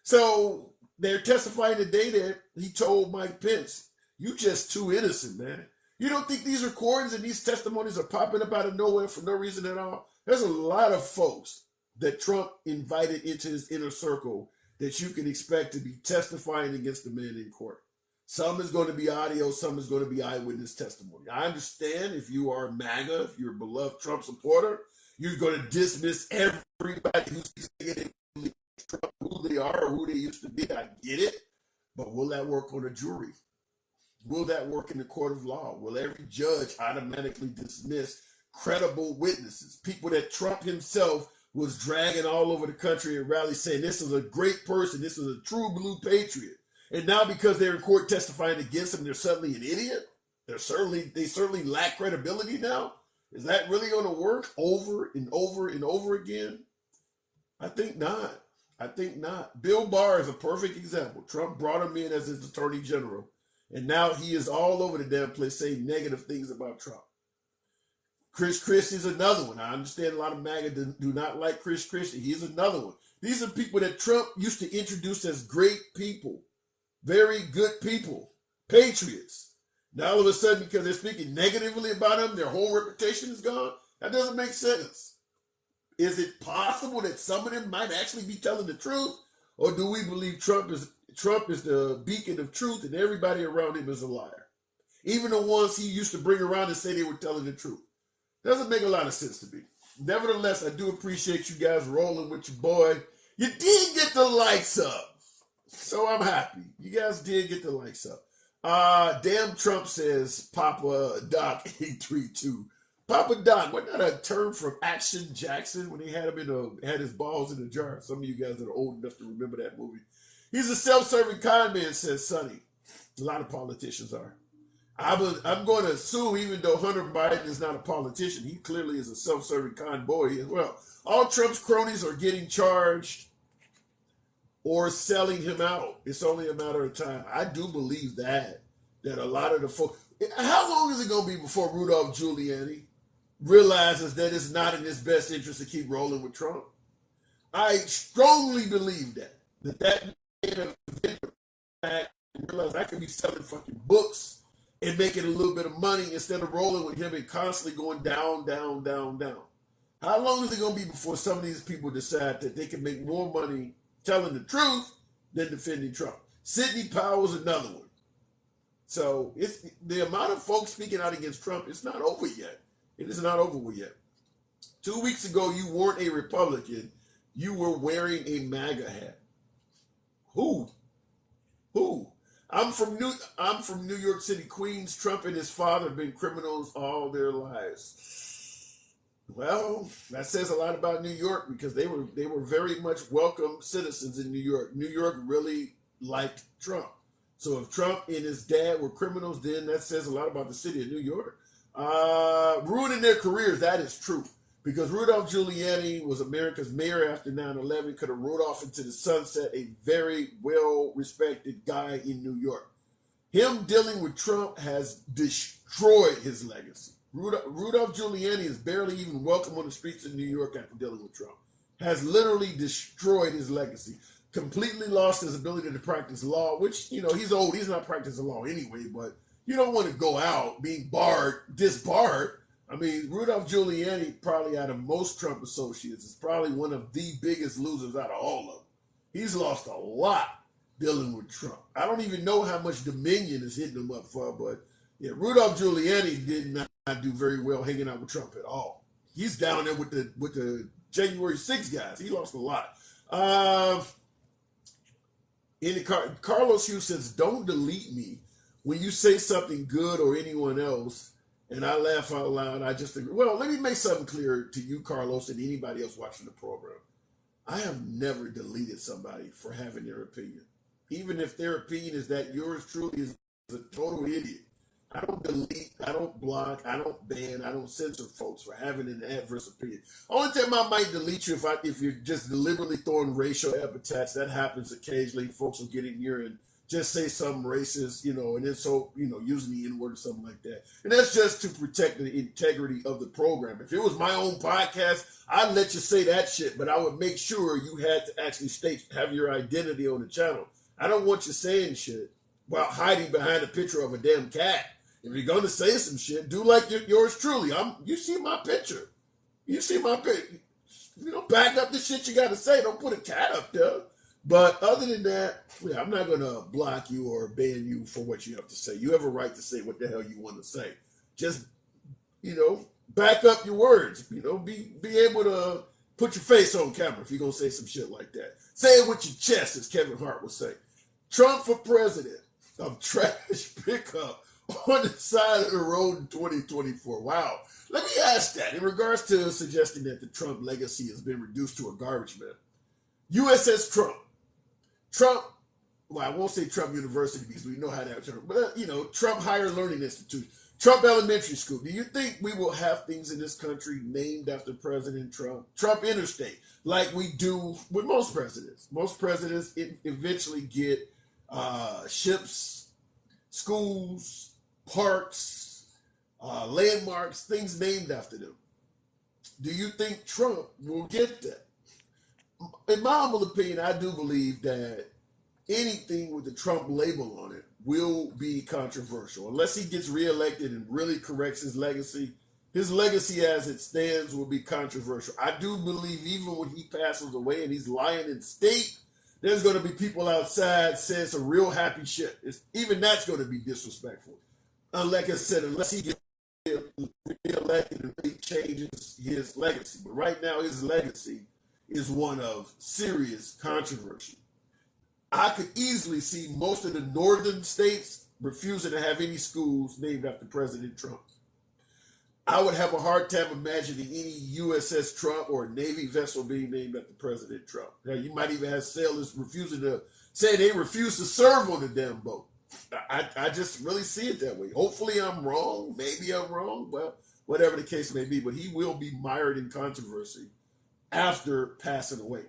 So they're testifying today that he told Mike Pence, you just too innocent, man. You don't think these recordings and these testimonies are popping up out of nowhere for no reason at all? There's a lot of folks that Trump invited into his inner circle that you can expect to be testifying against the man in court. Some is going to be audio, some is going to be eyewitness testimony. I understand if you are MAGA, if you're a beloved Trump supporter, you're going to dismiss everybody who's saying Trump, who they are or who they used to be. I get it. But will that work on a jury? Will that work in the court of law? Will every judge automatically dismiss credible witnesses? People that Trump himself was dragging all over the country and rallies saying this is a great person, this is a true blue patriot. And now because they're in court testifying against him, they're suddenly an idiot? They certainly lack credibility now? Is that really going to work over and over and over again? I think not. I think not. Bill Barr is a perfect example. Trump brought him in as his attorney general. And now he is all over the damn place saying negative things about Trump. Chris Christie's another one. I understand a lot of MAGA do not like Chris Christie. He's another one. These are people that Trump used to introduce as great people, very good people, patriots. Now all of a sudden, because they're speaking negatively about him, their whole reputation is gone. That doesn't make sense. Is it possible that some of them might actually be telling the truth? Or do we believe Trump is the beacon of truth and everybody around him is a liar? Even the ones he used to bring around and say they were telling the truth. Doesn't make a lot of sense to me. Nevertheless, I do appreciate you guys rolling with your boy. You did get the likes up. So I'm happy. You guys did get the likes up. Damn Trump says Papa Doc 832. Papa Doc, wasn't that a term from Action Jackson when he had his balls in a jar? Some of you guys that are old enough to remember that movie. He's a self-serving con man, says Sonny. A lot of politicians are. I'm going to assume, even though Hunter Biden is not a politician, he clearly is a self-serving con boy as well. All Trump's cronies are getting charged or selling him out. It's only a matter of time. I do believe that a lot of the folks... How long is it going to be before Rudolph Giuliani realizes that it's not in his best interest to keep rolling with Trump? I strongly believe that man realized I could be selling fucking books and making a little bit of money instead of rolling with him and constantly going down, down, down, down. How long is it going to be before some of these people decide that they can make more money telling the truth than defending Trump? Sidney Powell's another one. So it's the amount of folks speaking out against Trump, it's not over yet. It is not over with yet. 2 weeks ago, you weren't a Republican. You were wearing a MAGA hat. Who? I'm from New York City, Queens. Trump and his father have been criminals all their lives. Well, that says a lot about New York because they were very much welcome citizens in New York. New York really liked Trump. So if Trump and his dad were criminals, then that says a lot about the city of New York. Ruining their careers, that is true. Because Rudolph Giuliani was America's mayor after 9/11, could have rode off into the sunset, a very well-respected guy in New York. Him dealing with Trump has destroyed his legacy. Rudolph Giuliani is barely even welcome on the streets of New York after dealing with Trump. Has literally destroyed his legacy. Completely lost his ability to practice law, which, he's old. He's not practicing law anyway, but you don't want to go out being disbarred. I mean, Rudolph Giuliani, probably out of most Trump associates, is probably one of the biggest losers out of all of them. He's lost a lot dealing with Trump. I don't even know how much Dominion is hitting him up for, but yeah, Rudolph Giuliani did not do very well hanging out with Trump at all. He's down there with the January 6th guys. He lost a lot. Carlos Hughes says, "Don't delete me when you say something good or anyone else." And I laugh out loud. I just agree. Well, let me make something clear to you, Carlos, and anybody else watching the program. I have never deleted somebody for having their opinion. Even if their opinion is that yours truly is a total idiot. I don't delete, I don't block, I don't ban, I don't censor folks for having an adverse opinion. Only time I might delete you if you're just deliberately throwing racial epithets. That happens occasionally. Folks will get in here and just say something racist, and then using the N-word or something like that. And that's just to protect the integrity of the program. If it was my own podcast, I'd let you say that shit, but I would make sure you had to actually have your identity on the channel. I don't want you saying shit while hiding behind a picture of a damn cat. If you're going to say some shit, do like yours truly. You see my picture. You see my picture. Back up the shit you got to say. Don't put a cat up there. But other than that, I'm not going to block you or ban you for what you have to say. You have a right to say what the hell you want to say. Just, back up your words. Be able to put your face on camera if you're going to say some shit like that. Say it with your chest, as Kevin Hart would say. Trump for president of trash pickup on the side of the road in 2024. Wow. Let me ask that in regards to suggesting that the Trump legacy has been reduced to a garbage man. USS Trump, I won't say Trump University because we know how that term, but Trump Higher Learning Institute, Trump Elementary School. Do you think we will have things in this country named after President Trump? Trump Interstate, like we do with most presidents. Most presidents eventually get ships, schools, parks, landmarks, things named after them. Do you think Trump will get that? In my humble opinion, I do believe that anything with the Trump label on it will be controversial. Unless he gets reelected and really corrects his legacy as it stands will be controversial. I do believe even when he passes away and he's lying in state, there's going to be people outside saying some real happy shit. Even that's going to be disrespectful. Like I said, unless he gets reelected and really changes his legacy. But right now, his legacy is one of serious controversy. I could easily see most of the northern states refusing to have any schools named after President Trump. I would have a hard time imagining any USS Trump or Navy vessel being named after President Trump. Now, you might even have sailors refusing to say they refuse to serve on the damn boat. I just really see it that way. Hopefully I'm wrong. Maybe I'm wrong. Well, whatever the case may be. But he will be mired in controversy after passing away.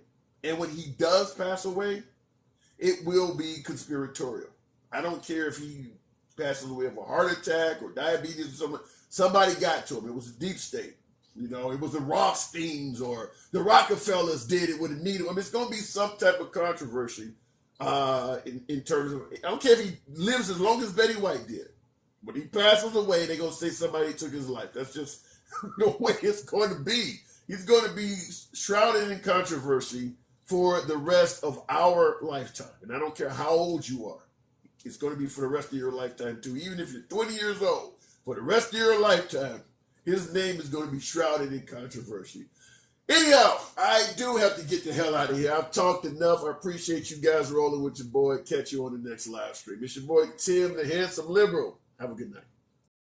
And when he does pass away, it will be conspiratorial. I don't care if he passes away of a heart attack or diabetes or something. Somebody got to him. It was a deep state. It was the Rothsteins or the Rockefellers did it with a needle. It's going to be some type of controversy in terms of, I don't care if he lives as long as Betty White did. When he passes away, they're going to say somebody took his life. That's just the way it's going to be. He's going to be shrouded in controversy for the rest of our lifetime. And I don't care how old you are. It's going to be for the rest of your lifetime, too. Even if you're 20 years old, for the rest of your lifetime, his name is going to be shrouded in controversy. Anyhow, I do have to get the hell out of here. I've talked enough. I appreciate you guys rolling with your boy. Catch you on the next live stream. It's your boy, Tim, the Handsome Liberal. Have a good night.